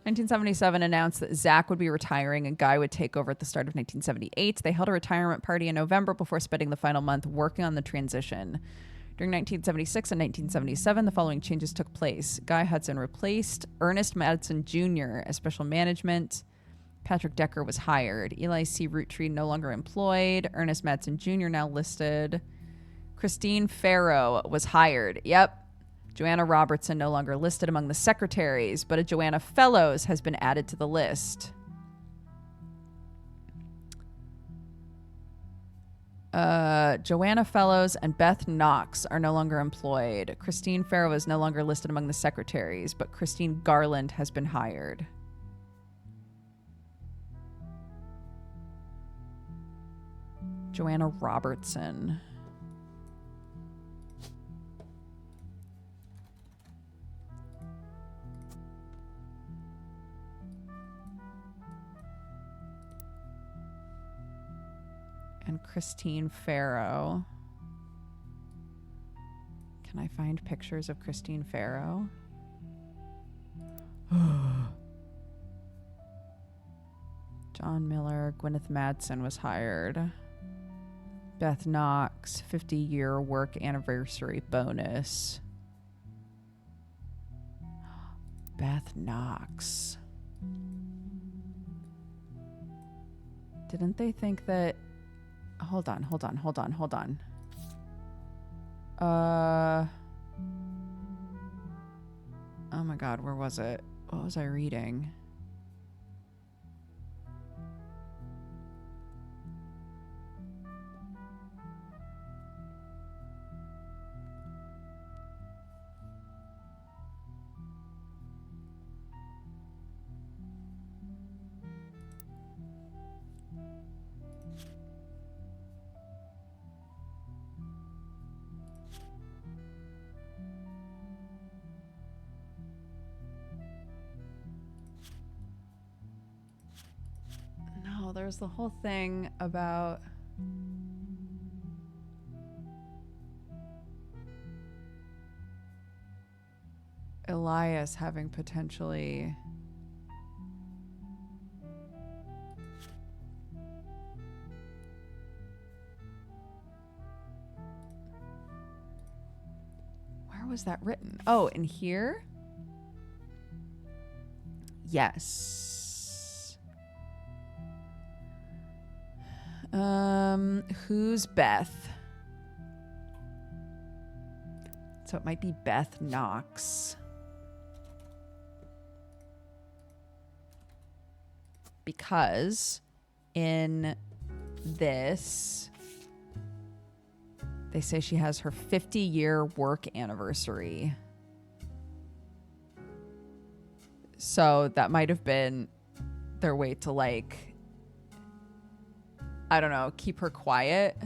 1977 announced that Zach would be retiring and Guy would take over at the start of 1978. They held a retirement party in November before spending the final month working on the transition. During 1976 and 1977, the following changes took place. Guy Hudson replaced Ernest Madsen Jr. as special management. Patrick Decker was hired. Eli C. Roottree no longer employed. Ernest Madsen Jr. now listed. Christine Farrow was hired. Yep. Joanna Robertson no longer listed among the secretaries, but a Joanna Fellows has been added to the list. Joanna Fellows and Beth Knox are no longer employed. Christine Farrow is no longer listed among the secretaries, but Christine Garland has been hired. Joanna Robertson. And Christine Farrow. Can I find pictures of Christine Farrow? John Miller, Gwyneth Madsen was hired. Beth Knox, 50-year work anniversary bonus. Beth Knox. Didn't they think that... Hold on. Oh my God, where was it? What was I reading? No, there's the whole thing about Elias having potentially where was that written? Oh, in here? Yes. Who's Beth? So it might be Beth Knox. Because in this, they say she has her 50-year work anniversary. So that might have been their way to, like, I don't know, keep her quiet.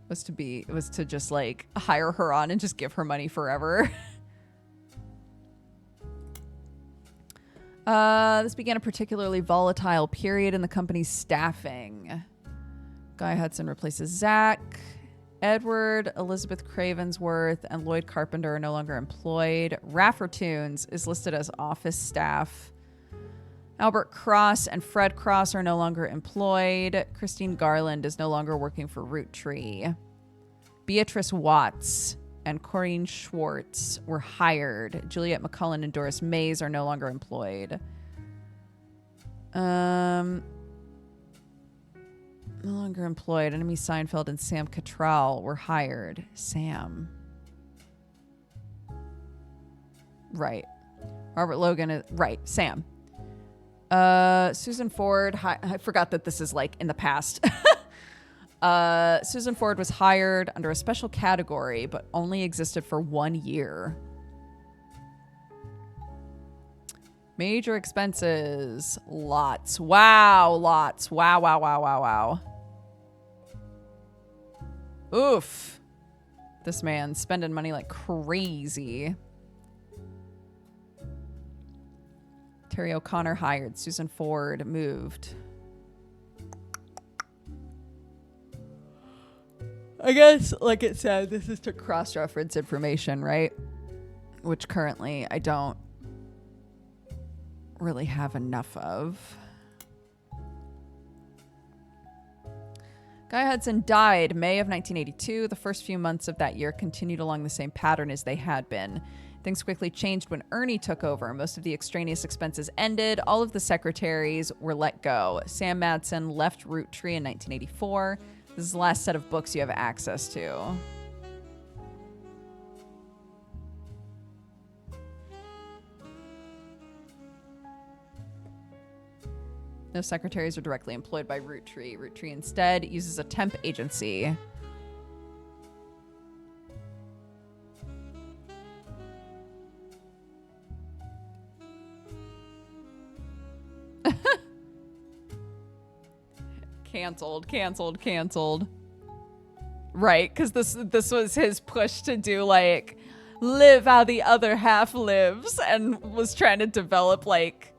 Was to just, like, hire her on and just give her money forever. This began a particularly volatile period in the company's staffing. Guy Hudson replaces Zach. Edward, Elizabeth Cravensworth, and Lloyd Carpenter are no longer employed. Raffertunes is listed as office staff. Albert Cross and Fred Cross are no longer employed. Christine Garland is no longer working for Roottree. Beatrice Watts and Corinne Schwartz were hired. Juliet McCullen and Doris Mays are no longer employed. No longer employed. Enemy Seinfeld and Sam Cattrall were hired. Sam. Right. Robert Logan is... Right. Sam. Susan Ford... I forgot that this is, like, in the past. Susan Ford was hired under a special category, but only existed for 1 year. Major expenses. Lots. Wow. Lots. Wow. Oof. This man spending money like crazy. Terry O'Connor hired. Susan Ford moved. I guess, like it said, this is to cross-reference information, right? Which currently I don't really have enough of. Guy Hudson died May of 1982. The first few months of that year continued along the same pattern as they had been. Things quickly changed when Ernie took over. Most of the extraneous expenses ended. All of the secretaries were let go. Sam Madsen left Roottree in 1984. This is the last set of books you have access to. No secretaries are directly employed by Roottree. Roottree instead uses a temp agency. Canceled. Right, because this was his push to do like live how the other half lives, and was trying to develop like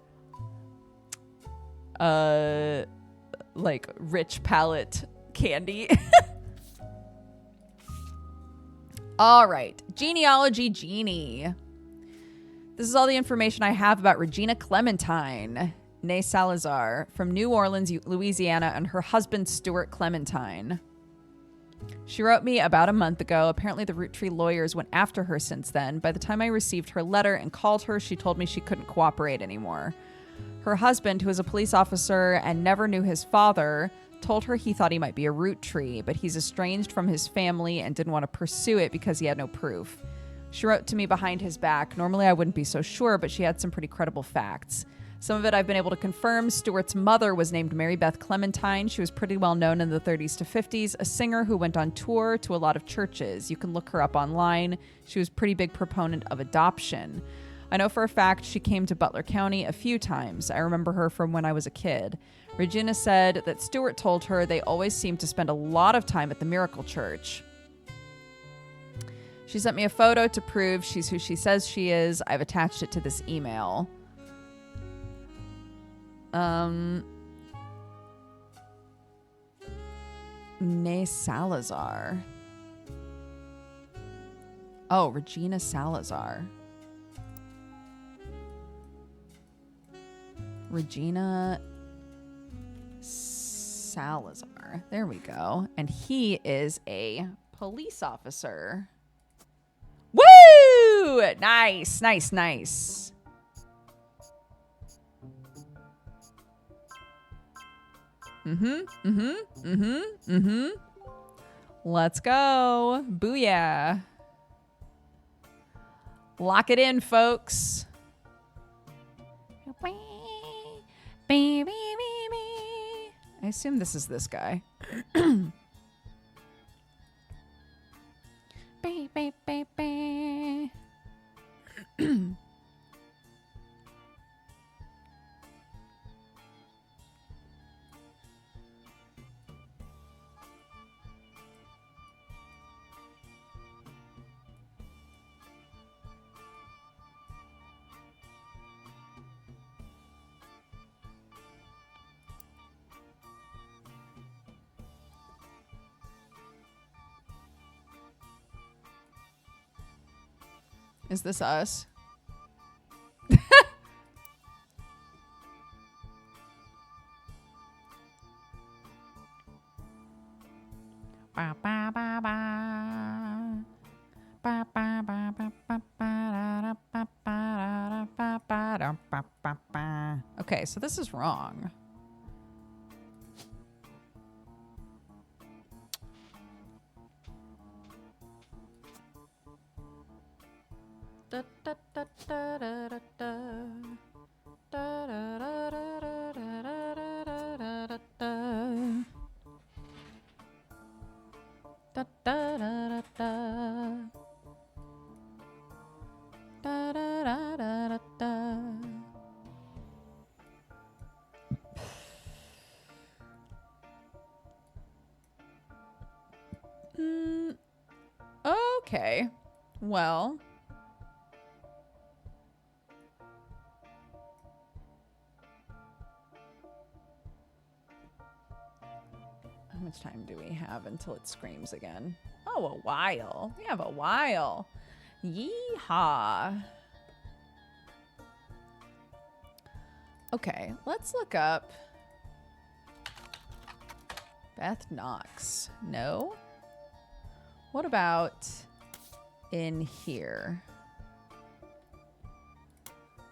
rich palate candy. All right, genealogy genie. This is all the information I have about Regina Clementine, née Salazar, from New Orleans, Louisiana, and her husband, Stuart Clementine. She wrote me about a month ago. Apparently, the Roottree lawyers went after her since then. By the time I received her letter and called her, she told me she couldn't cooperate anymore. Her husband, who is a police officer and never knew his father, told her he thought he might be a Roottree, but he's estranged from his family and didn't want to pursue it because he had no proof. She wrote to me behind his back. Normally, I wouldn't be so sure, but she had some pretty credible facts. Some of it I've been able to confirm. Stuart's mother was named Mary Beth Clementine. She was pretty well known in the 30s to 50s, a singer who went on tour to a lot of churches. You can look her up online. She was a pretty big proponent of adoption. I know for a fact she came to Butler County a few times. I remember her from when I was a kid. Regina said that Stuart told her they always seemed to spend a lot of time at the Miracle Church. She sent me a photo to prove she's who she says she is. I've attached it to this email. Née Salazar. Oh, Regina Salazar. Regina Salazar. There we go. And he is a police officer. Woo! Nice. Let's go. Booyah. Lock it in, folks. I assume this is this guy. Is this us? Okay, so this is wrong. Okay. Well. How much time do we have until it screams again? Oh, a while. We have a while. Yeehaw. Okay, let's look up Beth Knox. No? What about in here?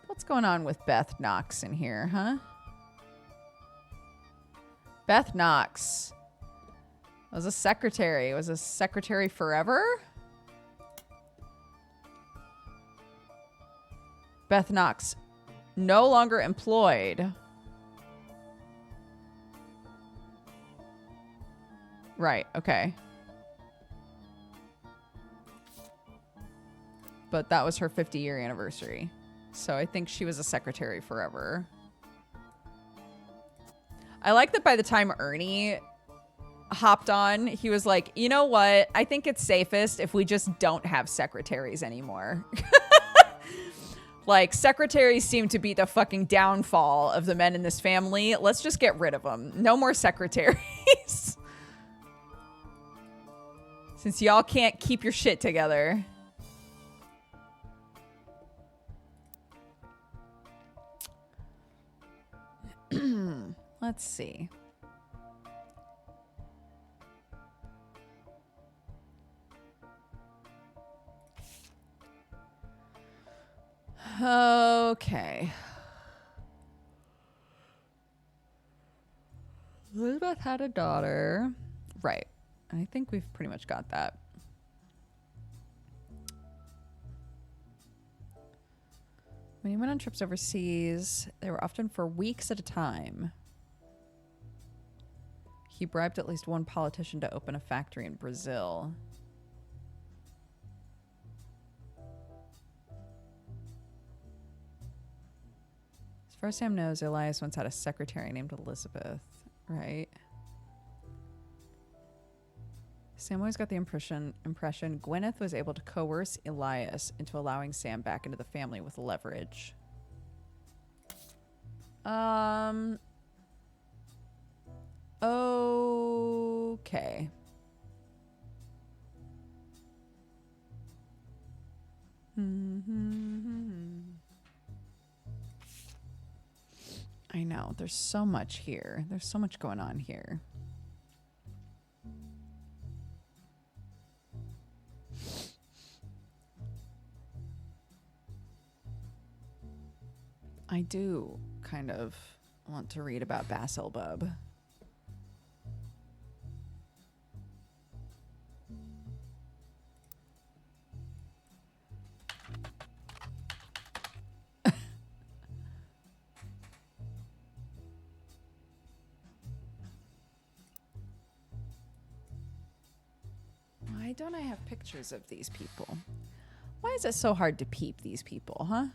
What's going on with Beth Knox in here, huh? Beth Knox was a secretary. Was a secretary forever? Beth Knox, no longer employed. Right, okay. But that was her 50-year anniversary. So I think she was a secretary forever. I like that by the time Ernie hopped on, he was like, you know what? I think it's safest if we just don't have secretaries anymore. Like, secretaries seem to be the fucking downfall of the men in this family. Let's just get rid of them. No more secretaries. Since y'all can't keep your shit together. Let's see. Okay. Elizabeth had a daughter. Right. I think we've pretty much got that. When he went on trips overseas, they were often for weeks at a time. He bribed at least one politician to open a factory in Brazil. As far as Sam knows, Elias once had a secretary named Elizabeth, right? Sam always got the impression Gwyneth was able to coerce Elias into allowing Sam back into the family with leverage. Okay. I know. There's so much here. There's so much going on here. I do kind of want to read about Basil Bub. Why don't I have pictures of these people? Why is it so hard to peep these people, huh?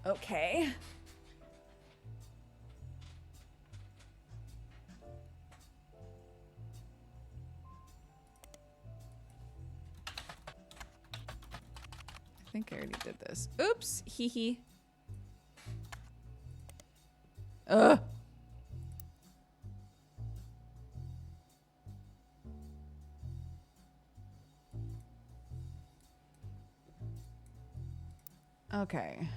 Okay. I think I already did this. Oops. Hee hee. Ugh. Okay.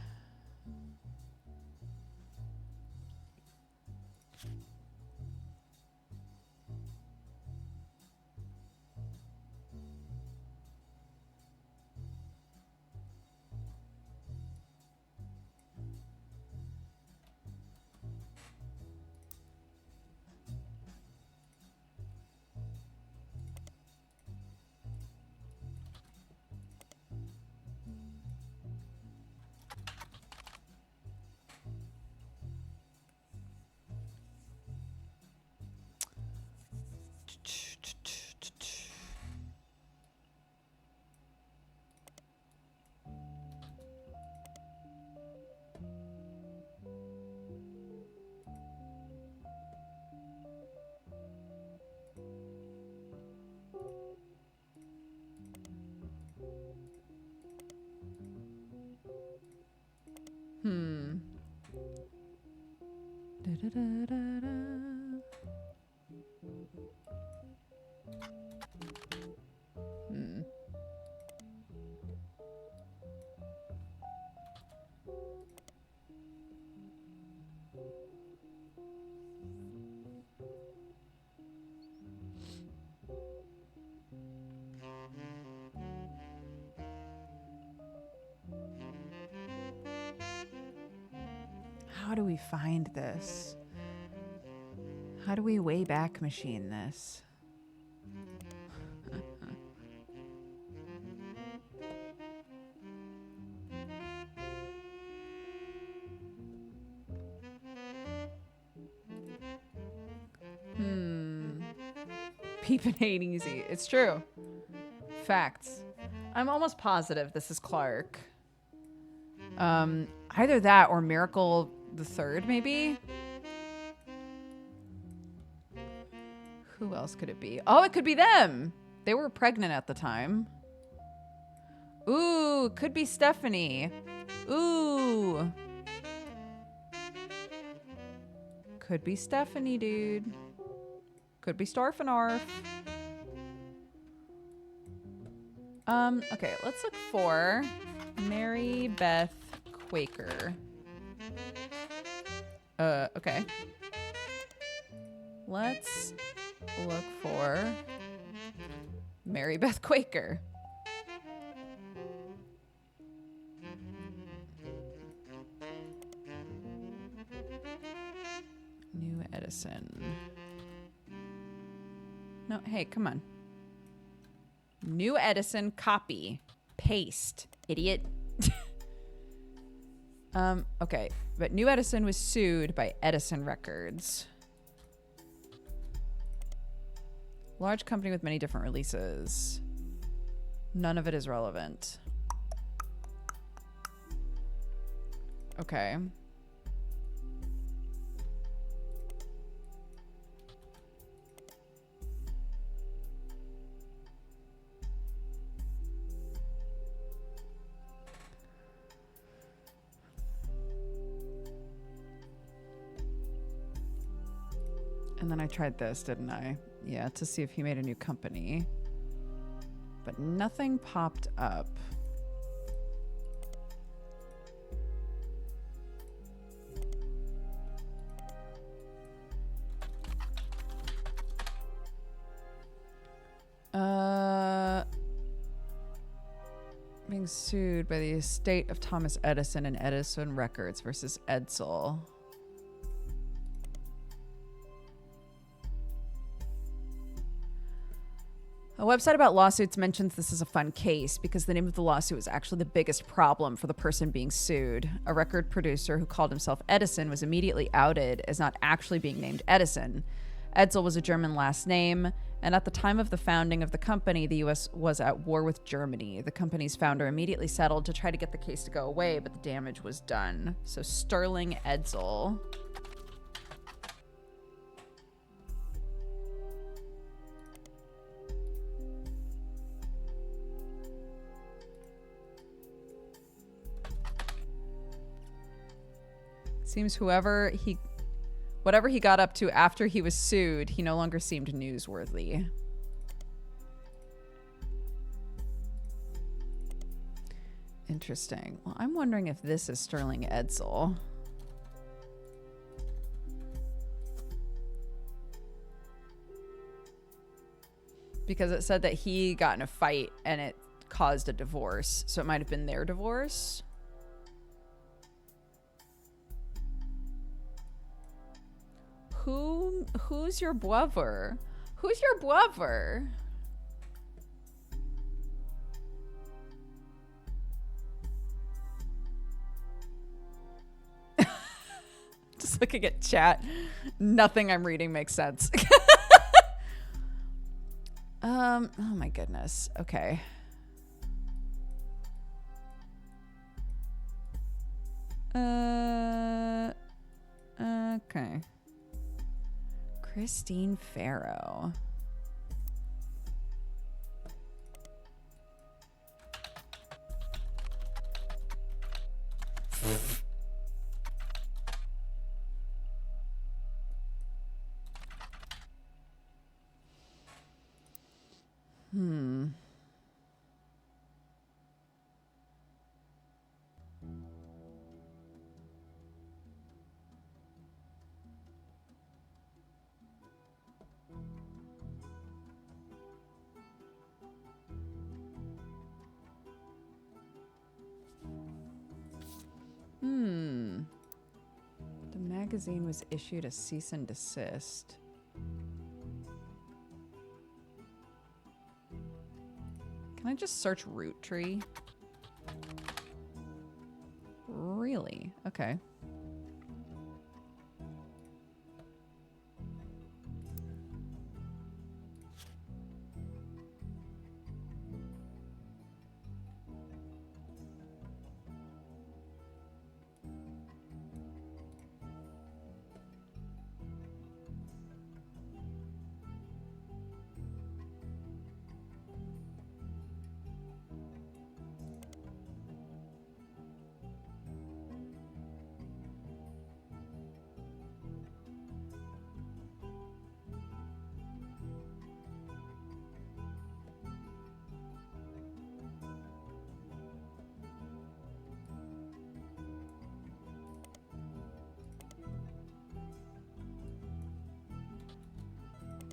Da-da-da-da-da. how do we find this? How do we way back machine this? Peeping ain't easy. It's true. Facts. I'm almost positive this is Clark. Either that or Miracle the Third, maybe? Who else could it be? Oh, it could be them. They were pregnant at the time. Ooh, could be Stephanie. Ooh. Could be Stephanie, dude. Could be Starfinarf. Okay, let's look for Mary Beth Quaker. Okay. Let's look for Mary Beth Quaker. New Edison. No, hey, come on. New Edison, copy, paste, idiot. Okay, but New Edison was sued by Edison Records. Large company with many different releases. None of it is relevant. Okay. And then I tried this, didn't I? Yeah, to see if he made a new company. But nothing popped up. Being sued by the estate of Thomas Edison and Edison Records versus Edsel. A website about lawsuits mentions this as a fun case because the name of the lawsuit was actually the biggest problem for the person being sued. A record producer who called himself Edison was immediately outed as not actually being named Edison. Edsel was a German last name, and at the time of the founding of the company, the U.S. was at war with Germany. The company's founder immediately settled to try to get the case to go away, but the damage was done. So Sterling Edsel. Seems whatever he got up to after he was sued, he no longer seemed newsworthy. Interesting. Well, I'm wondering if this is Sterling Edsel. Because it said that he got in a fight and it caused a divorce. So it might have been their divorce. Who's your brother? Who's your brother? Just looking at chat. Nothing I'm reading makes sense. Oh my goodness. Okay. Okay. Christine Farrow. magazine was issued a cease and desist. Can I just search Roottree? Really? Okay.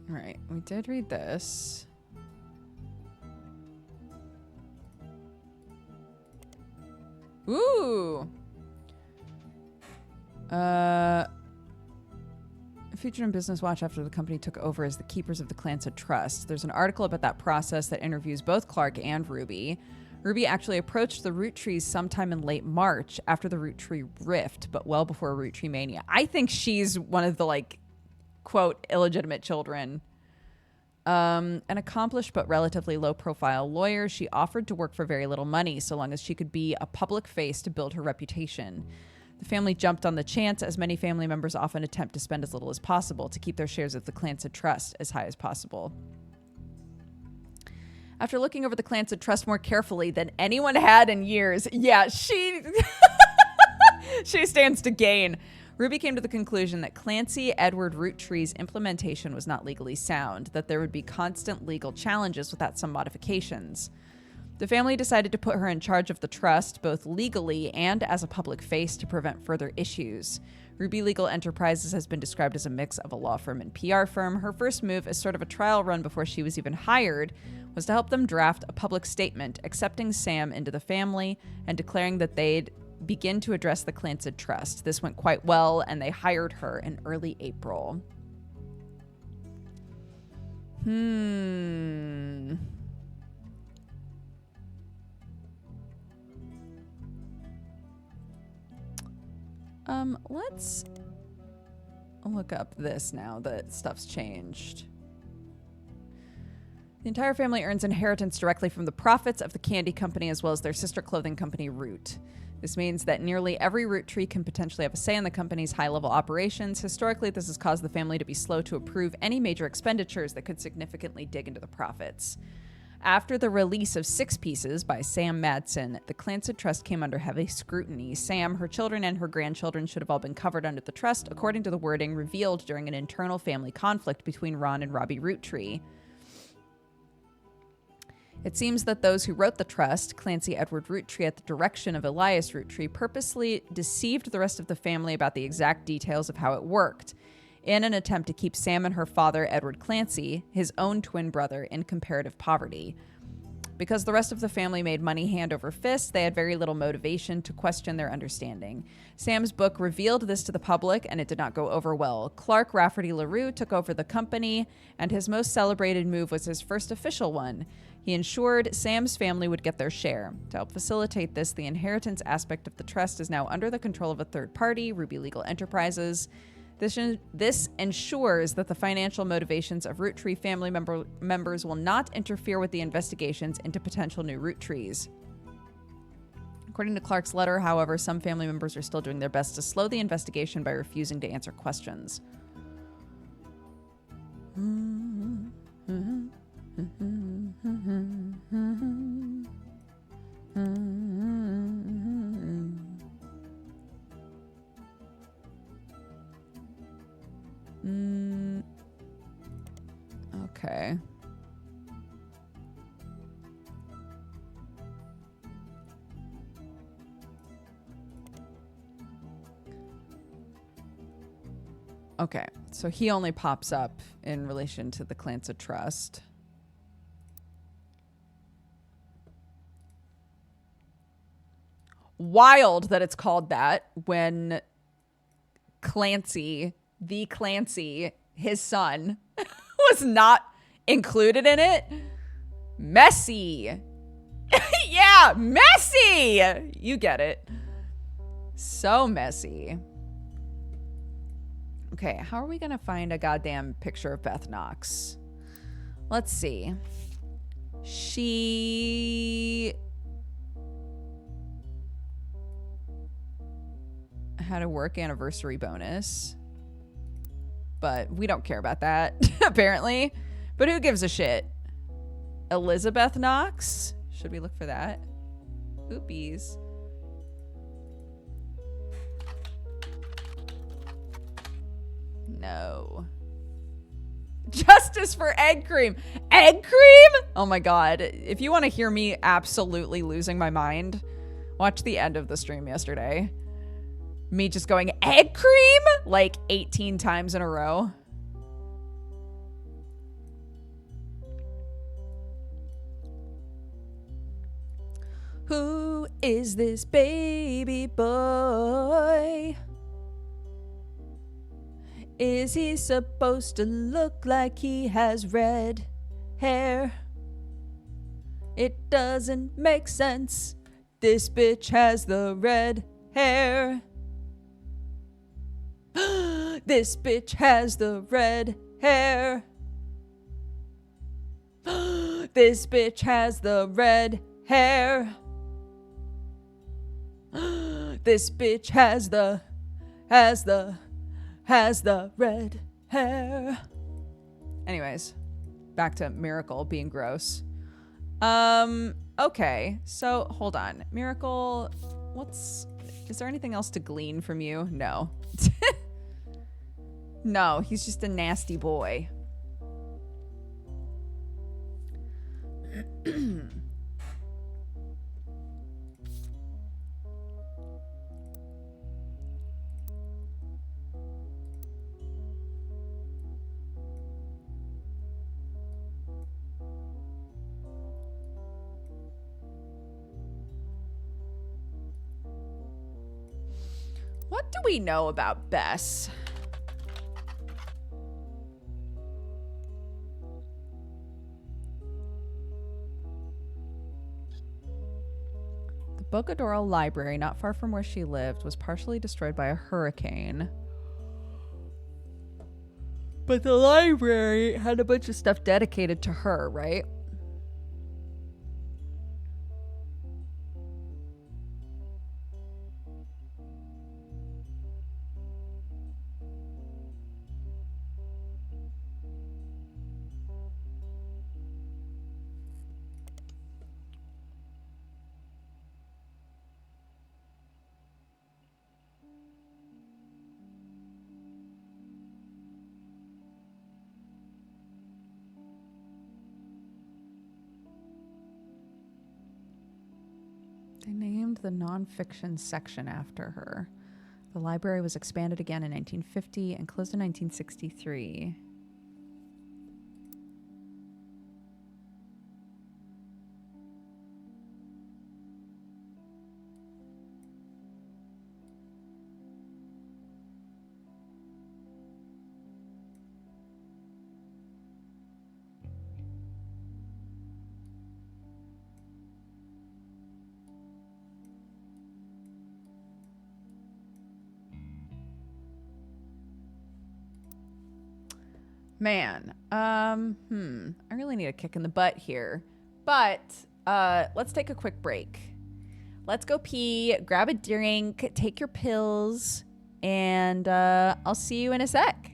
All right, we did read this. Ooh. Featured in Business Watch after the company took over as the keepers of the Clancy Trust. There's an article about that process that interviews both Clark and Ruby. Ruby actually approached the Roottrees sometime in late March after the Roottree rift, but well before Roottreemania. I think she's one of the, like, quote, illegitimate children. An accomplished but relatively low-profile lawyer, she offered to work for very little money so long as she could be a public face to build her reputation. The family jumped on the chance, as many family members often attempt to spend as little as possible to keep their shares of the Clancy Trust as high as possible. After looking over the Clancy Trust more carefully than anyone had in years, yeah, she stands to gain. Ruby came to the conclusion that Clancy Edward Roottree's implementation was not legally sound, that there would be constant legal challenges without some modifications. The family decided to put her in charge of the trust, both legally and as a public face, to prevent further issues. Ruby Legal Enterprises has been described as a mix of a law firm and PR firm. Her first move, as sort of a trial run before she was even hired, was to help them draft a public statement accepting Sam into the family and declaring that they'd begin to address the Clancy Trust. This went quite well, and they hired her in early April. Let's look up this now that stuff's changed. The entire family earns inheritance directly from the profits of the candy company as well as their sister clothing company, Root. This means that nearly every Roottree can potentially have a say in the company's high-level operations. Historically, this has caused the family to be slow to approve any major expenditures that could significantly dig into the profits. After the release of Six Pieces by Sam Madsen, the Clancy Trust came under heavy scrutiny. Sam, her children, and her grandchildren should have all been covered under the trust, according to the wording revealed during an internal family conflict between Ron and Robbie Roottree. It seems that those who wrote the trust, Clancy Edward Roottree at the direction of Elias Roottree, purposely deceived the rest of the family about the exact details of how it worked, in an attempt to keep Sam and her father, Edward Clancy, his own twin brother, in comparative poverty. Because the rest of the family made money hand over fist, they had very little motivation to question their understanding. Sam's book revealed this to the public, and it did not go over well. Clark Rafferty LaRue took over the company, and his most celebrated move was his first official one. He ensured Sam's family would get their share. To help facilitate this, the inheritance aspect of the trust is now under the control of a third party, Ruby Legal Enterprises. This ensures that the financial motivations of Roottree family members will not interfere with the investigations into potential new Roottrees. According to Clark's letter, however, some family members are still doing their best to slow the investigation by refusing to answer questions. Okay. Okay, so he only pops up in relation to the Clancy Trust. Wild that it's called that when Clancy, the Clancy, his son, was not included in it. Messy. Yeah, messy. You get it. So messy. Okay, how are we going to find a goddamn picture of Beth Knox? Let's see. She had a work anniversary bonus, but we don't care about that, apparently. But who gives a shit? Elizabeth Knox? Should we look for that? Oopies. No. Justice for egg cream. Egg cream? Oh my god. If you want to hear me absolutely losing my mind, watch the end of the stream yesterday. Me just going, egg cream? Like 18 times in a row. Who is this baby boy? Is he supposed to look like he has red hair? It doesn't make sense. This bitch has the red hair. This bitch has the red hair. This bitch has the red hair. This bitch has the red hair. Anyways, back to Miracle being gross. Okay, so hold on. Miracle, is there anything else to glean from you? No. No, he's just a nasty boy. What do we know about Bess? The Bocadoro Library, not far from where she lived, was partially destroyed by a hurricane. But the library had a bunch of stuff dedicated to her, right? They named the nonfiction section after her. The library was expanded again in 1950 and closed in 1963. Man, I really need a kick in the butt here. But let's take a quick break. Let's go pee, grab a drink, take your pills, and I'll see you in a sec.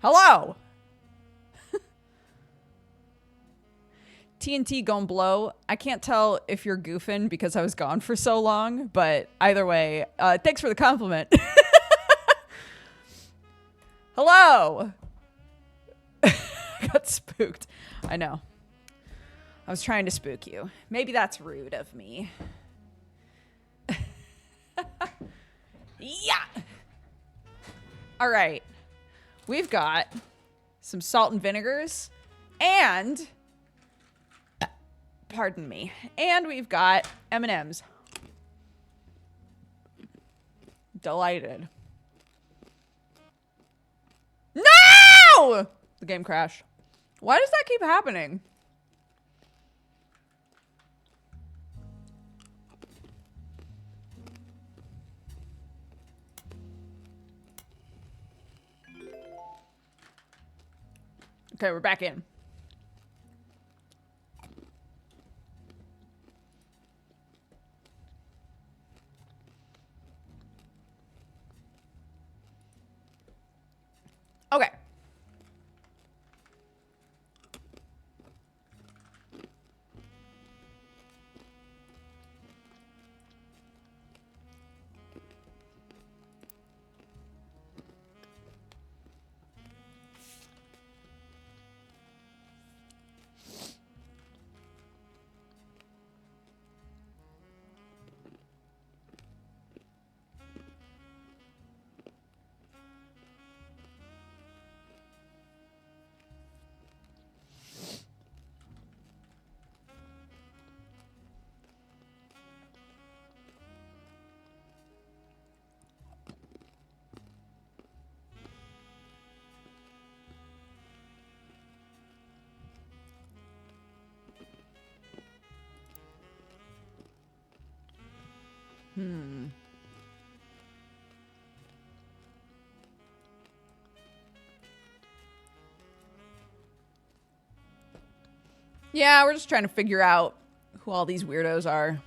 Hello. TNT gon' blow. I can't tell if you're goofing because I was gone for so long, but either way, thanks for the compliment. Hello. Got spooked. I know. I was trying to spook you. Maybe that's rude of me. Yeah. All right. We've got some salt and vinegars and pardon me. And we've got M&Ms. Delighted. No! The game crashed. Why does that keep happening? Okay, we're back in. Okay. Yeah, we're just trying to figure out who all these weirdos are.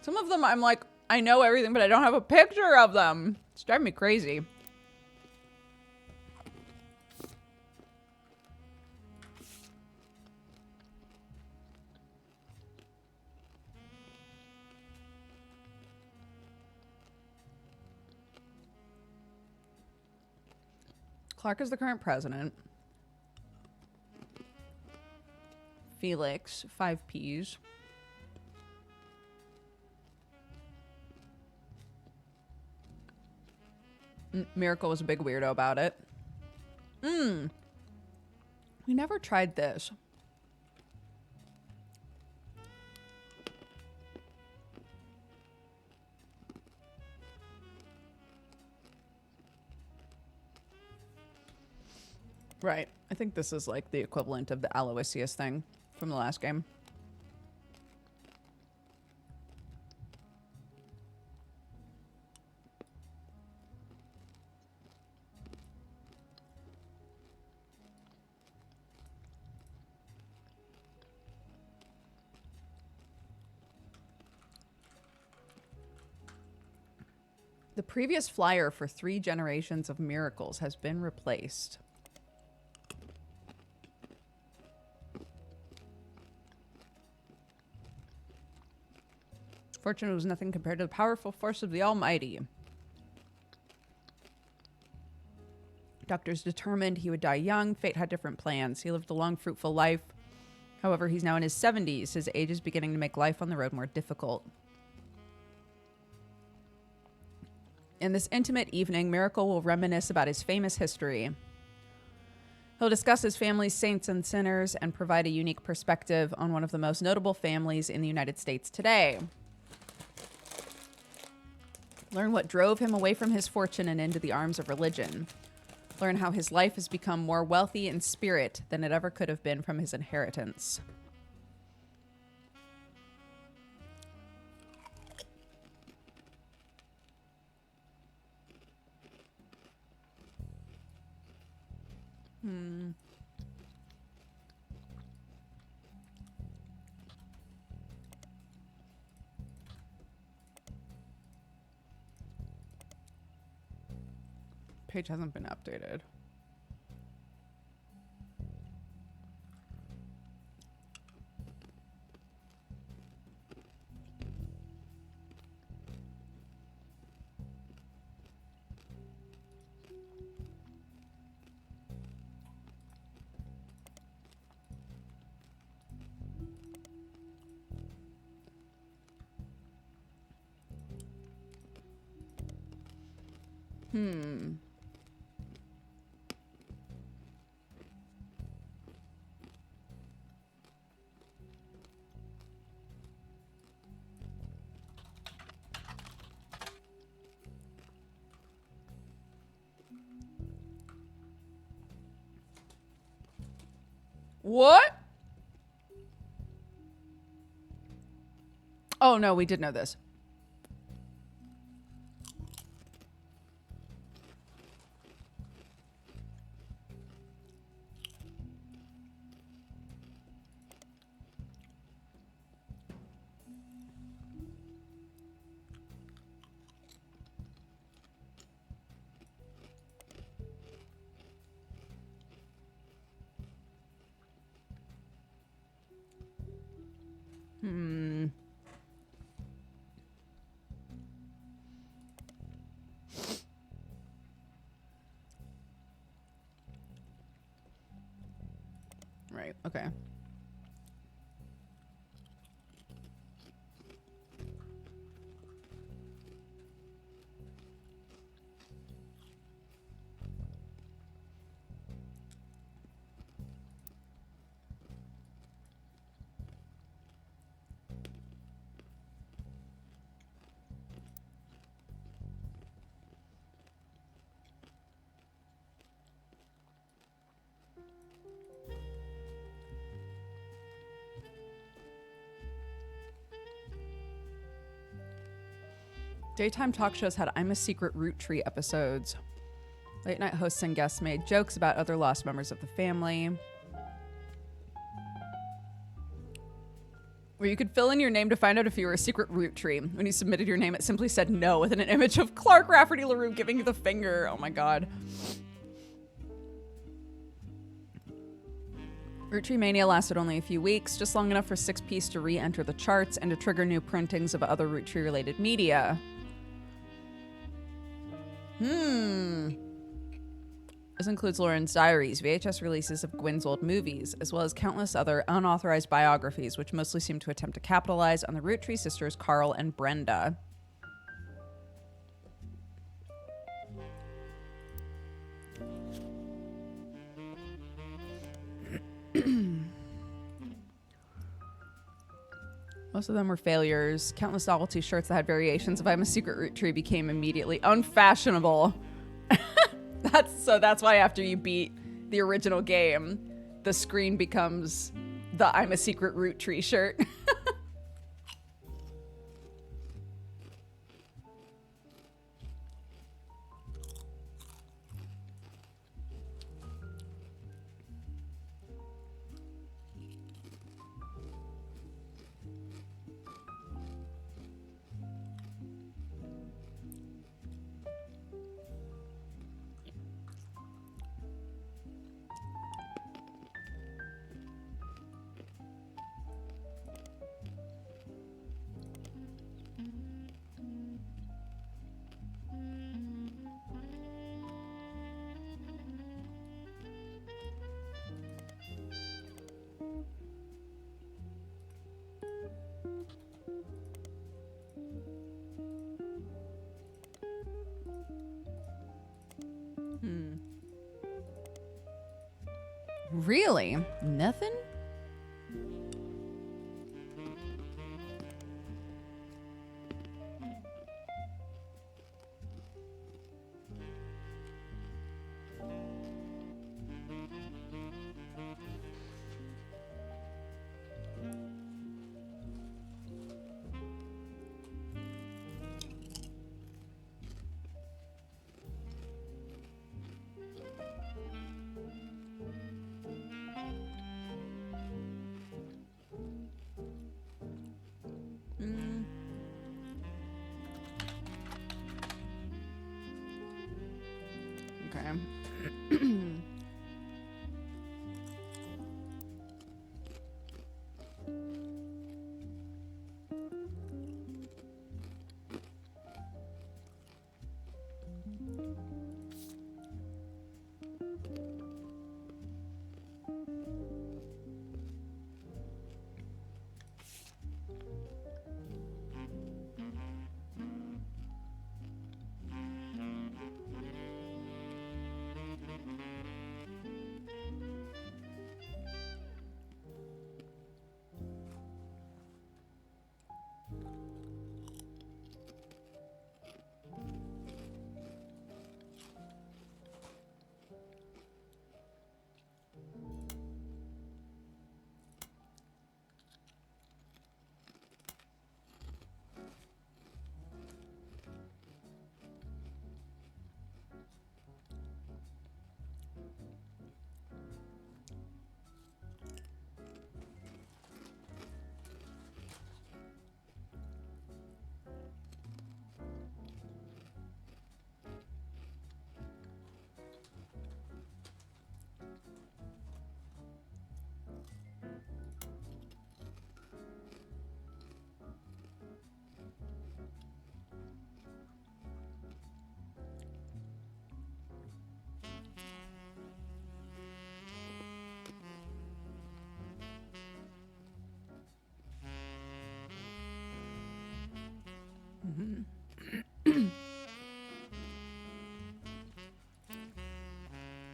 Some of them I'm like, I know everything, but I don't have a picture of them. It's driving me crazy. Clark is the current president. Felix, 5 Ps. Miracle was a big weirdo about it. We never tried this. Right. I think this is like the equivalent of the Aloysius thing from the last game. The previous flyer for 3 generations of miracles has been replaced. Fortune was nothing compared to the powerful force of the Almighty. Doctors determined he would die young. Fate had different plans. He lived a long, fruitful life. However, he's now in his 70s. His age is beginning to make life on the road more difficult. In this intimate evening, Miracle will reminisce about his famous history. He'll discuss his family's saints and sinners and provide a unique perspective on one of the most notable families in the United States today. Learn what drove him away from his fortune and into the arms of religion. Learn how his life has become more wealthy in spirit than it ever could have been from his inheritance. Page hasn't been updated. What? Oh, no, we did know this. Right, okay. Daytime talk shows had I'm a Secret Roottrees episodes. Late night hosts and guests made jokes about other lost members of the family. Where you could fill in your name to find out if you were a secret Roottree. When you submitted your name, it simply said no with an image of Clark Rafferty LaRue giving you the finger. Oh my god. Roottreemania lasted only a few weeks, just long enough for 6piece to re-enter the charts and to trigger new printings of other Roottree-related media. This includes Lauren's diaries, VHS releases of Gwyn's old movies, as well as countless other unauthorized biographies, which mostly seem to attempt to capitalize on the Roottree sisters Carl and Brenda. Most of them were failures. Countless novelty shirts that had variations of I'm a Secret Roottrie became immediately unfashionable. That's why after you beat the original game, the screen becomes the I'm a Secret Roottrie shirt. Really? Nothing? Okay.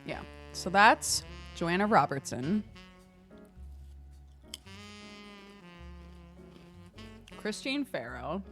Yeah. So that's Joanna Robertson. Christine Farrow.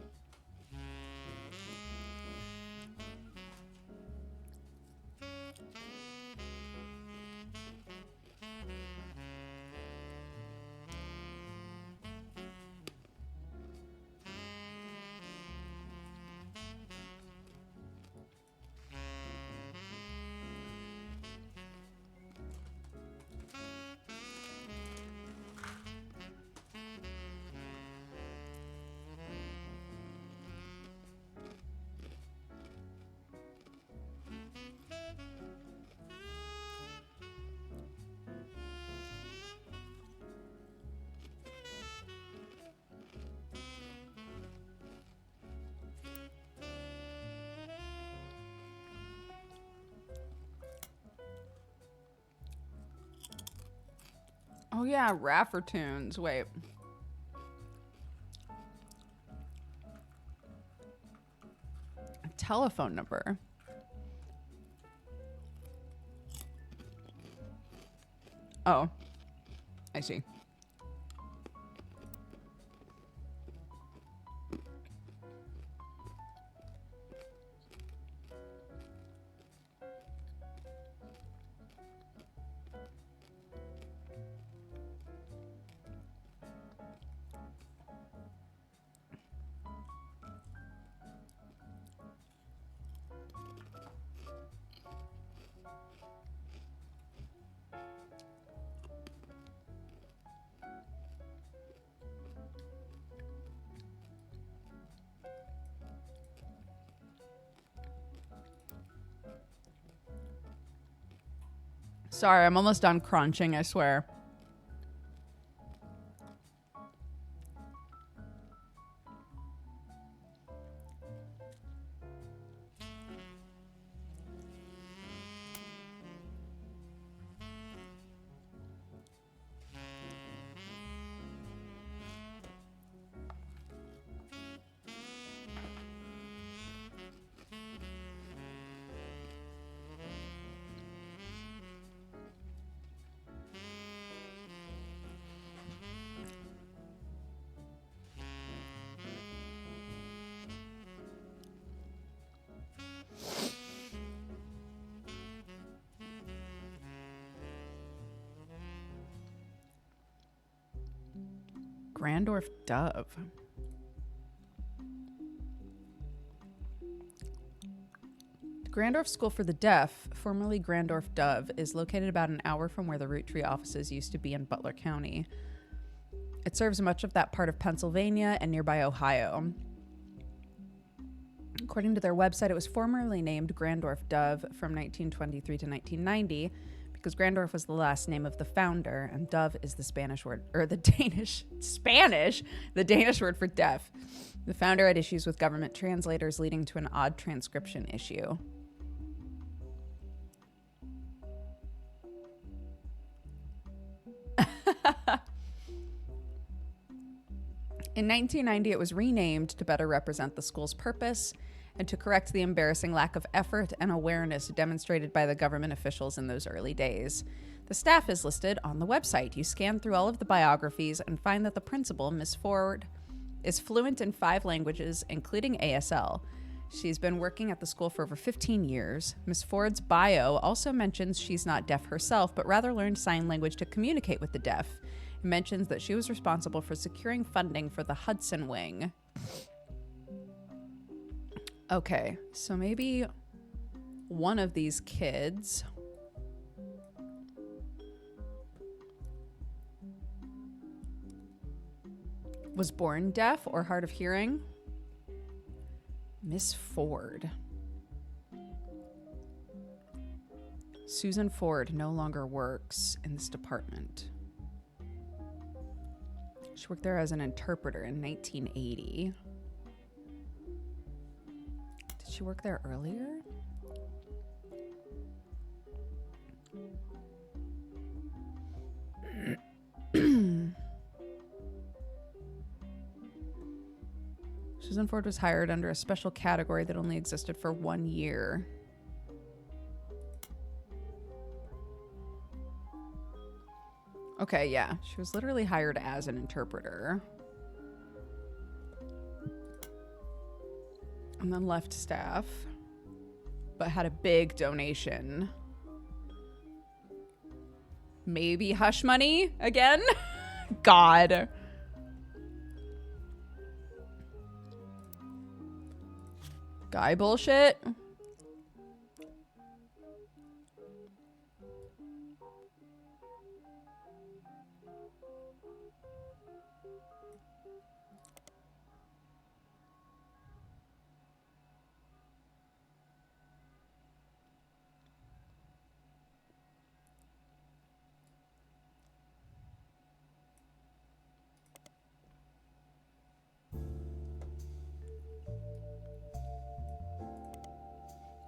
Oh yeah, Raffertoons. Wait. A telephone number. Oh. I see. Sorry, I'm almost done crunching, I swear. Grandorf Dove. The Grandorf School for the Deaf, formerly Grandorf Dove, is located about an hour from where the Roottree offices used to be in Butler County. It serves much of that part of Pennsylvania and nearby Ohio. According to their website, it was formerly named Grandorf Dove from 1923 to 1990 because Grandorf was the last name of the founder, and Dove is the Spanish word, or the Danish word for deaf. The founder had issues with government translators, leading to an odd transcription issue. In 1990, it was renamed to better represent the school's purpose and to correct the embarrassing lack of effort and awareness demonstrated by the government officials in those early days. The staff is listed on the website. You scan through all of the biographies and find that the principal, Miss Ford, is fluent in 5 languages, including ASL. She's been working at the school for over 15 years. Miss Ford's bio also mentions she's not deaf herself, but rather learned sign language to communicate with the deaf. It mentions that she was responsible for securing funding for the Hudson Wing. Okay, so maybe one of these kids was born deaf or hard of hearing. Miss Ford. Susan Ford no longer works in this department. She worked there as an interpreter in 1980. Did she work there earlier? Susan Ford was hired under a special category that only existed for 1 year. Okay, yeah. She was literally hired as an interpreter. And then left staff. But had a big donation. Maybe hush money again? God. Guy bullshit.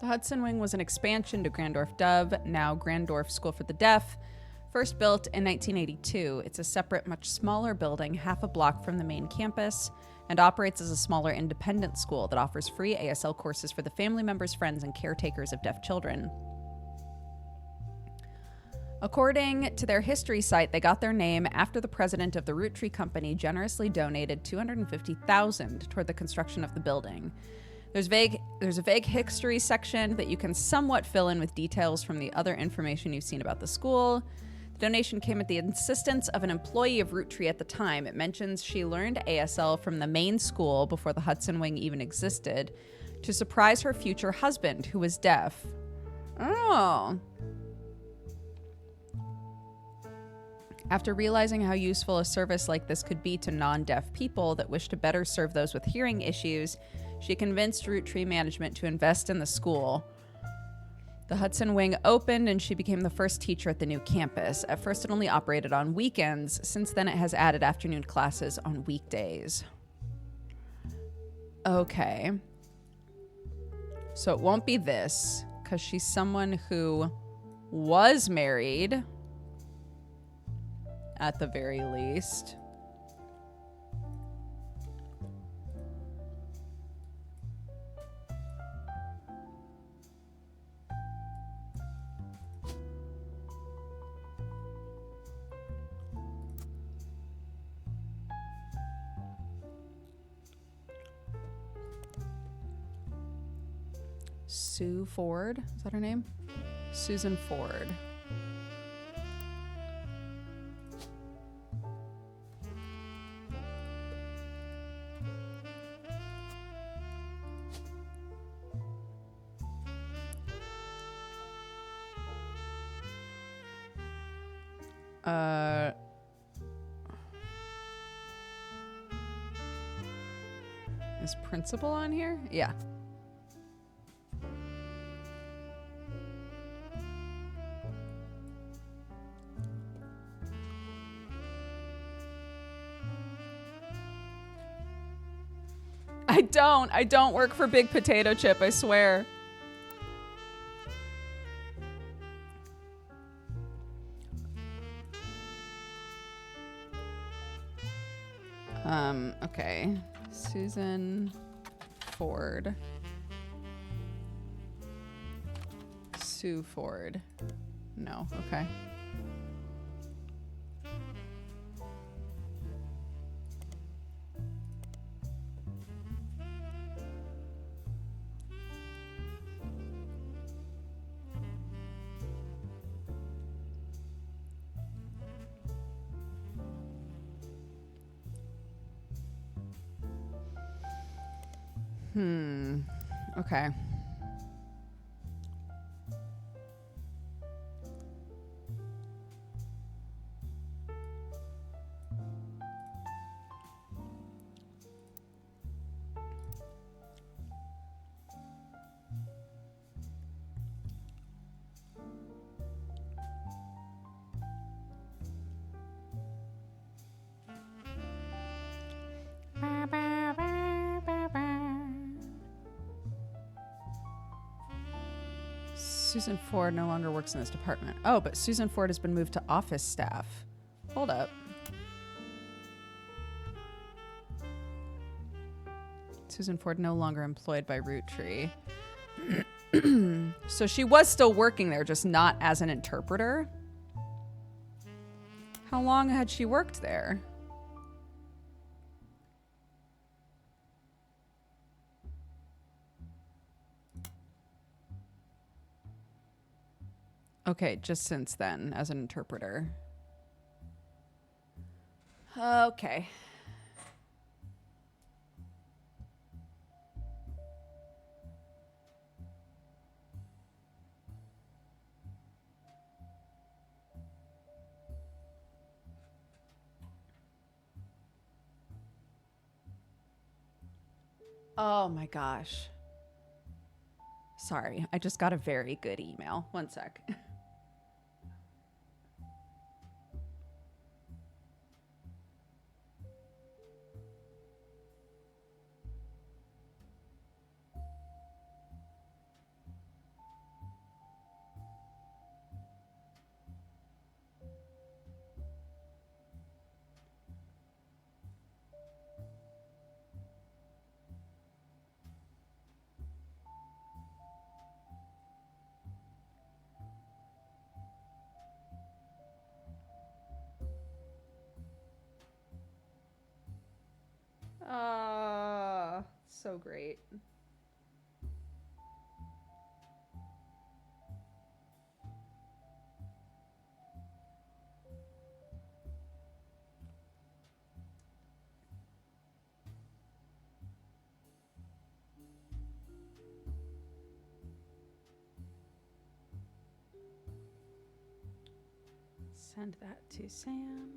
The Hudson Wing was an expansion to Grandorf Dove, now Grandorf School for the Deaf. First built in 1982, it's a separate, much smaller building, half a block from the main campus, and operates as a smaller independent school that offers free ASL courses for the family members, friends, and caretakers of deaf children. According to their history site, they got their name after the president of the Roottrees company generously donated $250,000 toward the construction of the building. There's a vague history section that you can somewhat fill in with details from the other information you've seen about the school. The donation came at the insistence of an employee of Roottrees at the time. It mentions she learned ASL from the main school before the Hudson Wing even existed to surprise her future husband, who was deaf. Oh. After realizing how useful a service like this could be to non-deaf people that wish to better serve those with hearing issues, she convinced Roottrees management to invest in the school. The Hudson Wing opened and she became the first teacher at the new campus. At first, it only operated on weekends. Since then, it has added afternoon classes on weekdays. Okay. So it won't be this, because she's someone who was married, at the very least. Sue Ford, is that her name? Susan Ford. Is principal on here? Yeah. don't. I don't work for Big Potato Chip, I swear. Okay. Susan Ford. Sue Ford. No, okay. Okay. Susan Ford no longer works in this department. Oh, but Susan Ford has been moved to office staff. Hold up. Susan Ford no longer employed by Roottrees. So she was still working there, just not as an interpreter. How long had she worked there? Okay, just since then as an interpreter. Okay. Oh my gosh. Sorry, I just got a very good email. One sec. So great. Send that to Sam.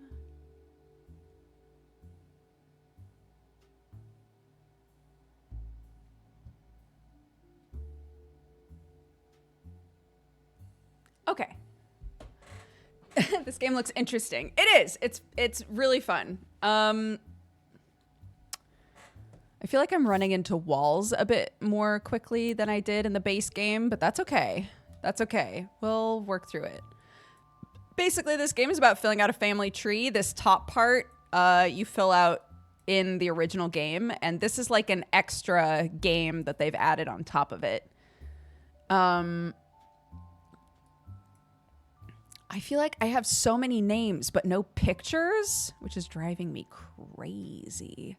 Okay. This game looks interesting. It is. It's really fun. I feel like I'm running into walls a bit more quickly than I did in the base game, but that's okay. That's okay. We'll work through it. Basically, this game is about filling out a family tree. This top part, you fill out in the original game, and this is like an extra game that they've added on top of it. I feel like I have so many names, but no pictures, which is driving me crazy.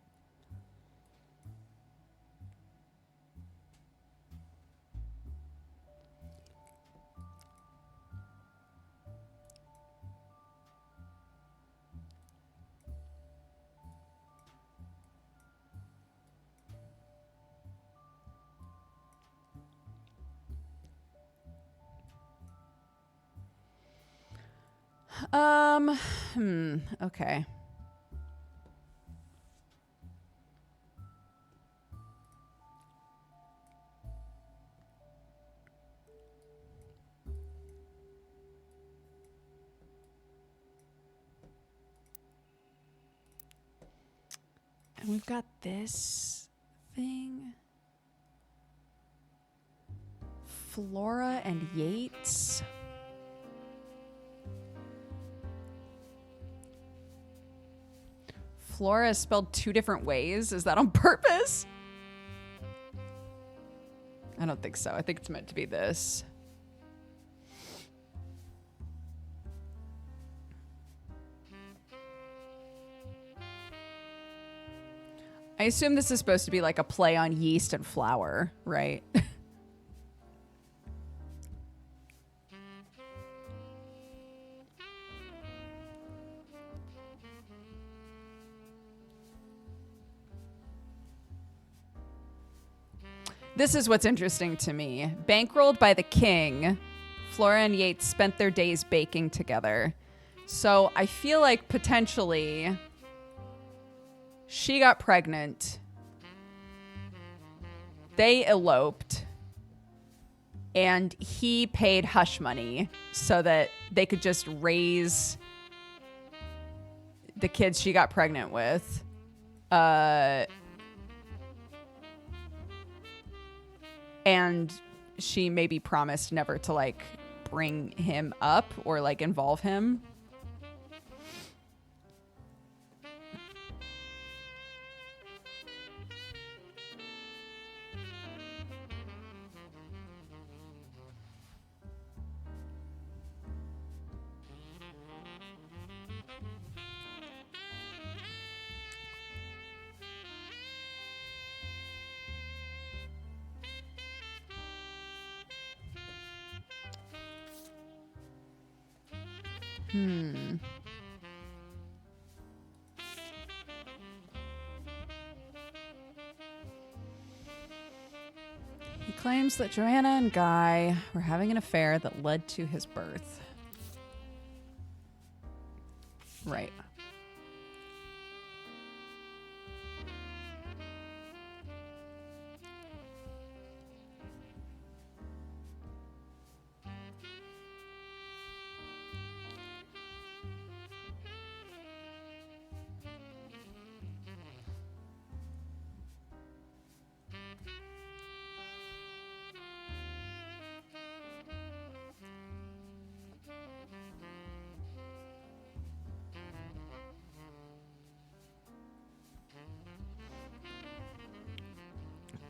Okay. And we've got this Nothing. Flora and Yates. Flora is spelled 2 different ways. Is that on purpose? I don't think so. I think it's meant to be this. I assume this is supposed to be like a play on yeast and flour, right? This is what's interesting to me. Bankrolled by the king, Flora and Yates spent their days baking together. So I feel like potentially she got pregnant. They eloped. And he paid hush money so that they could just raise the kids she got pregnant with. And she maybe promised never to, like, bring him up or, like, involve him. He claims that Joanna and Guy were having an affair that led to his birth. Right.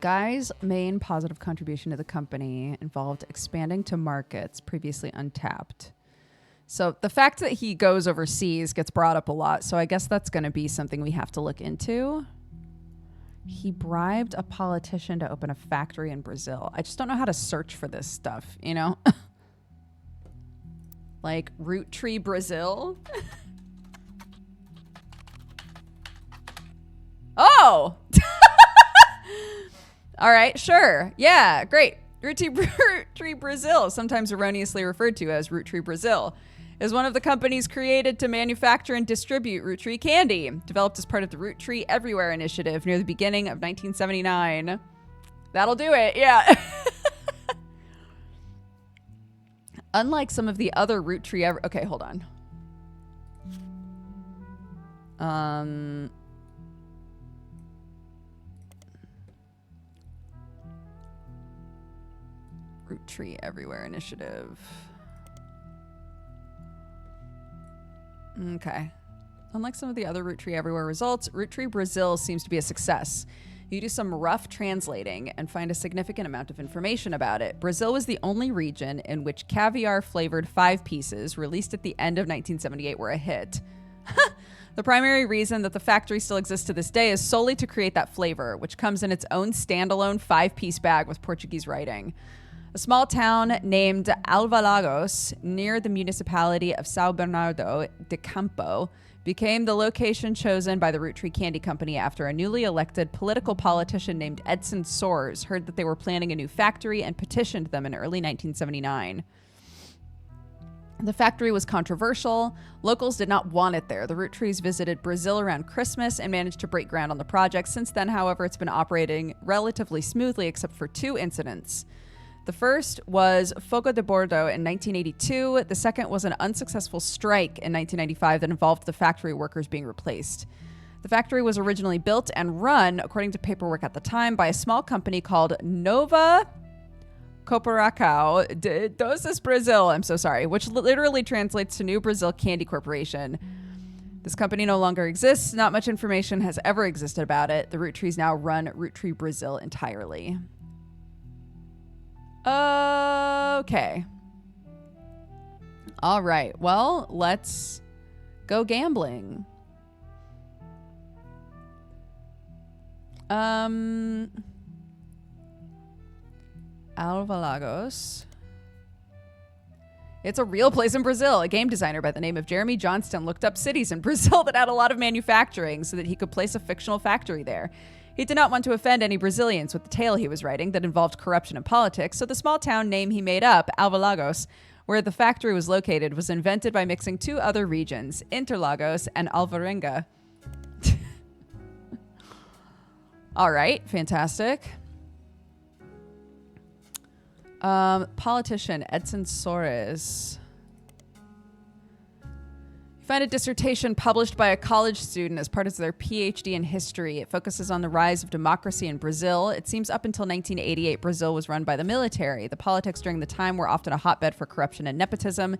Guy's main positive contribution to the company involved expanding to markets previously untapped. So the fact that he goes overseas gets brought up a lot. So I guess that's going to be something we have to look into. He bribed a politician to open a factory in Brazil. I just don't know how to search for this stuff, you know? Like Roottrees, Brazil. Oh! All right, sure. Yeah, great. Roottrees Brazil, sometimes erroneously referred to as Roottrees Brazil, is one of the companies created to manufacture and distribute Roottrees candy, developed as part of the Roottrees Everywhere initiative near the beginning of 1979. That'll do it, yeah. Unlike some of the other Roottrees okay, hold on. Roottrees Everywhere initiative. Okay. Unlike some of the other Roottrees Everywhere results, Roottrees Brazil seems to be a success. You do some rough translating and find a significant amount of information about it. Brazil was the only region in which caviar-flavored 5 pieces, released at the end of 1978, were a hit. The primary reason that the factory still exists to this day is solely to create that flavor, which comes in its own standalone 5-piece bag with Portuguese writing. A small town named Alvalagos, near the municipality of São Bernardo de Campo, became the location chosen by the Roottrees Candy Company after a newly elected political politician named Edson Soares heard that they were planning a new factory and petitioned them in early 1979. The factory was controversial. Locals did not want it there. The Roottrees visited Brazil around Christmas and managed to break ground on the project. Since then, however, it's been operating relatively smoothly except for 2 incidents. The first was Fogo de Bordo in 1982. The second was an unsuccessful strike in 1995 that involved the factory workers being replaced. The factory was originally built and run, according to paperwork at the time, by a small company called Nova Cooperação de Doces Brazil. I'm so sorry, which literally translates to New Brazil Candy Corporation. This company no longer exists. Not much information has ever existed about it. The Roottrees now run Roottree Brazil entirely. Okay. All right. Well, let's go gambling. Alvalagos. It's a real place in Brazil. A game designer by the name of Jeremy Johnston looked up cities in Brazil that had a lot of manufacturing so that he could place a fictional factory there. He did not want to offend any Brazilians with the tale he was writing that involved corruption and politics, so the small town name he made up, Alvalagos, where the factory was located, was invented by mixing two other regions, Interlagos and Alvarenga. All right, fantastic. Politician Edson Soares. You find a dissertation published by a college student as part of their PhD in history. It focuses on the rise of democracy in Brazil. It seems up until 1988, Brazil was run by the military. The politics during the time were often a hotbed for corruption and nepotism.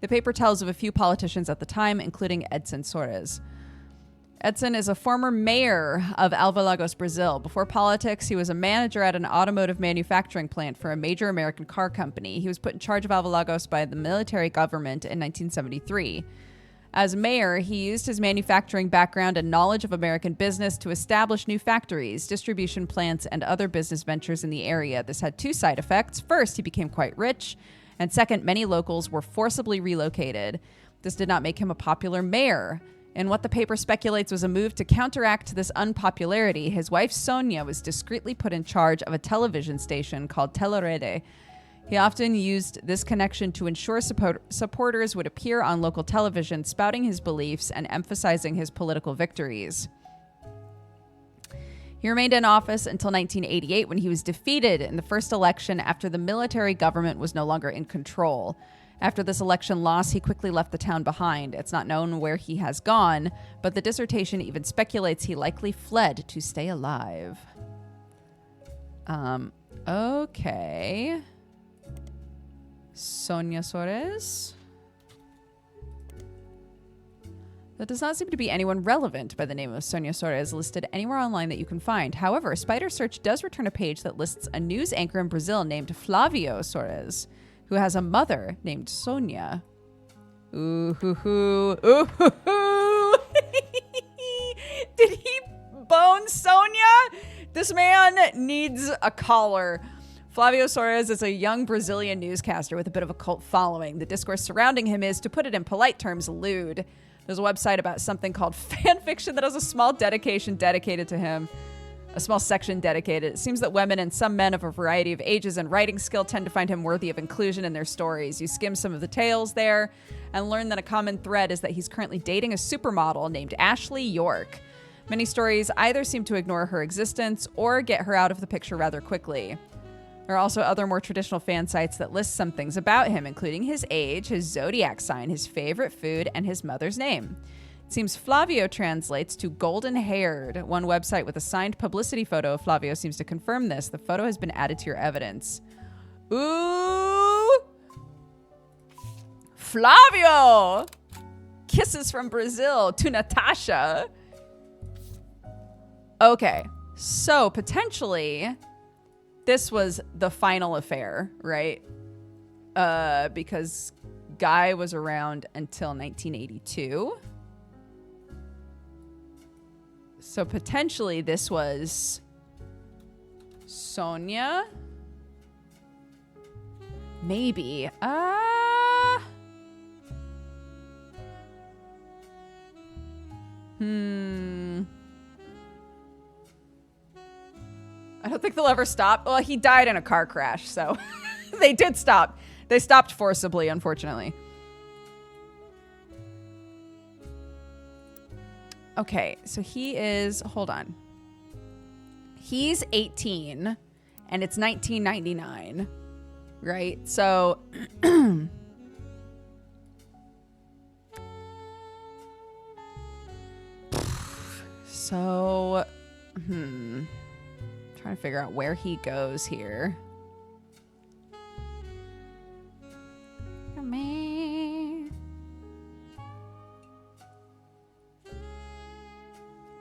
The paper tells of a few politicians at the time, including Edson Soares. Edson is a former mayor of Alvalagos, Brazil. Before politics, he was a manager at an automotive manufacturing plant for a major American car company. He was put in charge of Alvalagos by the military government in 1973. As mayor, he used his manufacturing background and knowledge of American business to establish new factories, distribution plants, and other business ventures in the area. This had two side effects. First, he became quite rich, and second, many locals were forcibly relocated. This did not make him a popular mayor. And what the paper speculates was a move to counteract this unpopularity. His wife, Sonia, was discreetly put in charge of a television station called Telerede. He often used this connection to ensure supporters would appear on local television, spouting his beliefs and emphasizing his political victories. He remained in office until 1988 when he was defeated in the first election after the military government was no longer in control. After this election loss, he quickly left the town behind. It's not known where he has gone, but the dissertation even speculates he likely fled to stay alive. Okay. Sonia Soares. There does not seem to be anyone relevant by the name of Sonia Soares listed anywhere online that you can find. However, Spider Search does return a page that lists a news anchor in Brazil named Flavio Soares, who has a mother named Sonia. Ooh, hoo, hoo. Ooh, hoo, hoo. Did he bone Sonia? This man needs a collar. Flavio Soares is a young Brazilian newscaster with a bit of a cult following. The discourse surrounding him is, to put it in polite terms, lewd. There's a website about something called fan fiction that has a small dedication dedicated to him. A small section dedicated. It seems that women and some men of a variety of ages and writing skill tend to find him worthy of inclusion in their stories. You skim some of the tales there and learn that a common thread is that he's currently dating a supermodel named Ashley York. Many stories either seem to ignore her existence or get her out of the picture rather quickly. There are also other more traditional fan sites that list some things about him, including his age, his zodiac sign, his favorite food, and his mother's name. It seems Flavio translates to golden-haired. One website with a signed publicity photo of Flavio seems to confirm this. The photo has been added to your evidence. Ooh! Flavio! Kisses from Brazil to Natasha. Okay, so potentially this was the final affair, right? Because Guy was around until 1982. So potentially this was Sonia. Maybe. I don't think they'll ever stop. Well, he died in a car crash, so they did stop. They stopped forcibly, unfortunately. Okay, so he is, hold on. He's 18 and it's 1999, right? So So, trying to figure out where he goes here. Come here.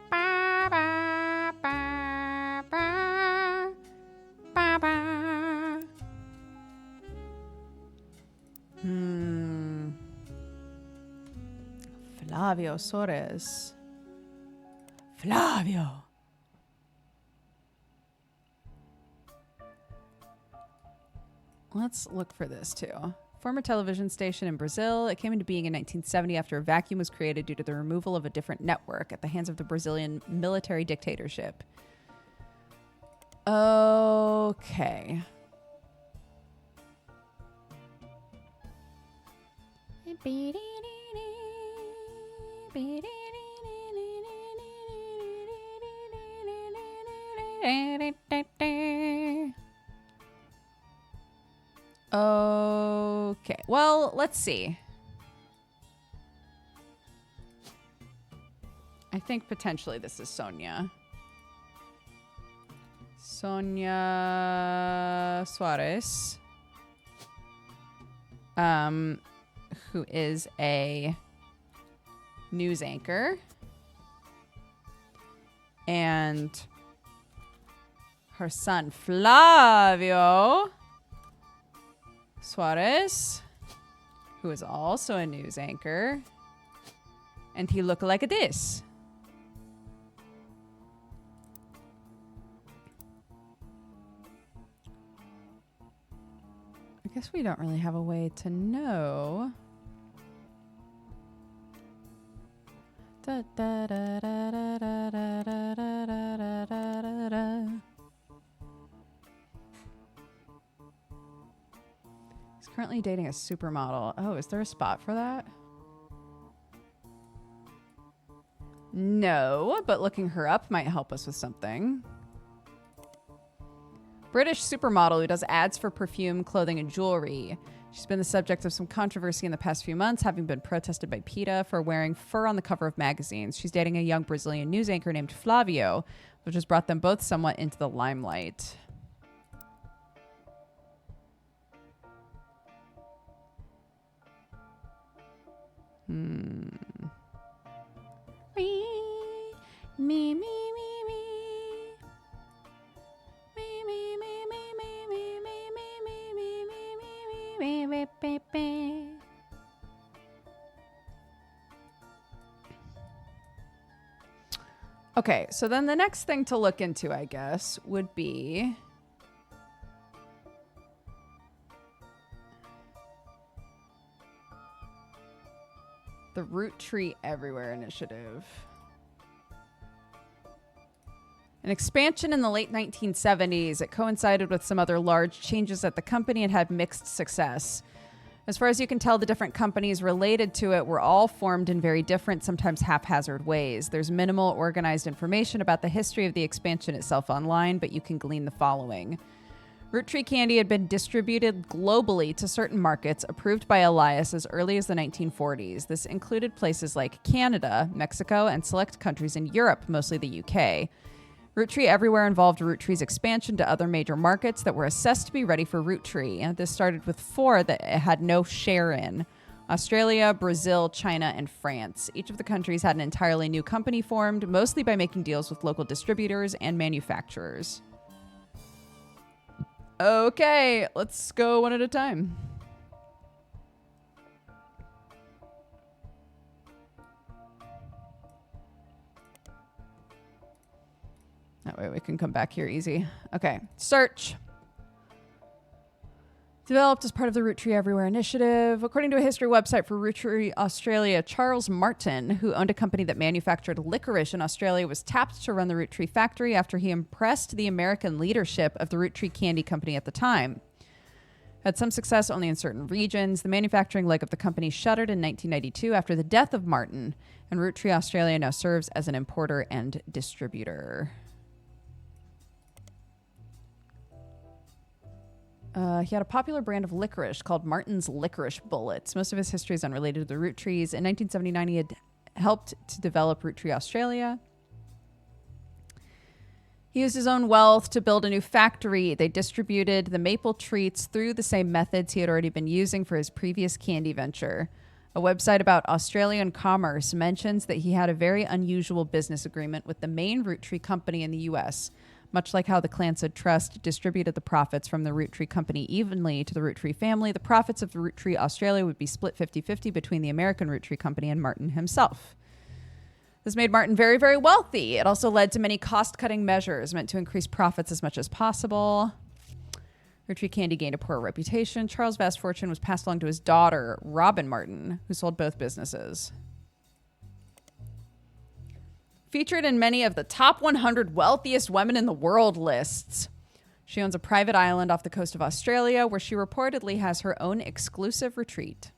Ba, ba, ba, ba, ba, ba. Flavio Soares. Flavio. Let's look for this too. Former television station in Brazil. It came into being in 1970 after a vacuum was created due to the removal of a different network at the hands of the Brazilian military dictatorship. Okay. Okay, well, let's see. I think potentially this is Sonia. Sonia Suarez. Who is a news anchor. And her son, Flavio Suarez, who is also a news anchor. And he look like this. I guess we don't really have a way to know. Da, da, da, da, da, da, da, da, da, da, da, da. He's currently dating a supermodel. Oh, is there a spot for that? No, but looking her up might help us with something. British supermodel who does ads for perfume, clothing, and jewelry. She's been the subject of some controversy in the past few months, having been protested by PETA for wearing fur on the cover of magazines. She's dating a young Brazilian news anchor named Flavio, which has brought them both somewhat into the limelight. Me, me, me, me, me. Okay, so then the next thing to look into, I guess, would be the Roottrees Everywhere initiative. An expansion in the late 1970s, it coincided with some other large changes at the company and had mixed success. As far as you can tell, the different companies related to it were all formed in very different, sometimes haphazard ways. There's minimal organized information about the history of the expansion itself online, but you can glean the following. Roottrees candy had been distributed globally to certain markets approved by Elias as early as the 1940s. This included places like Canada, Mexico, and select countries in Europe, mostly the UK. Roottrees Everywhere involved Roottrees' expansion to other major markets that were assessed to be ready for Roottrees, and this started with 4 that it had no share in: Australia, Brazil, China, and France. Each of the countries had an entirely new company formed, mostly by making deals with local distributors and manufacturers. Okay, let's go one at a time. That way we can come back here easy. Okay, search. Developed as part of the Roottrees Everywhere initiative. According to a history website for Roottrees Australia, Charles Martin, who owned a company that manufactured licorice in Australia, was tapped to run the Roottrees factory after he impressed the American leadership of the Roottrees Candy Company at the time. Had some success only in certain regions. The manufacturing leg of the company shuttered in 1992 after the death of Martin, and Roottrees Australia now serves as an importer and distributor. He had a popular brand of licorice called Martin's Licorice Bullets. Most of his history is unrelated to the Roottrees. In 1979, he had helped to develop Roottrees Australia. He used his own wealth to build a new factory. They distributed the maple treats through the same methods he had already been using for his previous candy venture. A website about Australian commerce mentions that he had a very unusual business agreement with the main Roottree company in the U.S., much like how the Clancy Trust distributed the profits from the Roottree company evenly to the Roottree family. The profits of Roottree Australia would be split 50-50 between the American Roottree company and Martin himself. This made Martin very, very wealthy. It also led to many cost-cutting measures meant to increase profits as much as possible. Roottree candy gained a poor reputation. Charles' vast fortune was passed along to his daughter, Robin Martin, who sold both businesses. Featured in many of the top 100 wealthiest women in the world lists. She owns a private island off the coast of Australia where she reportedly has her own exclusive retreat.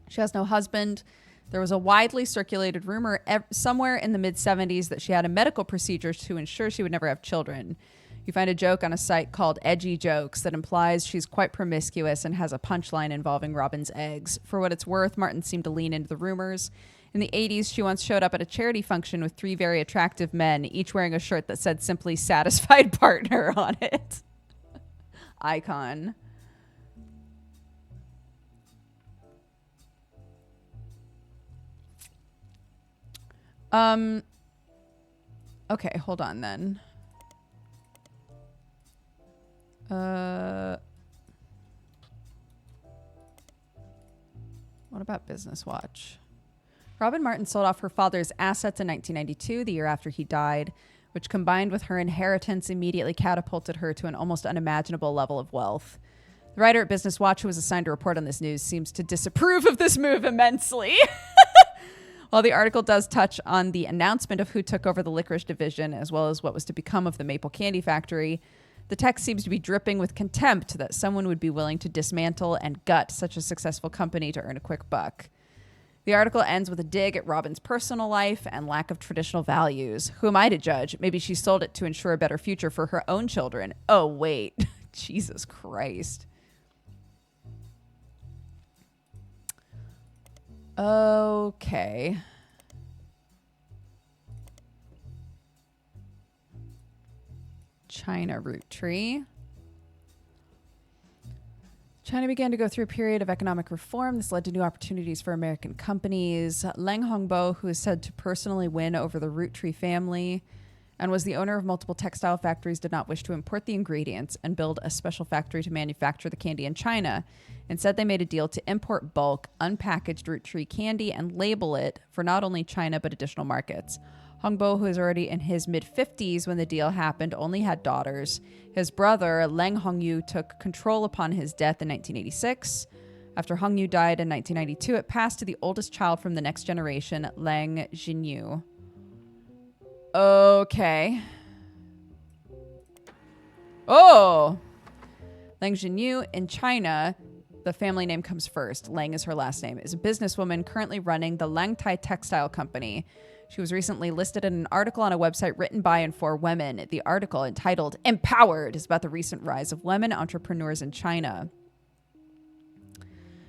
She has no husband. There was a widely circulated rumor somewhere in the mid-70s that she had a medical procedure to ensure she would never have children. You find a joke on a site called Edgy Jokes that implies she's quite promiscuous and has a punchline involving Robin's eggs. For what it's worth, Martin seemed to lean into the rumors. In the 80s, she once showed up at a charity function with 3 very attractive men, each wearing a shirt that said simply "satisfied partner" on it. Icon. Okay, hold on then. What about Business Watch? Robin Martin sold off her father's assets in 1992, the year after he died, which combined with her inheritance immediately catapulted her to an almost unimaginable level of wealth. The writer at Business Watch who was assigned to report on this news seems to disapprove of this move immensely. While the article does touch on the announcement of who took over the licorice division, as well as what was to become of the maple candy factory, the text seems to be dripping with contempt that someone would be willing to dismantle and gut such a successful company to earn a quick buck. The article ends with a dig at Robin's personal life and lack of traditional values. Who am I to judge? Maybe she sold it to ensure a better future for her own children. Oh, wait. Jesus Christ. Okay. China Roottree. China began to go through a period of economic reform. This led to new opportunities for American companies. Leng Hongbo, who is said to personally win over the Roottree family and was the owner of multiple textile factories, did not wish to import the ingredients and build a special factory to manufacture the candy in China. Instead, they made a deal to import bulk, unpackaged Roottree candy and label it for not only China but additional markets. Hongbo, who is already in his mid-50s when the deal happened, only had daughters. His brother, Leng Hongyu, took control upon his death in 1986. After Hongyu died in 1992, it passed to the oldest child from the next generation, Leng Jinyu. Okay. Oh! Leng Jinyu in China, the family name comes first. Leng is her last name, is a businesswoman currently running the Langtai Textile Company. She was recently listed in an article on a website written by and for women. The article, entitled "Empowered," is about the recent rise of women entrepreneurs in China.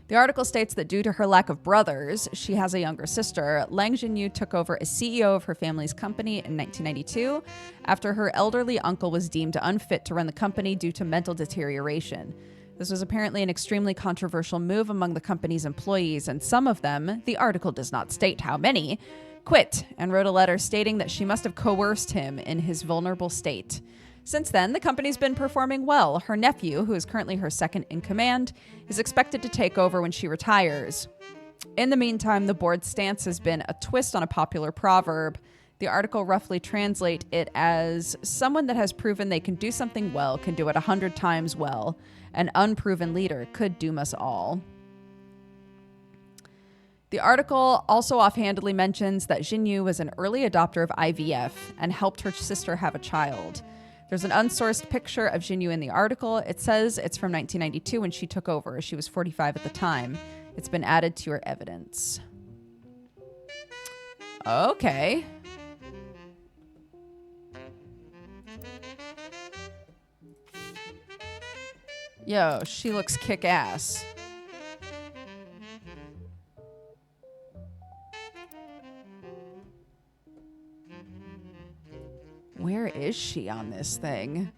The article states that due to her lack of brothers, she has a younger sister. Leng Jinyu took over as CEO of her family's company in 1992 after her elderly uncle was deemed unfit to run the company due to mental deterioration. This was apparently an extremely controversial move among the company's employees, and some of them, the article does not state how many, quit and wrote a letter stating that she must have coerced him in his vulnerable state. Since then, the company's been performing well. Her nephew, who is currently her second in command, is expected to take over when she retires. In the meantime, the board's stance has been a twist on a popular proverb. The article roughly translates it as, someone that has proven they can do something well can do it 100 times well. An unproven leader could doom us all. The article also offhandedly mentions that Jinyu was an early adopter of IVF and helped her sister have a child. There's an unsourced picture of Jinyu in the article. It says it's from 1992 when she took over. She was 45 at the time. It's been added to her evidence. Okay. Yo, she looks kick-ass. Where is she on this thing?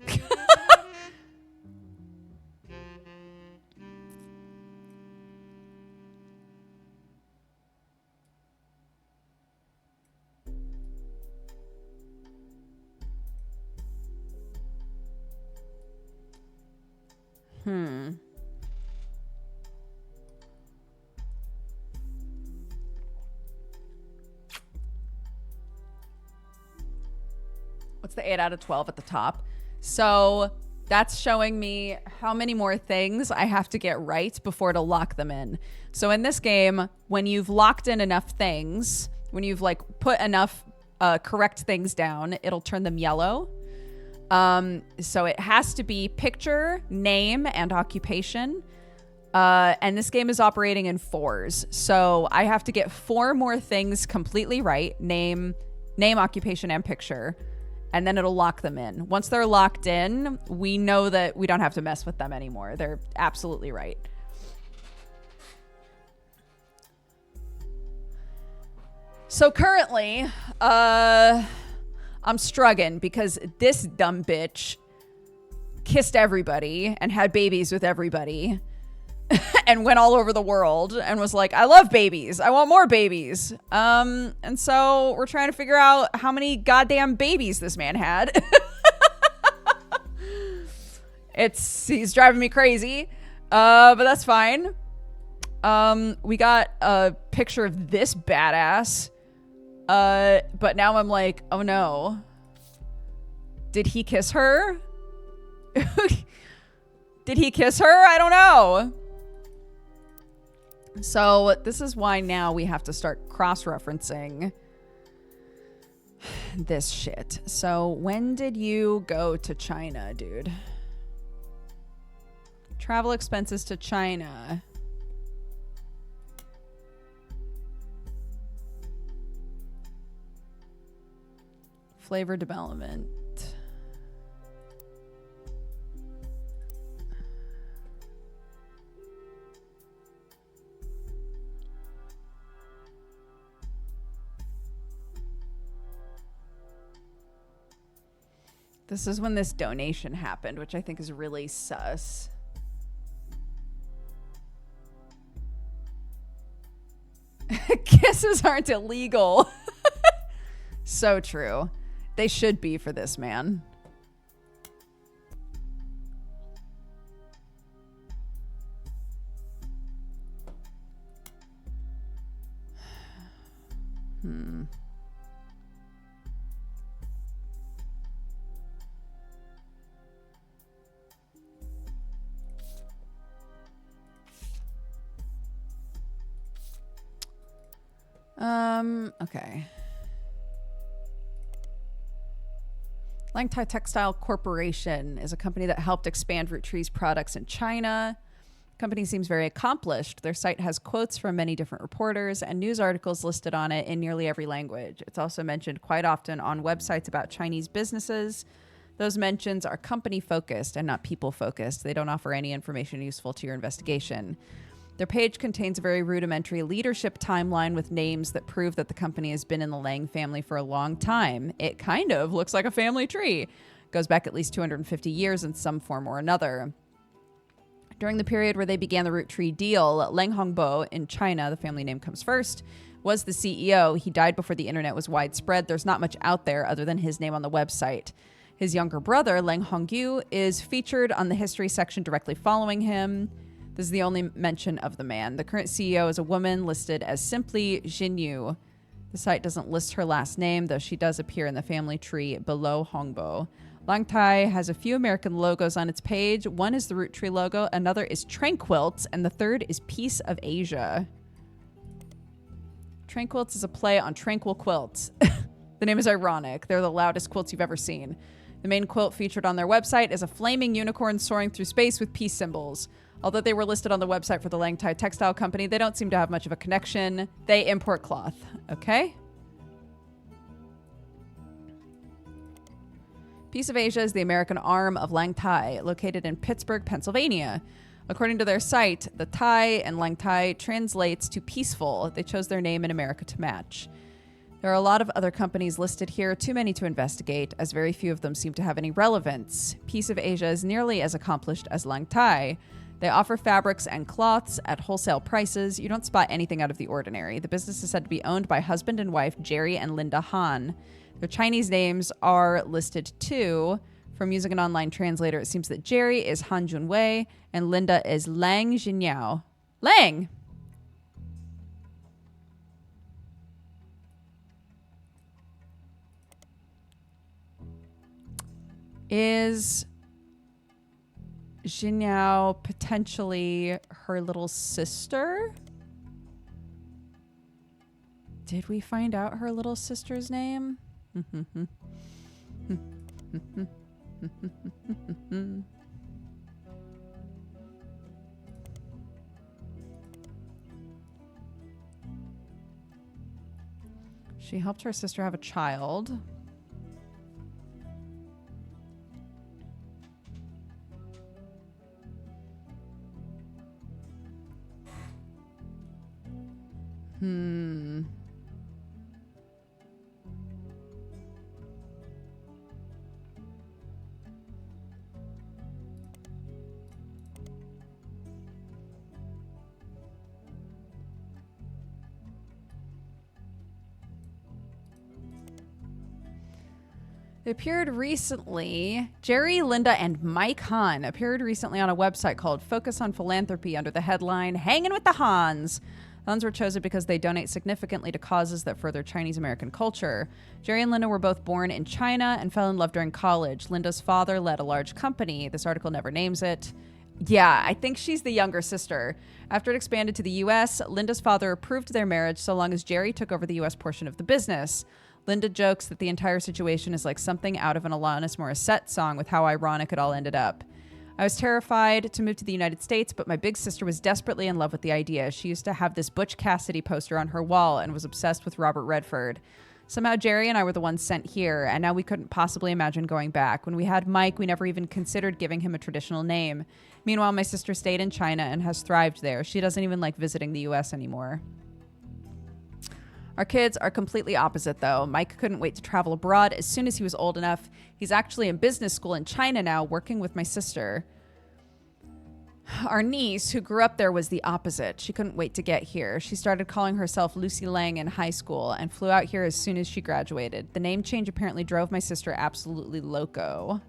What's the 8 out of 12 at the top? So that's showing me how many more things I have to get right before to lock them in. So in this game, when you've locked in enough things, when you've like put enough correct things down, it'll turn them yellow. So it has to be picture, name, and occupation. And this game is operating in 4s. So I have to get 4 more things completely right. Name, occupation, and picture. And then it'll lock them in. Once they're locked in, we know that we don't have to mess with them anymore. They're absolutely right. So currently, I'm struggling because this dumb bitch kissed everybody and had babies with everybody and went all over the world and was like, I love babies. I want more babies. And so we're trying to figure out how many goddamn babies this man had. He's driving me crazy. But that's fine. We got a picture of this badass. But now I'm like, oh no. Did he kiss her? Did he kiss her? I don't know. So this is why now we have to start cross-referencing this shit. So when did you go to China, dude? Travel expenses to China. Flavor development. This is when this donation happened, which I think is really sus. Kisses aren't illegal. So true. They should be for this man. Okay. Langtai Textile Corporation is a company that helped expand Roottrees products in China. The company seems very accomplished. Their site has quotes from many different reporters and news articles listed on it in nearly every language. It's also mentioned quite often on websites about Chinese businesses. Those mentions are company-focused and not people-focused. They don't offer any information useful to your investigation. Their page contains a very rudimentary leadership timeline with names that prove that the company has been in the Lang family for a long time. It kind of looks like a family tree. Goes back at least 250 years in some form or another. During the period where they began the Roottree deal, Lang Hongbo in China, the family name comes first, was the CEO. He died before the internet was widespread. There's not much out there other than his name on the website. His younger brother, Lang Hongyu, is featured on the history section directly following him. This is the only mention of the man. The current CEO is a woman listed as simply Jinyu. The site doesn't list her last name, though she does appear in the family tree below Hongbo. Langtai has a few American logos on its page. One is the Roottree logo, another is Tranquilts, and the third is Piece of Asia. Tranquilts is a play on tranquil quilts. The name is ironic. They're the loudest quilts you've ever seen. The main quilt featured on their website is a flaming unicorn soaring through space with peace symbols. Although they were listed on the website for the Langtai Textile Company, they don't seem to have much of a connection. They import cloth. Okay? Piece of Asia is the American arm of Langtai, located in Pittsburgh, Pennsylvania. According to their site, the Thai and Langtai translates to peaceful. They chose their name in America to match. There are a lot of other companies listed here, too many to investigate, as very few of them seem to have any relevance. Piece of Asia is nearly as accomplished as Lang Tai. They offer fabrics and cloths at wholesale prices. You don't spot anything out of the ordinary. The business is said to be owned by husband and wife Jerry and Linda Han. Their Chinese names are listed too. From using an online translator, it seems that Jerry is Han Junwei and Linda is Lang Jinyao. Lang! Is Jinyao potentially her little sister? Did we find out her little sister's name? She helped her sister have a child. It appeared recently, Jerry, Linda, and Mike Han appeared recently on a website called Focus on Philanthropy under the headline, Hangin' with the Hans. The Hans were chosen because they donate significantly to causes that further Chinese American culture. Jerry and Linda were both born in China and fell in love during college. Linda's father led a large company. This article never names it. Yeah, I think she's the younger sister. After it expanded to the U.S., Linda's father approved their marriage so long as Jerry took over the U.S. portion of the business. Linda jokes that the entire situation is like something out of an Alanis Morissette song with how ironic it all ended up. I was terrified to move to the United States, but my big sister was desperately in love with the idea. She used to have this Butch Cassidy poster on her wall and was obsessed with Robert Redford. Somehow Jerry and I were the ones sent here, and now we couldn't possibly imagine going back. When we had Mike, we never even considered giving him a traditional name. Meanwhile, my sister stayed in China and has thrived there. She doesn't even like visiting the U.S. anymore. Our kids are completely opposite, though. Mike couldn't wait to travel abroad as soon as he was old enough. He's actually in business school in China now, working with my sister. Our niece, who grew up there, was the opposite. She couldn't wait to get here. She started calling herself Lucy Lang in high school and flew out here as soon as she graduated. The name change apparently drove my sister absolutely loco.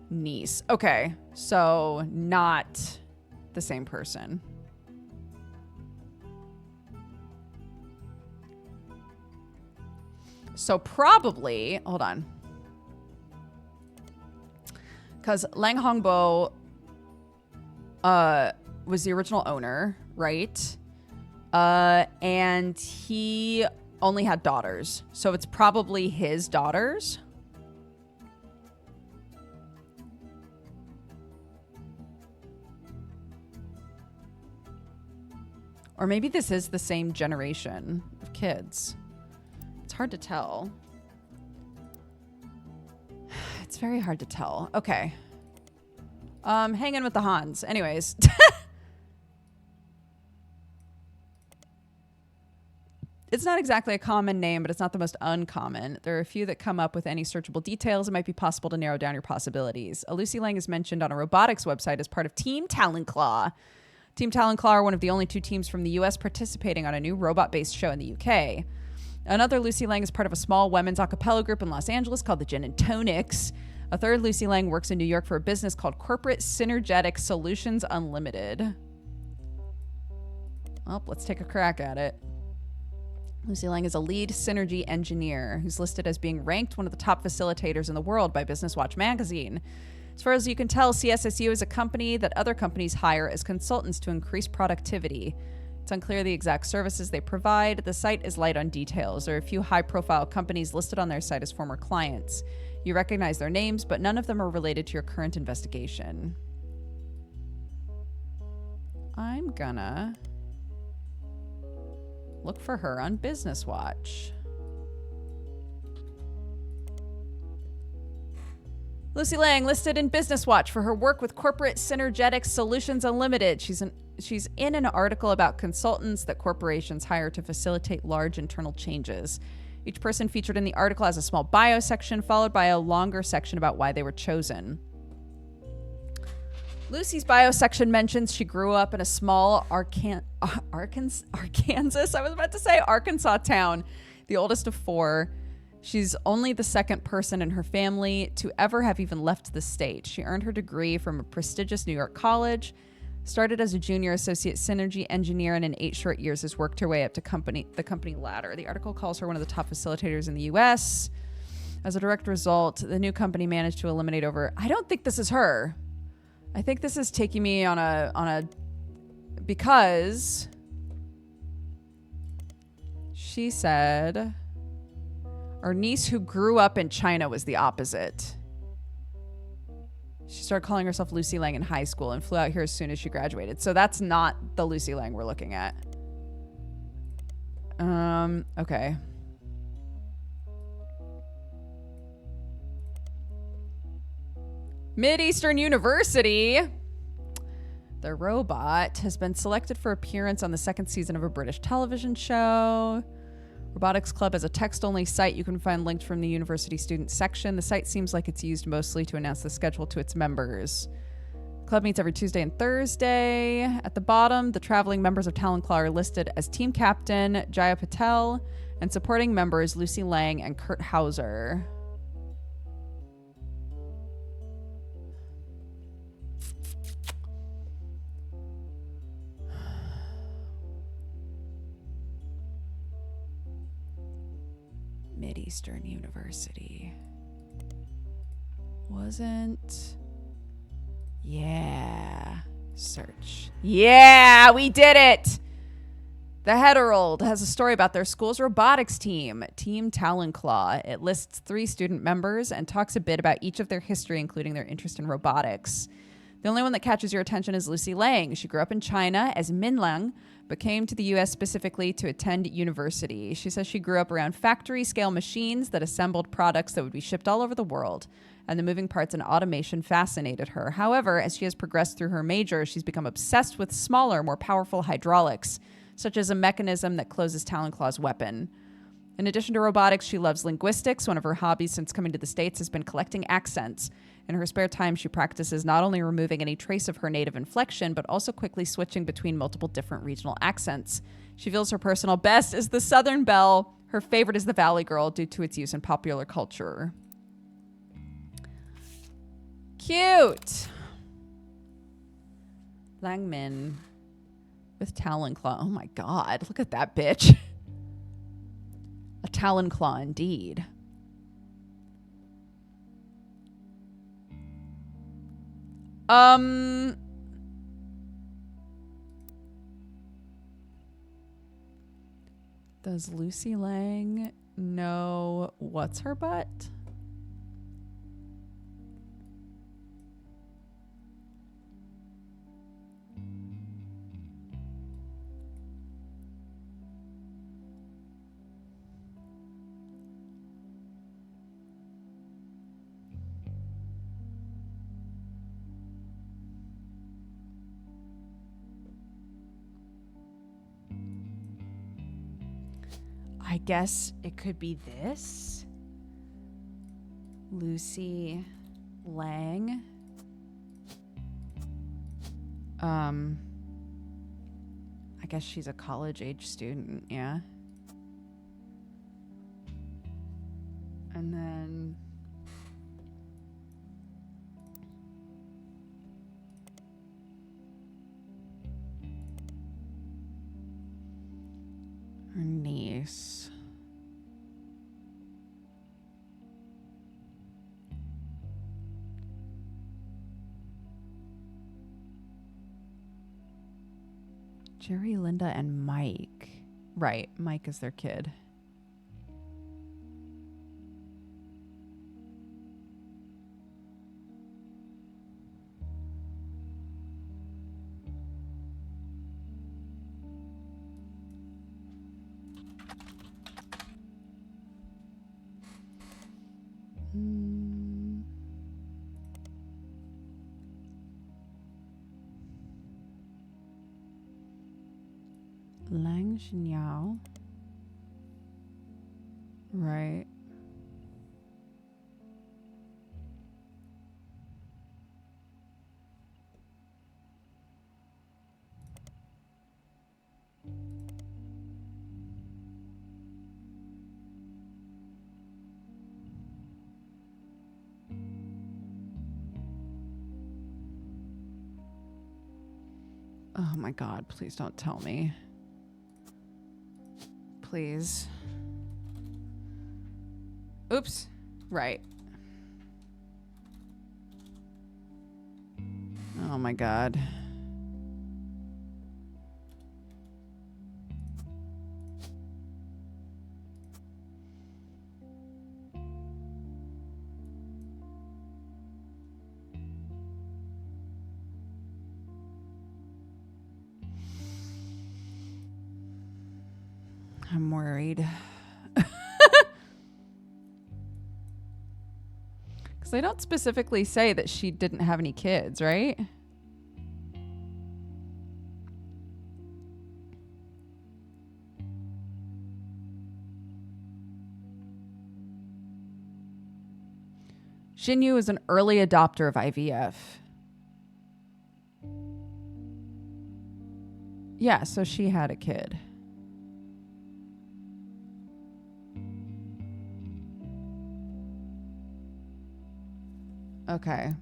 Niece. Okay, so not the same person. So probably, hold on. Because Lang Hongbo was the original owner, right? And he only had daughters. So it's probably his daughters. Or maybe this is the same generation of kids. It's hard to tell. It's very hard to tell. Okay. Hanging with the Hans. Anyways. It's not exactly a common name, but it's not the most uncommon. There are a few that come up with any searchable details. It might be possible to narrow down your possibilities. Lucy Lang is mentioned on a robotics website as part of Team Talon Claw. Team Talon Claw are one of the only 2 teams from the U.S. participating on a new robot-based show in the U.K. Another Lucy Lang is part of a small women's a cappella group in Los Angeles called the Gin and Tonics. A third Lucy Lang works in New York for a business called Corporate Synergetic Solutions Unlimited. Well, let's take a crack at it. Lucy Lang is a lead synergy engineer who's listed as being ranked one of the top facilitators in the world by Business Watch magazine. As far as you can tell, CSSU is a company that other companies hire as consultants to increase productivity. It's unclear the exact services they provide. The site is light on details. There are a few high-profile companies listed on their site as former clients. You recognize their names, but none of them are related to your current investigation. I'm gonna look for her on Business Watch. Lucy Lang listed in Business Watch for her work with Corporate Synergetics Solutions Unlimited. She's in an article about consultants that corporations hire to facilitate large internal changes. Each person featured in the article has a small bio section, followed by a longer section about why they were chosen. Lucy's bio section mentions she grew up in a small Arkansas town, the oldest of 4. She's only the second person in her family to ever have even left the state. She earned her degree from a prestigious New York college, started as a junior associate synergy engineer, and in 8 short years has worked her way up to the company ladder. The article calls her one of the top facilitators in the U.S. As a direct result, the new company managed to eliminate over... I don't think this is her. I think this is taking me on a... Because... She said... Our niece who grew up in China was the opposite. She started calling herself Lucy Lang in high school and flew out here as soon as she graduated. So that's not the Lucy Lang we're looking at. Okay. Mideastern University. The robot has been selected for appearance on the 2nd season of a British television show. Robotics Club is a text-only site you can find linked from the university student section. The site seems like it's used mostly to announce the schedule to its members. The club meets every Tuesday and Thursday. At the bottom, the traveling members of Talon Claw are listed as team captain Jaya Patel and supporting members Lucy Lang and Kurt Hauser. Mideastern University. Wasn't... Yeah. Search. Yeah, we did it! The Herald has a story about their school's robotics team, Team Talonclaw. It lists 3 student members and talks a bit about each of their history, including their interest in robotics. The only one that catches your attention is Lucy Lang. She grew up in China as Min Lang, but came to the U.S. specifically to attend university. She says she grew up around factory-scale machines that assembled products that would be shipped all over the world, and the moving parts and automation fascinated her. However, as she has progressed through her major, she's become obsessed with smaller, more powerful hydraulics, such as a mechanism that closes Talonclaw's weapon. In addition to robotics, she loves linguistics. One of her hobbies since coming to the States has been collecting accents. In her spare time, she practices not only removing any trace of her native inflection, but also quickly switching between multiple different regional accents. She feels her personal best is the Southern Belle. Her favorite is the Valley Girl due to its use in popular culture. Cute. Langmin with Talonclaw. Oh my God, look at that bitch. A Talonclaw indeed. Does Lucy Lang know what's her butt? I guess it could be this. Lucy Lang. I guess she's a college-age student, yeah. And then... her niece. Jerry, Linda, and Mike. Right, Mike is their kid. Lang Xinyao. Right. Oh my God, please don't tell me. Please. Oops. Right. Oh my God. I'm worried. Because they don't specifically say that she didn't have any kids, right? Xinyu is an early adopter of IVF. Yeah, so she had a kid. Okay.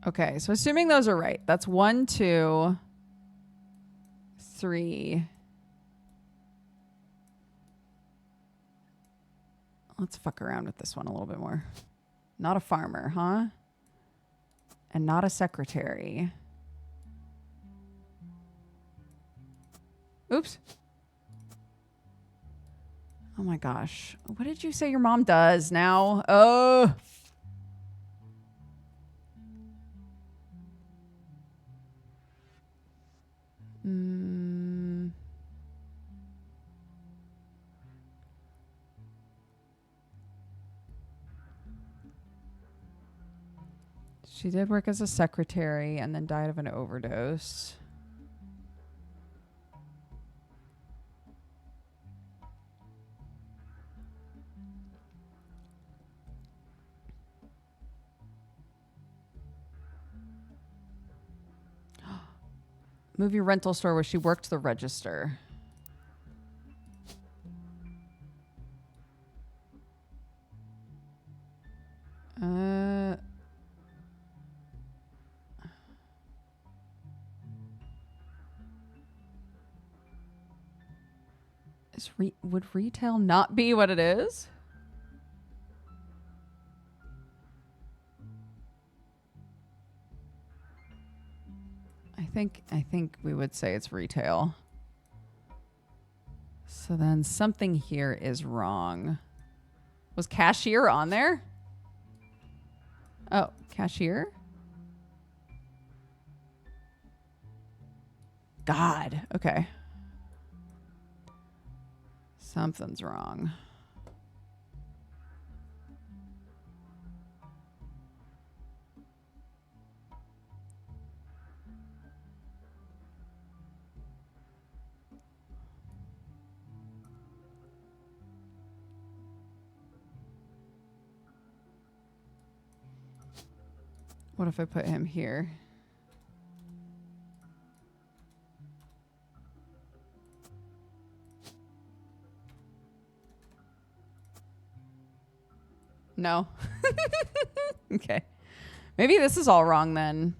Okay, so assuming those are right, that's 1, 2, 3. Let's fuck around with this one a little bit more. Not a farmer, huh? And not a secretary. Oops. Oh my gosh. What did you say your mom does now? Oh. She did work as a secretary and then died of an overdose. Movie rental store where she worked the register. Would retail not be what it is? I think we would say it's retail. So then something here is wrong. Was cashier on there? Oh, cashier? God. Okay. Something's wrong. What if I put him here? No. Okay. Maybe this is all wrong then.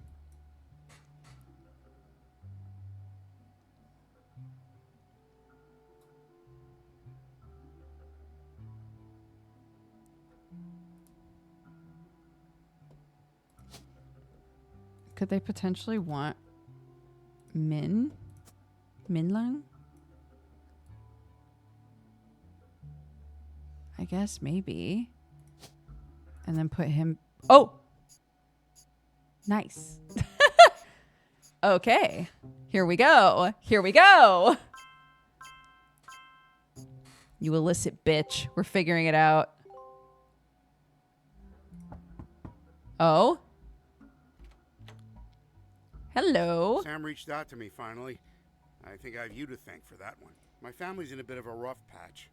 Could they potentially want Minlang? I guess maybe. And then put him... Oh! Nice. Okay. Here we go. Here we go. You illicit bitch. We're figuring it out. Oh? Hello. Sam reached out to me finally. I think I have you to thank for that one. My family's in a bit of a rough patch.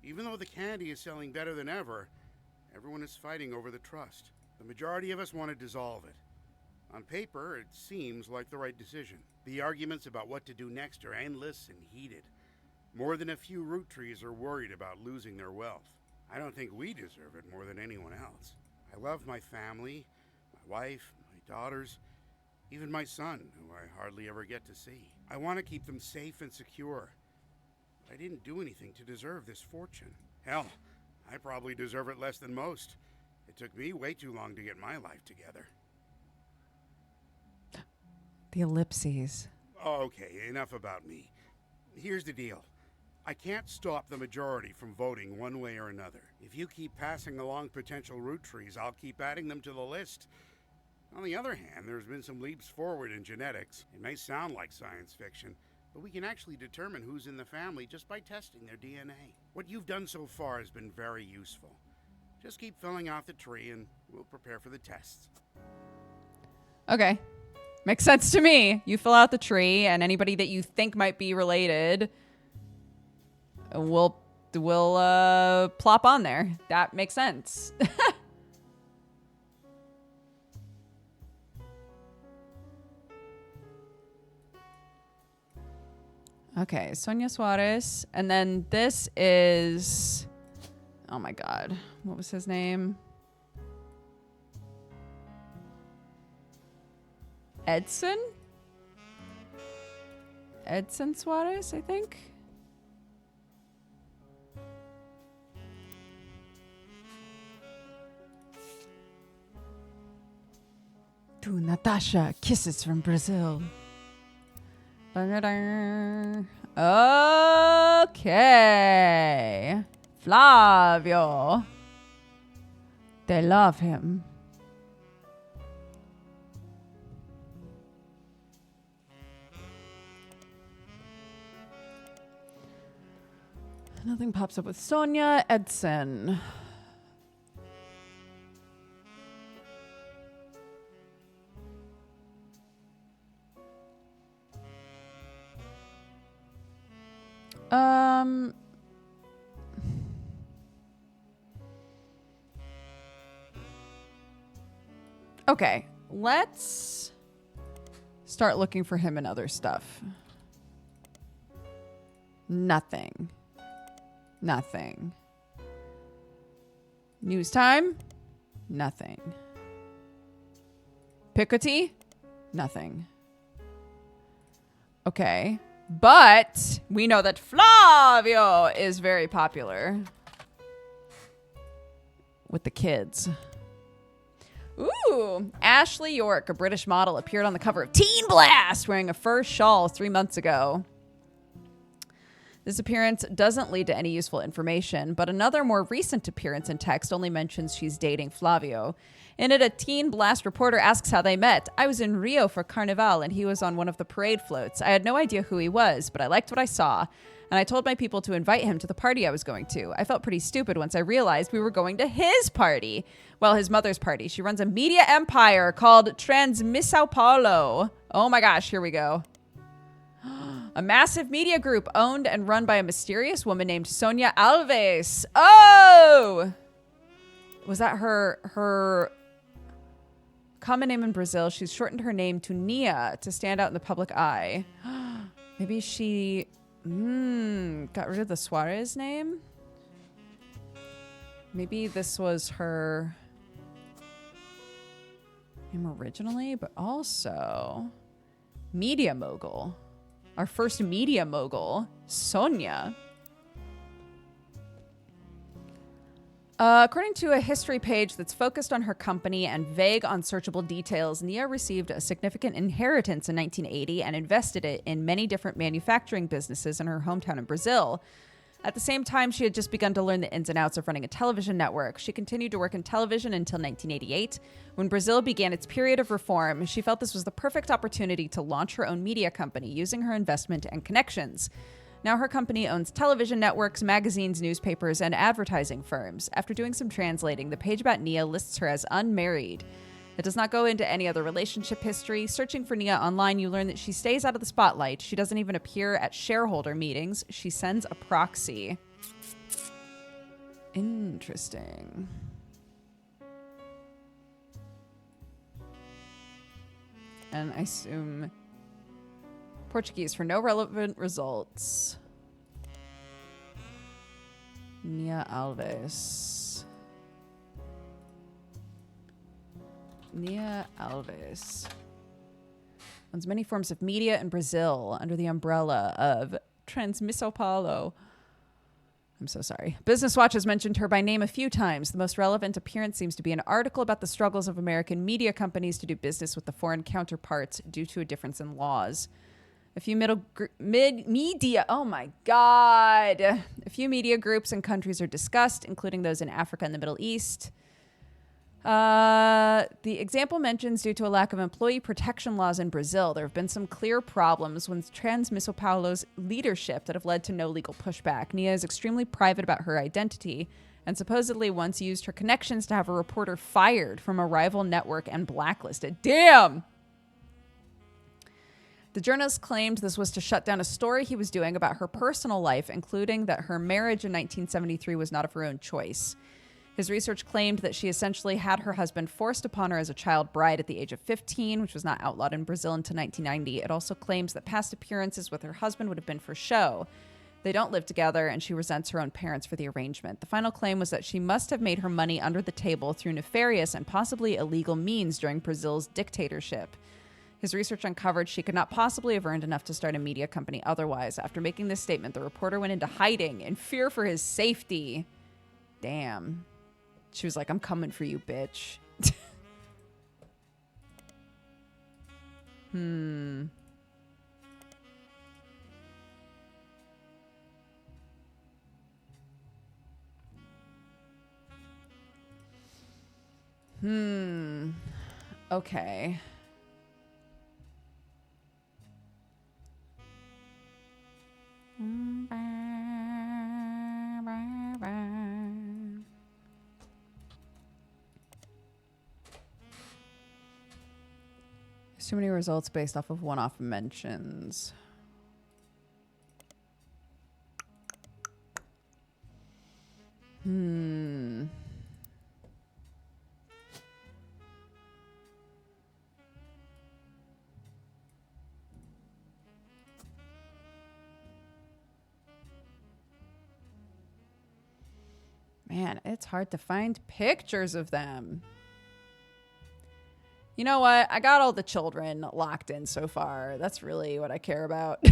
Even though the candy is selling better than ever, everyone is fighting over the trust. The majority of us want to dissolve it. On paper, it seems like the right decision. The arguments about what to do next are endless and heated. More than a few Roottrees are worried about losing their wealth. I don't think we deserve it more than anyone else. I love my family, my wife, my daughters, even my son, who I hardly ever get to see. I want to keep them safe and secure. But I didn't do anything to deserve this fortune. Hell, I probably deserve it less than most. It took me way too long to get my life together. The ellipses. Okay, enough about me. Here's the deal. I can't stop the majority from voting one way or another. If you keep passing along potential Roottrees, I'll keep adding them to the list. On the other hand, there's been some leaps forward in genetics. It may sound like science fiction, but we can actually determine who's in the family just by testing their DNA. What you've done so far has been very useful. Just keep filling out the tree and we'll prepare for the tests. Okay. Makes sense to me. You fill out the tree, and anybody that you think might be related, we'll plop on there. That makes sense. Okay, Sonia Suarez. And then this is... Oh my god. What was his name? Edson Suarez, I think. To Natasha, kisses from Brazil. Okay. Flavio. They love him. Nothing pops up with Sonia. Edson. Okay, let's start looking for him in other stuff. Nothing. Nothing. News time? Nothing. Picotee? Nothing. Okay. But we know that Flavio is very popular with the kids. Ooh, Ashley York, a British model, appeared on the cover of Teen Blast wearing a fur shawl 3 months ago. This appearance doesn't lead to any useful information, but another more recent appearance in text only mentions she's dating Flavio. In it, a Teen Blast reporter asks how they met. I was in Rio for Carnival, and he was on one of the parade floats. I had no idea who he was, but I liked what I saw, and I told my people to invite him to the party I was going to. I felt pretty stupid once I realized we were going to his party. Well, his mother's party. She runs a media empire called Transmissão Paulo. Oh my gosh, here we go. A massive media group owned and run by a mysterious woman named Sonia Alves. Oh! Was that her common name in Brazil? She's shortened her name to Nia to stand out in the public eye. Maybe she got rid of the Suarez name? Maybe this was her name originally, but also media mogul. Our first media mogul, Sonia. According to a history page that's focused on her company and vague, unsearchable details, Nia received a significant inheritance in 1980 and invested it in many different manufacturing businesses in her hometown in Brazil. At the same time, she had just begun to learn the ins and outs of running a television network. She continued to work in television until 1988. When Brazil began its period of reform, she felt this was the perfect opportunity to launch her own media company using her investment and connections. Now her company owns television networks, magazines, newspapers, and advertising firms. After doing some translating, the page about Nia lists her as unmarried. It does not go into any other relationship history. Searching for Nia online, you learn that she stays out of the spotlight. She doesn't even appear at shareholder meetings. She sends a proxy. Interesting. And I assume Portuguese for no relevant results. Nia Alves. Nia Alves owns many forms of media in Brazil under the umbrella of Transmissão Paulo. I'm so sorry. Business Watch has mentioned her by name a few times. The most relevant appearance seems to be an article about the struggles of American media companies to do business with the foreign counterparts due to a difference in laws. A few media, oh my God. A few media groups and countries are discussed, including those in Africa and the Middle East. The example mentions due to a lack of employee protection laws in Brazil, there have been some clear problems with Transmissão Paulo's leadership that have led to no legal pushback. Nia is extremely private about her identity and supposedly once used her connections to have a reporter fired from a rival network and blacklisted. Damn! The journalist claimed this was to shut down a story he was doing about her personal life, including that her marriage in 1973 was not of her own choice. His research claimed that she essentially had her husband forced upon her as a child bride at the age of 15, which was not outlawed in Brazil until 1990. It also claims that past appearances with her husband would have been for show. They don't live together, and she resents her own parents for the arrangement. The final claim was that she must have made her money under the table through nefarious and possibly illegal means during Brazil's dictatorship. His research uncovered she could not possibly have earned enough to start a media company otherwise. After making this statement, the reporter went into hiding in fear for his safety. Damn. She was like, I'm coming for you, bitch. Okay. Too many results based off of one-off mentions. Man, it's hard to find pictures of them. You know what? I got all the children locked in so far. That's really what I care about.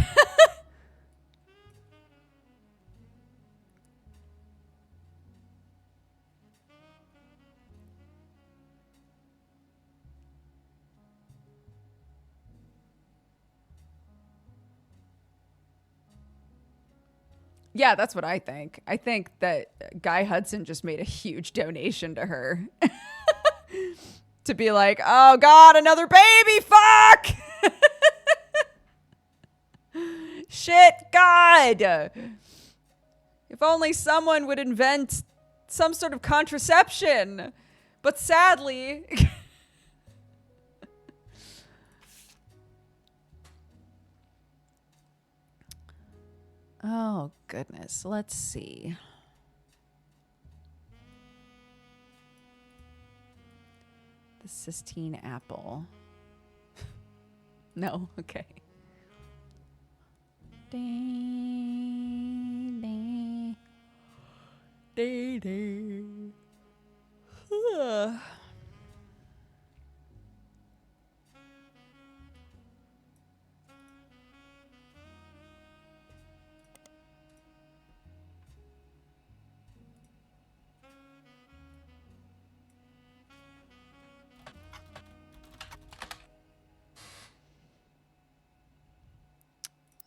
Yeah, that's what I think. I think that Guy Hudson just made a huge donation to her. To be like, oh God, another baby, fuck! Shit, God! If only someone would invent some sort of contraception. But sadly... Oh, goodness. Let's see. The Sistine Apple. No? Okay. Ding, ding. Ding, ding.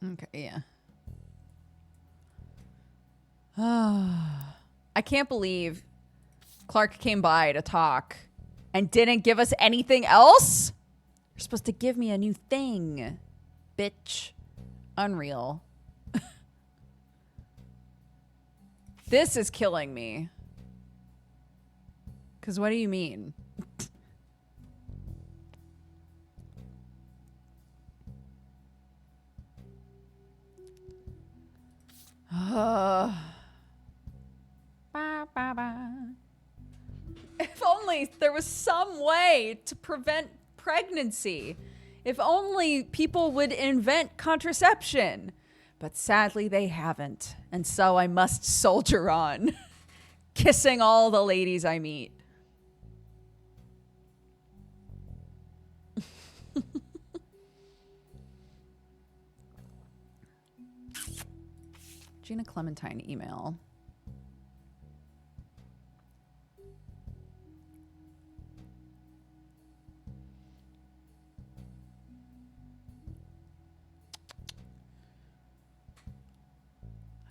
Okay, yeah. I can't believe Clark came by to talk and didn't give us anything else. You're supposed to give me a new thing, bitch. Unreal. This is killing me. Because what do you mean? If only there was some way to prevent pregnancy. If only people would invent contraception. But sadly, they haven't. And so I must soldier on, kissing all the ladies I meet. Gina Clementine email.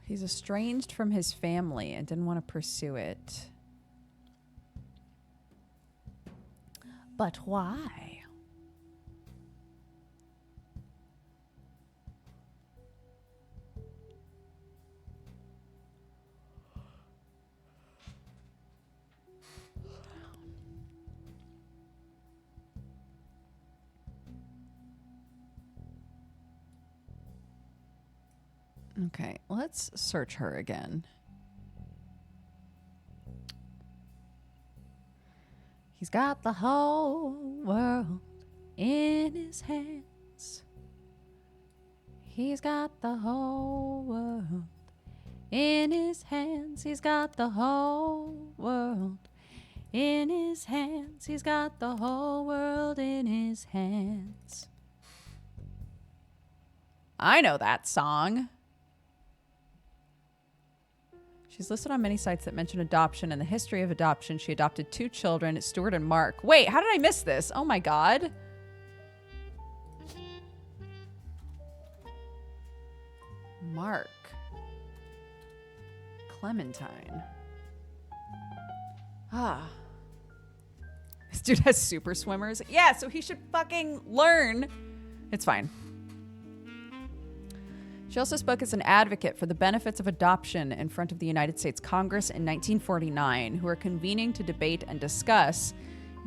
He's estranged from his family and didn't want to pursue it. But why? Okay, let's search her again. He's got the whole world in his hands. He's got the whole world in his hands. He's got the whole world in his hands. He's got the whole world in his hands. I know that song. She's listed on many sites that mention adoption and the history of adoption. She adopted 2 children, Stuart and Mark. Wait, how did I miss this? Oh my God. Mark. Clementine. Ah. This dude has super swimmers. Yeah, so he should fucking learn. It's fine. She also spoke as an advocate for the benefits of adoption in front of the United States Congress in 1949, who were convening to debate and discuss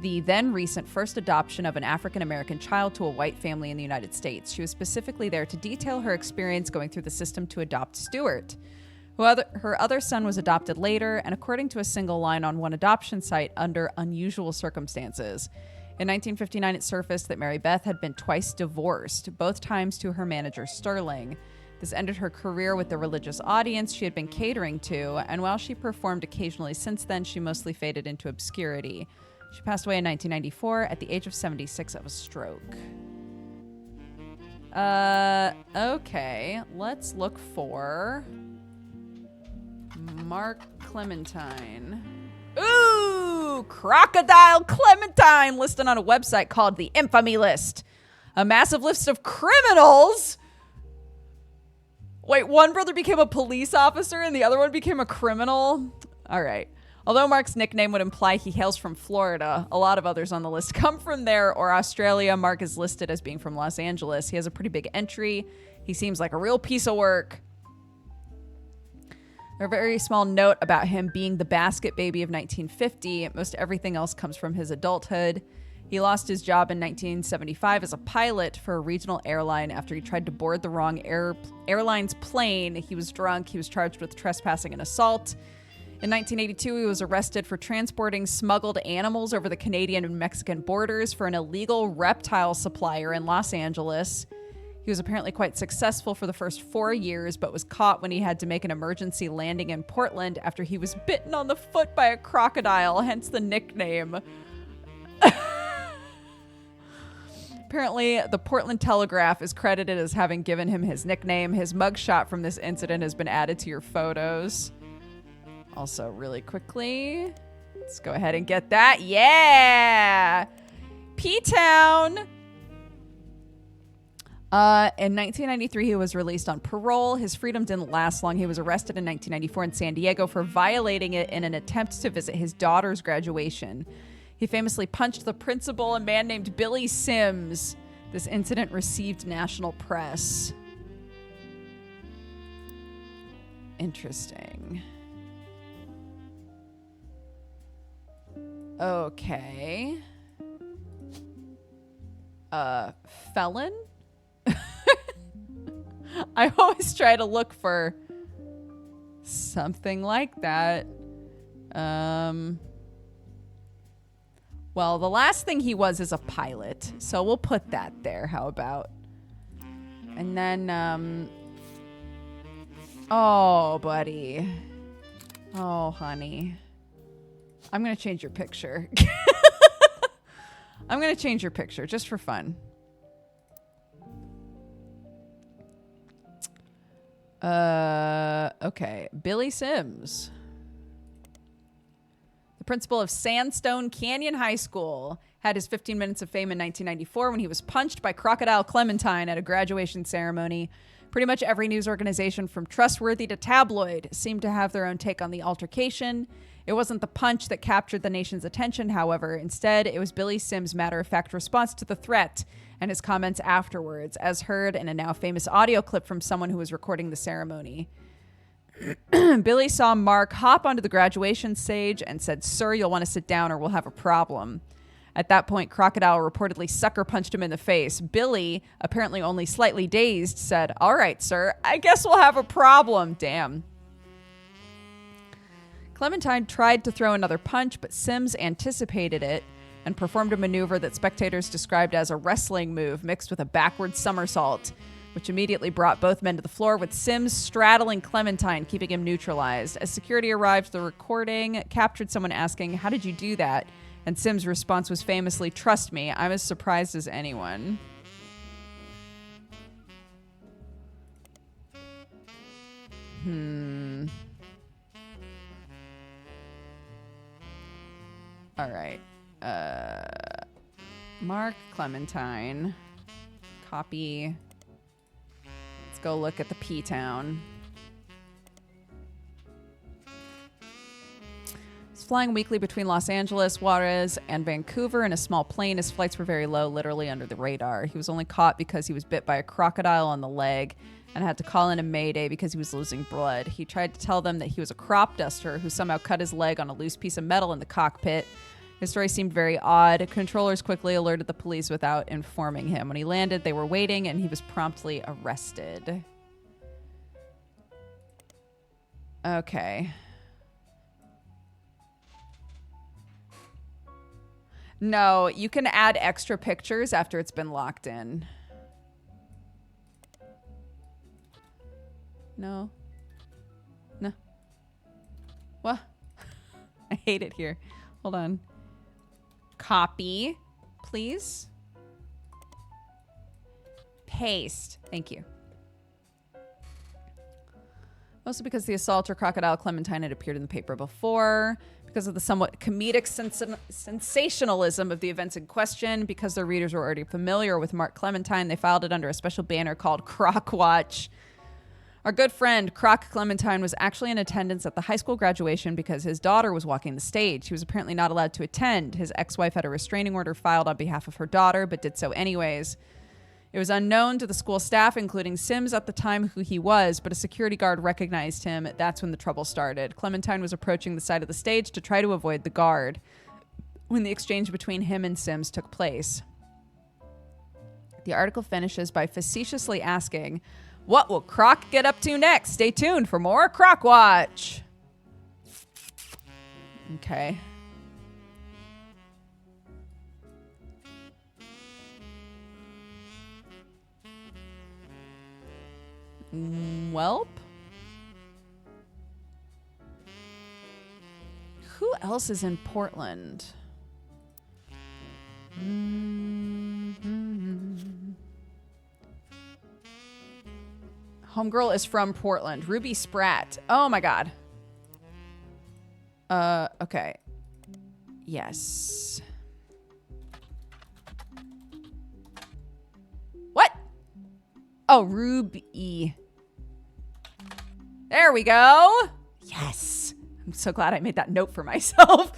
the then recent first adoption of an African-American child to a white family in the United States. She was specifically there to detail her experience going through the system to adopt Stuart. Her other son was adopted later, and according to a single line on one adoption site, under unusual circumstances. In 1959, it surfaced that Mary Beth had been twice divorced, both times to her manager, Sterling. This ended her career with the religious audience she had been catering to, and while she performed occasionally since then, she mostly faded into obscurity. She passed away in 1994 at the age of 76 of a stroke. Okay, let's look for Mark Clementine. Ooh, Crocodile Clementine, listed on a website called the Infamy List. A massive list of criminals. Wait, one brother became a police officer and the other one became a criminal? All right. Although Mark's nickname would imply he hails from Florida, a lot of others on the list come from there or Australia. Mark is listed as being from Los Angeles. He has a pretty big entry. He seems like a real piece of work. A very small note about him being the basket baby of 1950. Most everything else comes from his adulthood. He lost his job in 1975 as a pilot for a regional airline after he tried to board the wrong airline's plane. He was drunk. He was charged with trespassing and assault. In 1982, he was arrested for transporting smuggled animals over the Canadian and Mexican borders for an illegal reptile supplier in Los Angeles. He was apparently quite successful for the first 4 years, but was caught when he had to make an emergency landing in Portland after he was bitten on the foot by a crocodile, hence the nickname. Apparently, the Portland Telegraph is credited as having given him his nickname. His mugshot from this incident has been added to your photos. Also, really quickly, let's go ahead and get that. Yeah! P-Town! In 1993, he was released on parole. His freedom didn't last long. He was arrested in 1994 in San Diego for violating it in an attempt to visit his daughter's graduation. He famously punched the principal, a man named Billy Sims. This incident received national press. Interesting. Okay. Felon? I always try to look for something like that. Well, the last thing he was is a pilot, so we'll put that there. How about? And then, oh, buddy. Oh, honey. I'm going to change your picture. I'm going to change your picture just for fun. Okay. Billy Sims. The principal of Sandstone Canyon High School had his 15 minutes of fame in 1994 when he was punched by Crocodile Clementine at a graduation ceremony. Pretty much every news organization from trustworthy to tabloid seemed to have their own take on the altercation. It wasn't the punch that captured the nation's attention, however. Instead, it was Billy Sims' matter-of-fact response to the threat and his comments afterwards, as heard in a now famous audio clip from someone who was recording the ceremony. Billy saw Mark hop onto the graduation stage and said, "Sir, you'll want to sit down or we'll have a problem." At that point, Crocodile reportedly sucker punched him in the face. Billy, apparently only slightly dazed, said, "All right, sir, I guess we'll have a problem." Damn. Clementine tried to throw another punch, but Sims anticipated it and performed a maneuver that spectators described as a wrestling move mixed with a backward somersault, which immediately brought both men to the floor, with Sims straddling Clementine, keeping him neutralized. As security arrived, the recording captured someone asking, "How did you do that?" And Sims' response was famously, "Trust me, I'm as surprised as anyone." All right. Mark Clementine. Copy. Let's go look at the P-Town. He's flying weekly between Los Angeles, Juarez, and Vancouver in a small plane. His flights were very low, literally under the radar. He was only caught because he was bit by a crocodile on the leg and had to call in a mayday because he was losing blood. He tried to tell them that he was a crop duster who somehow cut his leg on a loose piece of metal in the cockpit. His story seemed very odd. Controllers quickly alerted the police without informing him. When he landed, they were waiting, and he was promptly arrested. Okay. No, you can add extra pictures after it's been locked in. No. No. What? I hate it here. Hold on. Copy, please. Paste. Thank you. Mostly because the assaulter Crocodile Clementine had appeared in the paper before, because of the somewhat comedic sensationalism of the events in question, because their readers were already familiar with Mark Clementine, they filed it under a special banner called Croc Watch. Our good friend, Croc Clementine, was actually in attendance at the high school graduation because his daughter was walking the stage. He was apparently not allowed to attend. His ex-wife had a restraining order filed on behalf of her daughter, but did so anyways. It was unknown to the school staff, including Sims at the time, who he was, but a security guard recognized him. That's when the trouble started. Clementine was approaching the side of the stage to try to avoid the guard when the exchange between him and Sims took place. The article finishes by facetiously asking, "What will Croc get up to next? Stay tuned for more Croc Watch." Okay. Welp. Who else is in Portland? Homegirl is from Portland. Ruby Spratt. Oh my god. Okay. Yes. What? Oh, Ruby. There we go. Yes. I'm so glad I made that note for myself.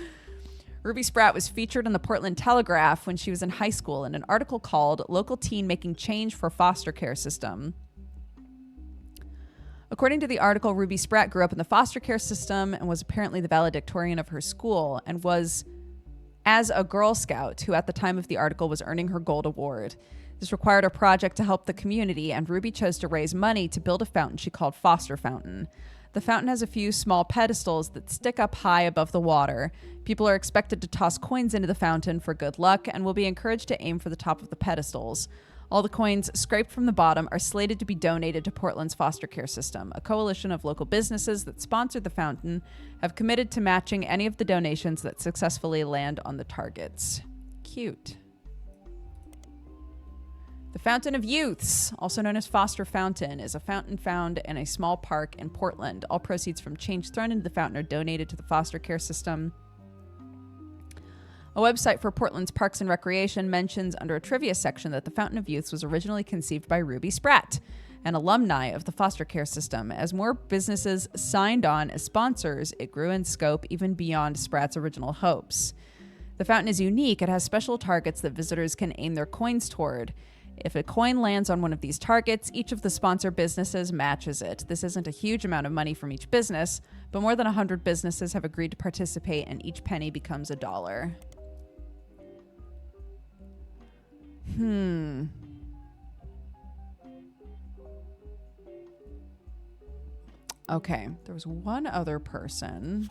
Ruby Spratt was featured in the Portland Telegraph when she was in high school in an article called Local Teen Making Change for Foster Care System. According to the article, Ruby Spratt grew up in the foster care system and was apparently the valedictorian of her school and was as a Girl Scout who at the time of the article was earning her gold award. This required a project to help the community, and Ruby chose to raise money to build a fountain she called Foster Fountain. The fountain has a few small pedestals that stick up high above the water. People are expected to toss coins into the fountain for good luck and will be encouraged to aim for the top of the pedestals. All the coins scraped from the bottom are slated to be donated to Portland's foster care system. A coalition of local businesses that sponsored the fountain have committed to matching any of the donations that successfully land on the targets. Cute. The Fountain of Youths, also known as Foster Fountain, is a fountain found in a small park in Portland. All proceeds from change thrown into the fountain are donated to the foster care system. A website for Portland's Parks and Recreation mentions under a trivia section that the Fountain of Youths was originally conceived by Ruby Spratt, an alumni of the foster care system. As more businesses signed on as sponsors, it grew in scope even beyond Spratt's original hopes. The fountain is unique. It has special targets that visitors can aim their coins toward. If a coin lands on one of these targets, each of the sponsor businesses matches it. This isn't a huge amount of money from each business, but more than 100 businesses have agreed to participate, and each penny becomes $1. Okay, there was one other person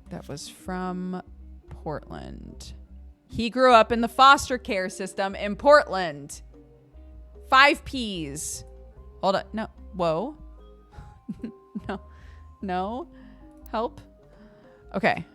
that was from Portland. He grew up in the foster care system in Portland. 5 Ps. Hold on. No. Whoa. No. No. Help. Okay.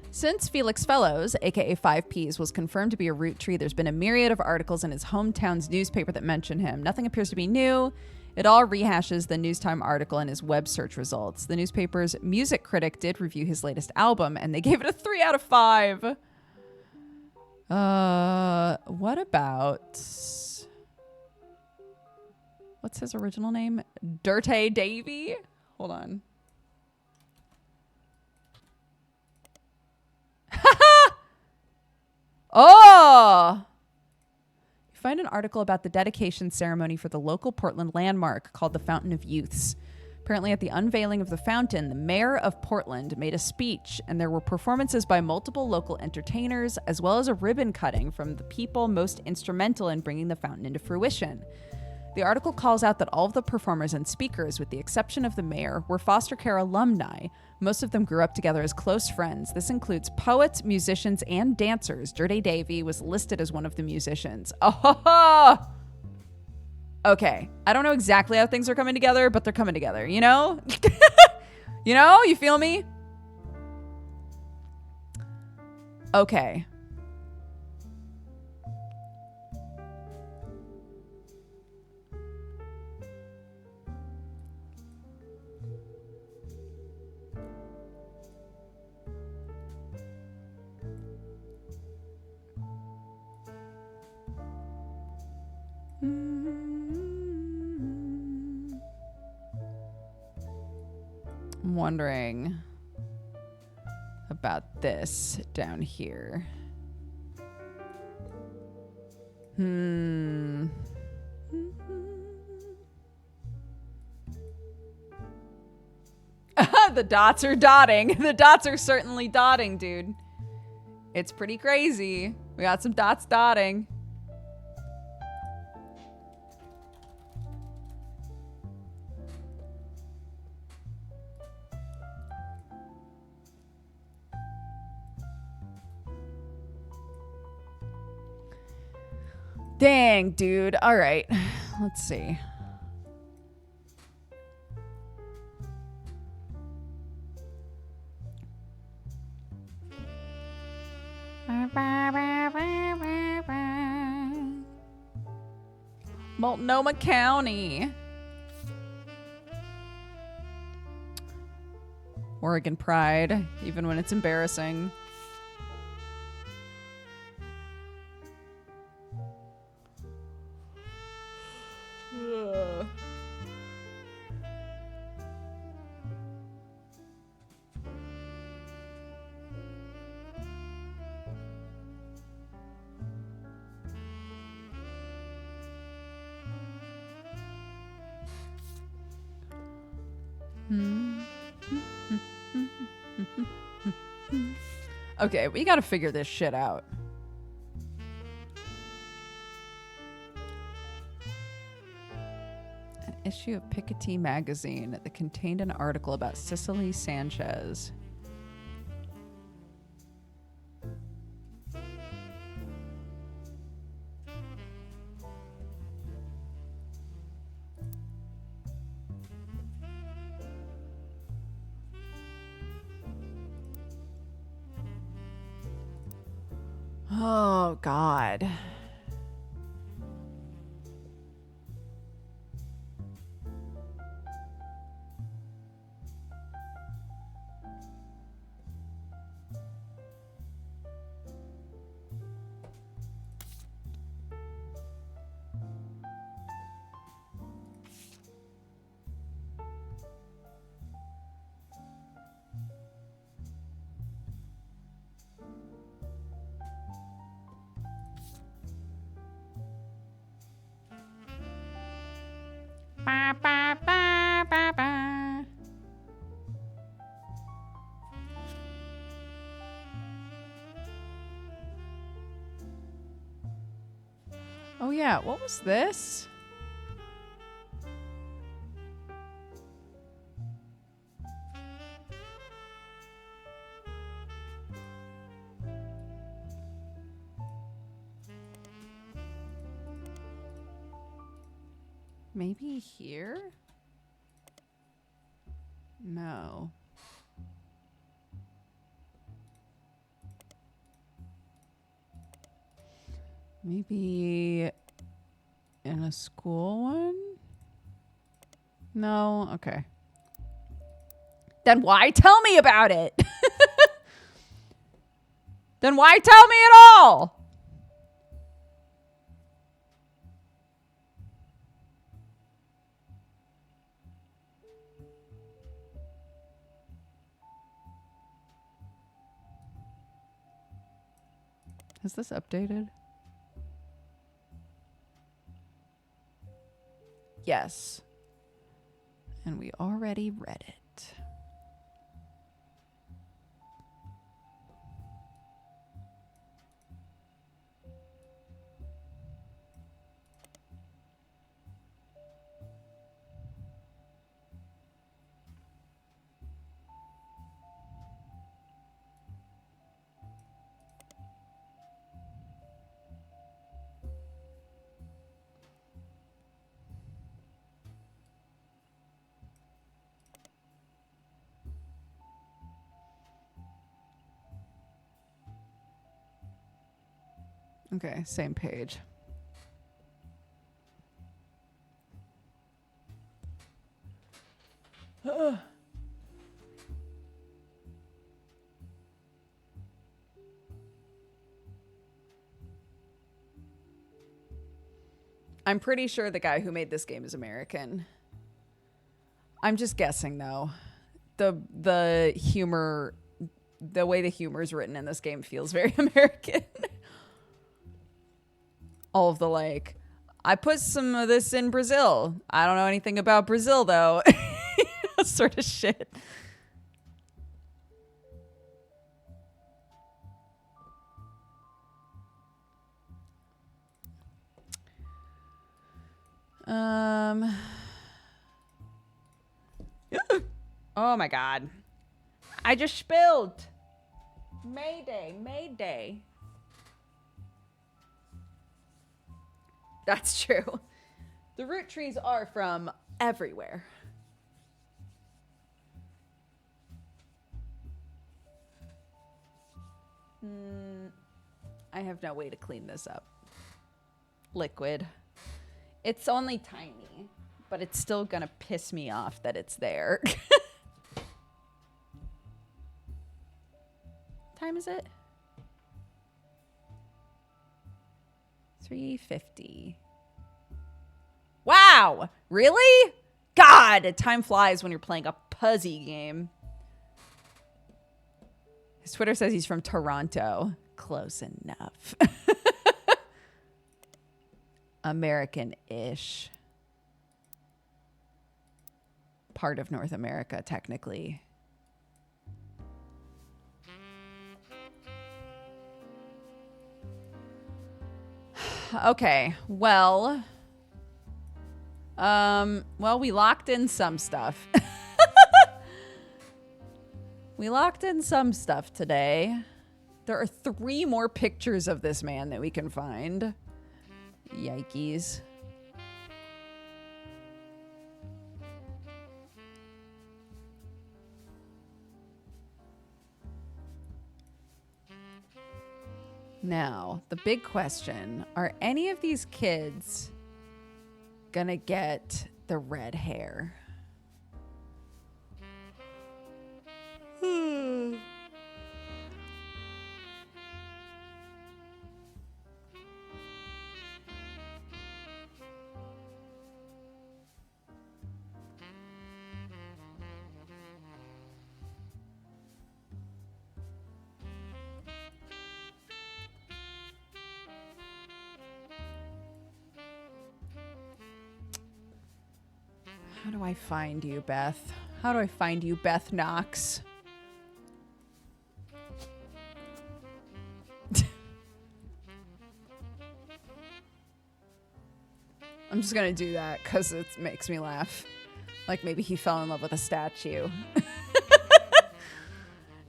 Since Felix Fellows, aka 5 Ps, was confirmed to be a Roottree, there's been a myriad of articles in his hometown's newspaper that mention him. Nothing appears to be new. It all rehashes the Newstime article and his web search results. The newspaper's music critic did review his latest album, and they gave it a 3 out of 5. What about... What's his original name? Dirty Davy? Hold on. Oh! Find an article about the dedication ceremony for the local Portland landmark called the Fountain of Youths. Apparently at the unveiling of the fountain, the mayor of Portland made a speech, and there were performances by multiple local entertainers, as well as a ribbon cutting from the people most instrumental in bringing the fountain into fruition. The article calls out that all of the performers and speakers, with the exception of the mayor, were foster care alumni. Most of them grew up together as close friends. This includes poets, musicians, and dancers. Dirty Davy was listed as one of the musicians. Oh, okay. I don't know exactly how things are coming together, but they're coming together, you know? You know? You feel me? Okay. I'm wondering about this down here. The dots are dotting. The dots are certainly dotting, dude. It's pretty crazy. We got some dots dotting. Dang, dude. All right. Let's see. Multnomah County. Oregon pride, even when it's embarrassing. Okay, we gotta figure this shit out. An issue of Piketty magazine that contained an article about Cicely Sanchez. Oh, God. Ba, ba, ba, ba, ba. Oh yeah, what was this? Maybe here? No. Maybe in a school one? No? Okay. Then why tell me about it? Then why tell me at all? Is this updated? Yes. And we already read it. Okay, same page. I'm pretty sure the guy who made this game is American. I'm just guessing though. The humor, the way the humor is written in this game feels very American. All of the like, I put some of this in Brazil. I don't know anything about Brazil though. Sort of shit. Oh my God. I just spilled. Mayday, mayday. That's true. The Roottrees are from everywhere. I have no way to clean this up. Liquid. It's only tiny, but it's still gonna piss me off that it's there. time is it? 3:50. Wow, really? God, time flies when you're playing a puzzle game. His Twitter says he's from Toronto. Close enough. American-ish. Part of North America, technically. Okay, well, we locked in some stuff. We locked in some stuff today. There are 3 more pictures of this man that we can find. Yikes. Now, the big question, are any of these kids gonna get the red hair? How do I find you, Beth? How do I find you, Beth Knox? I'm just gonna do that because it makes me laugh. Like maybe he fell in love with a statue.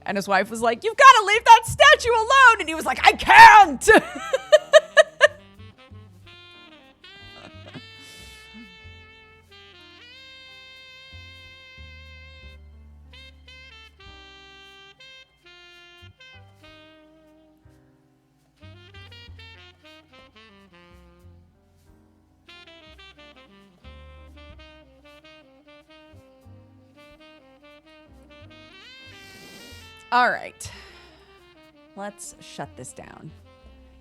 And his wife was like, "You've got to leave that statue alone!" And he was like, "I can't!" All right. Let's shut this down.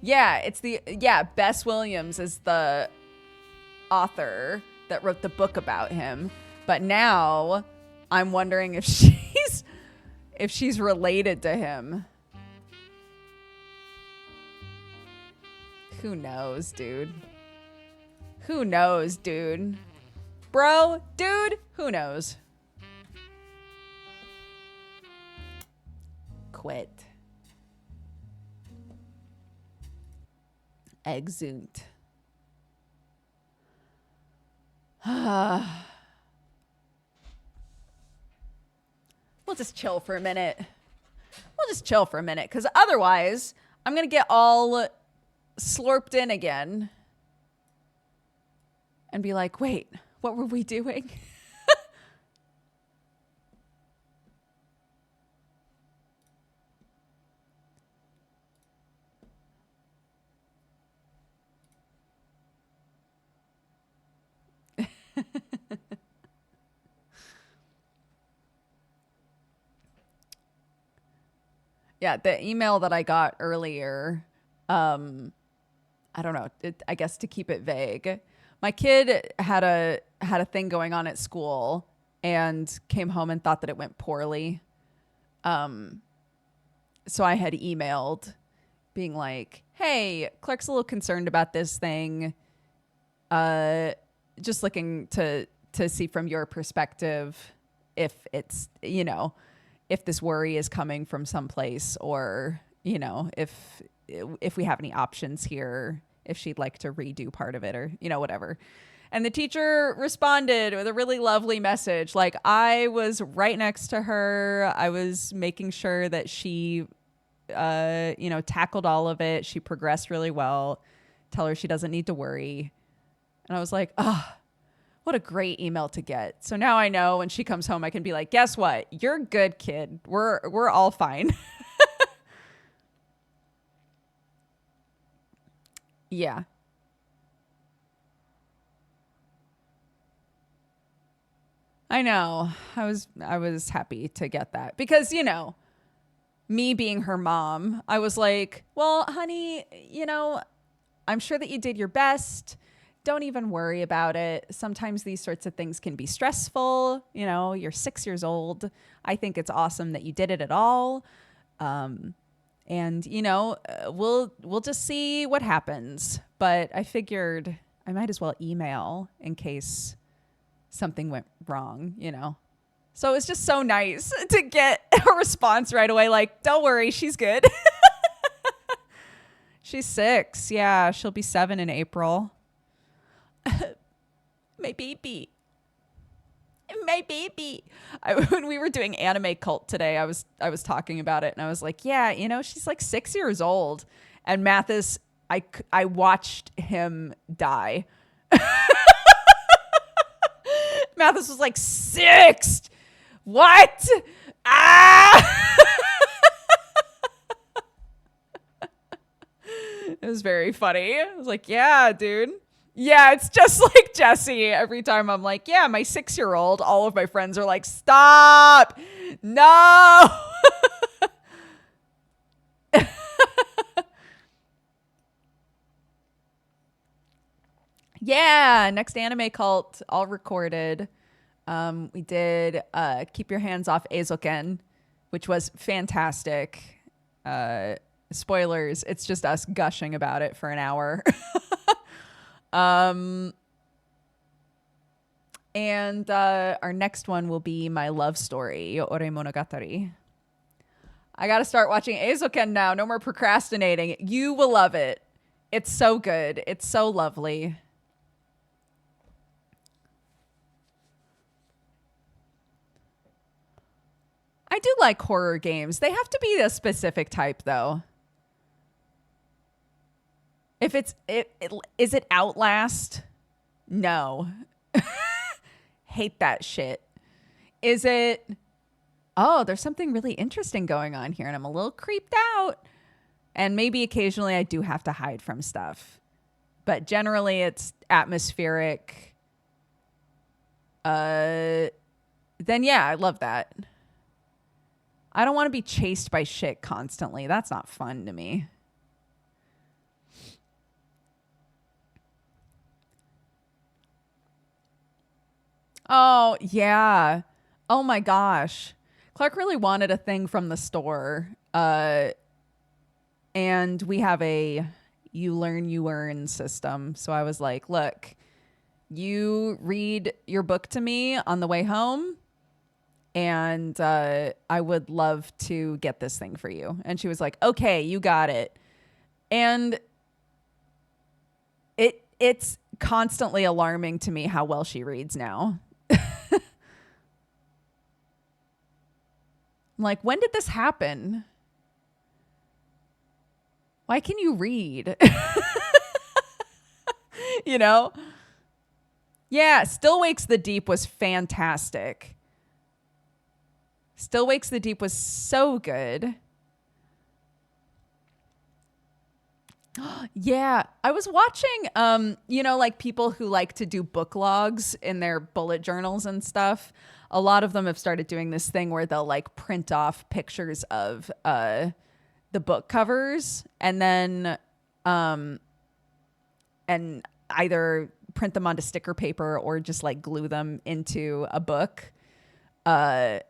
Yeah, Bess Williams is the author that wrote the book about him. But now I'm wondering if she's related to him. Who knows, dude? Who knows, dude? Bro, dude, who knows? Quit. Exunt. We'll just chill for a minute. Because otherwise, I'm going to get all slurped in again and be like, wait, what were we doing? Yeah, the email that I got earlier, I don't know, I guess to keep it vague. My kid had a thing going on at school and came home and thought that it went poorly. So I had emailed being like, "Hey, Clark's a little concerned about this thing. Just looking to see from your perspective if it's, if this worry is coming from someplace or, if we have any options here, if she'd like to redo part of it or, whatever." And the teacher responded with a really lovely message. Like, I was right next to her. I was making sure that she, tackled all of it. She progressed really well. Tell her she doesn't need to worry. And I was like, what a great email to get. So now I know when she comes home, I can be like, guess what? You're good, kid. We're all fine. Yeah. I know. I was happy to get that because, me being her mom, I was like, well, honey, I'm sure that you did your best. Don't even worry about it. Sometimes these sorts of things can be stressful. You're 6 years old. I think it's awesome that you did it at all. And we'll just see what happens. But I figured I might as well email in case something went wrong, So it was just so nice to get a response right away. Like, don't worry, she's good. She's 6. Yeah, she'll be 7 in April. My baby. When we were doing Anime Cult today, I was talking about it, and I was like, yeah, she's like 6 years old. And Mathis, I watched him die. Mathis was like, 6? What? Ah! It was very funny. I was like, yeah, dude. Yeah, it's just like Jesse. Every time I'm like, yeah, my 6-year-old, all of my friends are like, stop. No. Yeah, next Anime Cult, all recorded. We did Keep Your Hands Off Eizouken, which was fantastic. Spoilers, it's just us gushing about it for an hour. And our next one will be my love story, Ore Monogatari. I got to start watching Eizouken now. No more procrastinating. You will love it. It's so good. It's so lovely. I do like horror games. They have to be a specific type, though. If is it Outlast? No. Hate that shit. Is it, oh, there's something really interesting going on here and I'm a little creeped out. And maybe occasionally I do have to hide from stuff. But generally it's atmospheric. Then yeah, I love that. I don't want to be chased by shit constantly. That's not fun to me. Oh, yeah. Oh my gosh. Clark really wanted a thing from the store. And we have a you learn, you earn system. So I was like, look, you read your book to me on the way home. And I would love to get this thing for you. And she was like, okay, you got it. And it's constantly alarming to me how well she reads now. I'm like, when did this happen? Why can you read? Yeah, Still Wakes the Deep was fantastic. Still Wakes the Deep was so good. Yeah, I was watching, like people who like to do book logs in their bullet journals and stuff. A lot of them have started doing this thing where they'll like print off pictures of the book covers and then and either print them onto sticker paper or just like glue them into a book. And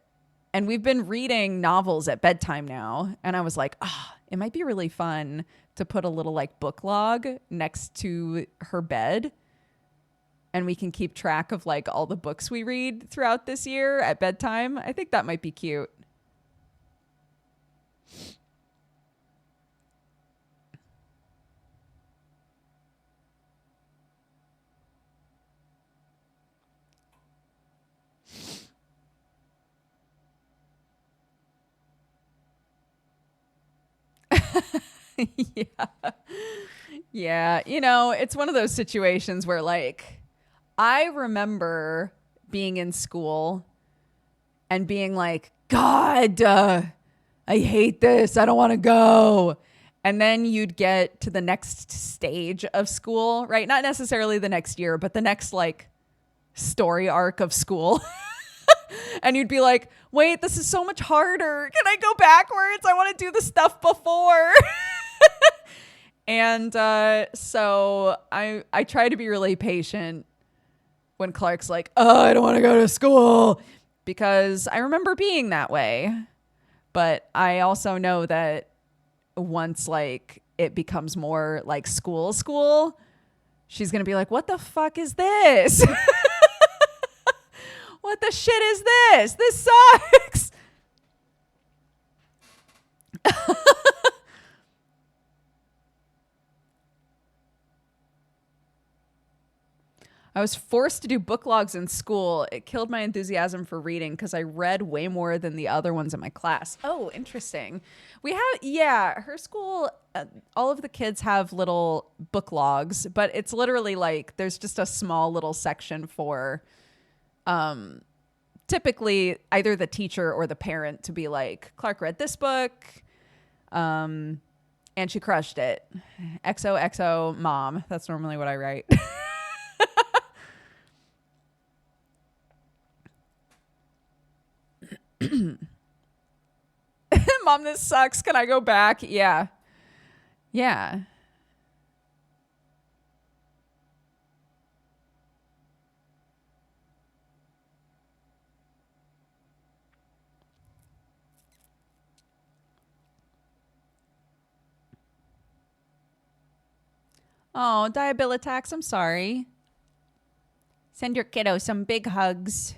we've been reading novels at bedtime now. And I was like, it might be really fun to put a little like book log next to her bed. And we can keep track of like all the books we read throughout this year at bedtime. I think that might be cute. Yeah. It's one of those situations where like I remember being in school and being like, God, I hate this. I don't want to go. And then you'd get to the next stage of school, right? Not necessarily the next year, but the next like story arc of school. And you'd be like, wait, this is so much harder. Can I go backwards? I want to do the stuff before. And so I try to be really patient when Clark's like, oh, I don't want to go to school, because I remember being that way. But I also know that once like it becomes more like school, she's going to be like, what the fuck is this? What the shit is this? This sucks. I was forced to do book logs in school. It killed my enthusiasm for reading because I read way more than the other ones in my class. Oh, interesting. We have, yeah, her school, all of the kids have little book logs, but it's literally like there's just a small little section for typically either the teacher or the parent to be like, Clark read this book and she crushed it. XOXO mom. That's normally what I write. Mom, this sucks. Can I go back? Yeah. Yeah. Oh, Diabilitax, I'm sorry. Send your kiddo some big hugs.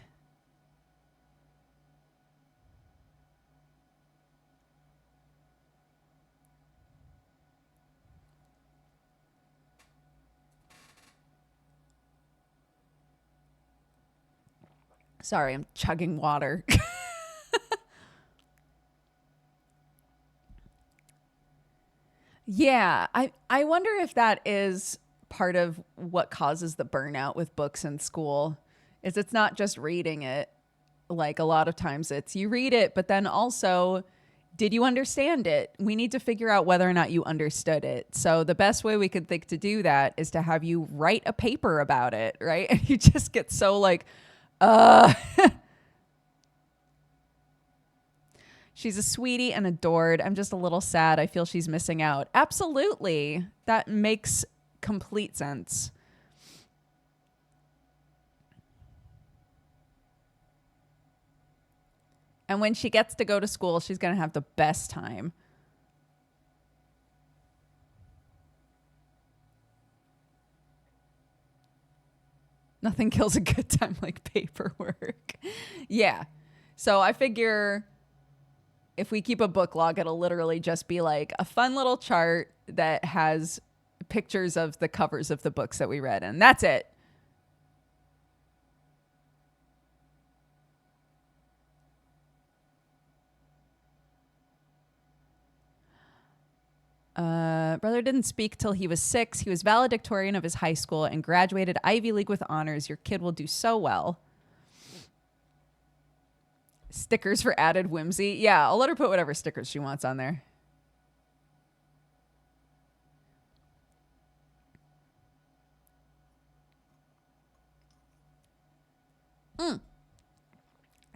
Sorry, I'm chugging water. Yeah, I wonder if that is part of what causes the burnout with books in school. Is it's not just reading it. Like a lot of times it's you read it, but then also, did you understand it? We need to figure out whether or not you understood it. So the best way we could think to do that is to have you write a paper about it, right? And you just get so like, she's a sweetie and adored. I'm just a little sad. I feel she's missing out. Absolutely. That makes complete sense. And when she gets to go to school, she's going to have the best time. Nothing kills a good time like paperwork. Yeah. So I figure if we keep a book log, it'll literally just be like a fun little chart that has pictures of the covers of the books that we read. And that's it. Brother didn't speak till he was 6. He was valedictorian of his high school and graduated Ivy League with honors. Your kid will do so well. Stickers for added whimsy. Yeah, I'll let her put whatever stickers she wants on there.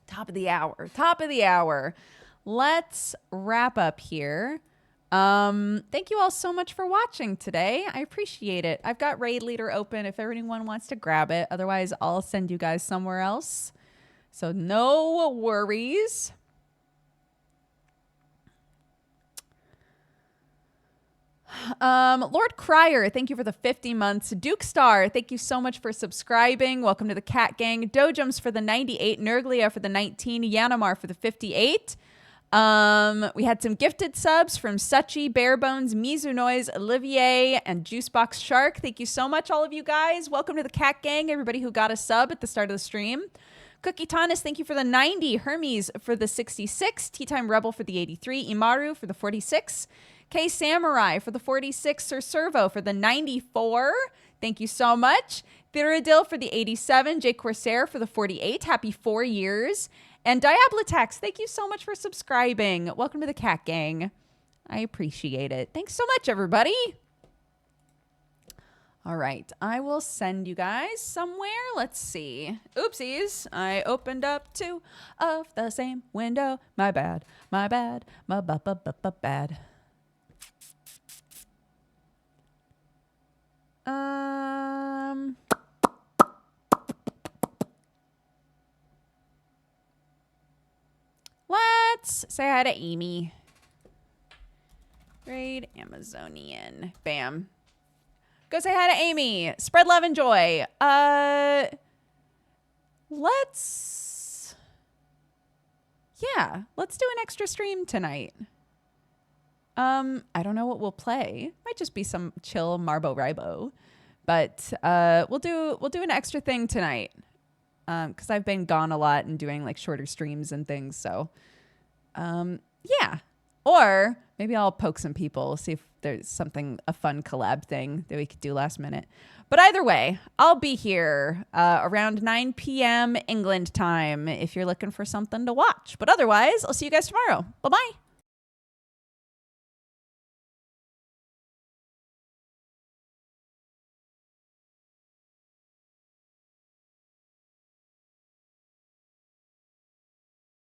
Top of the hour. Let's wrap up here. Thank you all so much for watching today. I appreciate it. I've got Raid Leader open if anyone wants to grab it. Otherwise, I'll send you guys somewhere else. So no worries. Lord Crier, thank you for the 50 months. Duke Star, thank you so much for subscribing. Welcome to the Cat Gang. Dojums for the 98. Nerglia for the 19. Yanamar for the 58. We had some gifted subs from Suchi, Barebones, Mizu Noise, Olivier, and Juicebox Shark. Thank you so much, all of you guys. Welcome to the Cat Gang, everybody who got a sub at the start of the stream. Cookie Tanis, thank you for the 90. Hermes for the 66. Tea Time Rebel for the 83. Imaru for the 46. K Samurai for the 46. Sir Servo for the 94. Thank you so much. Thiradil for the 87. J Corsair for the 48. Happy 4 years. And Diablitax, thank you so much for subscribing. Welcome to the Cat Gang. I appreciate it. Thanks so much, everybody. All right. I will send you guys somewhere. Let's see. Oopsies. I opened up two of the same window. My bad. My bad. My bad. Let's say hi to Amy. Great Amazonian. Bam. Go say hi to Amy. Spread love and joy. Let's do an extra stream tonight. I don't know what we'll play. Might just be some chill Marbo Ribo. But we'll do an extra thing tonight. Because I've been gone a lot and doing like shorter streams and things. So yeah. Or maybe I'll poke some people, see if there's a fun collab thing that we could do last minute. But either way, I'll be here around 9 p.m. England time if you're looking for something to watch. But otherwise, I'll see you guys tomorrow. Bye-bye.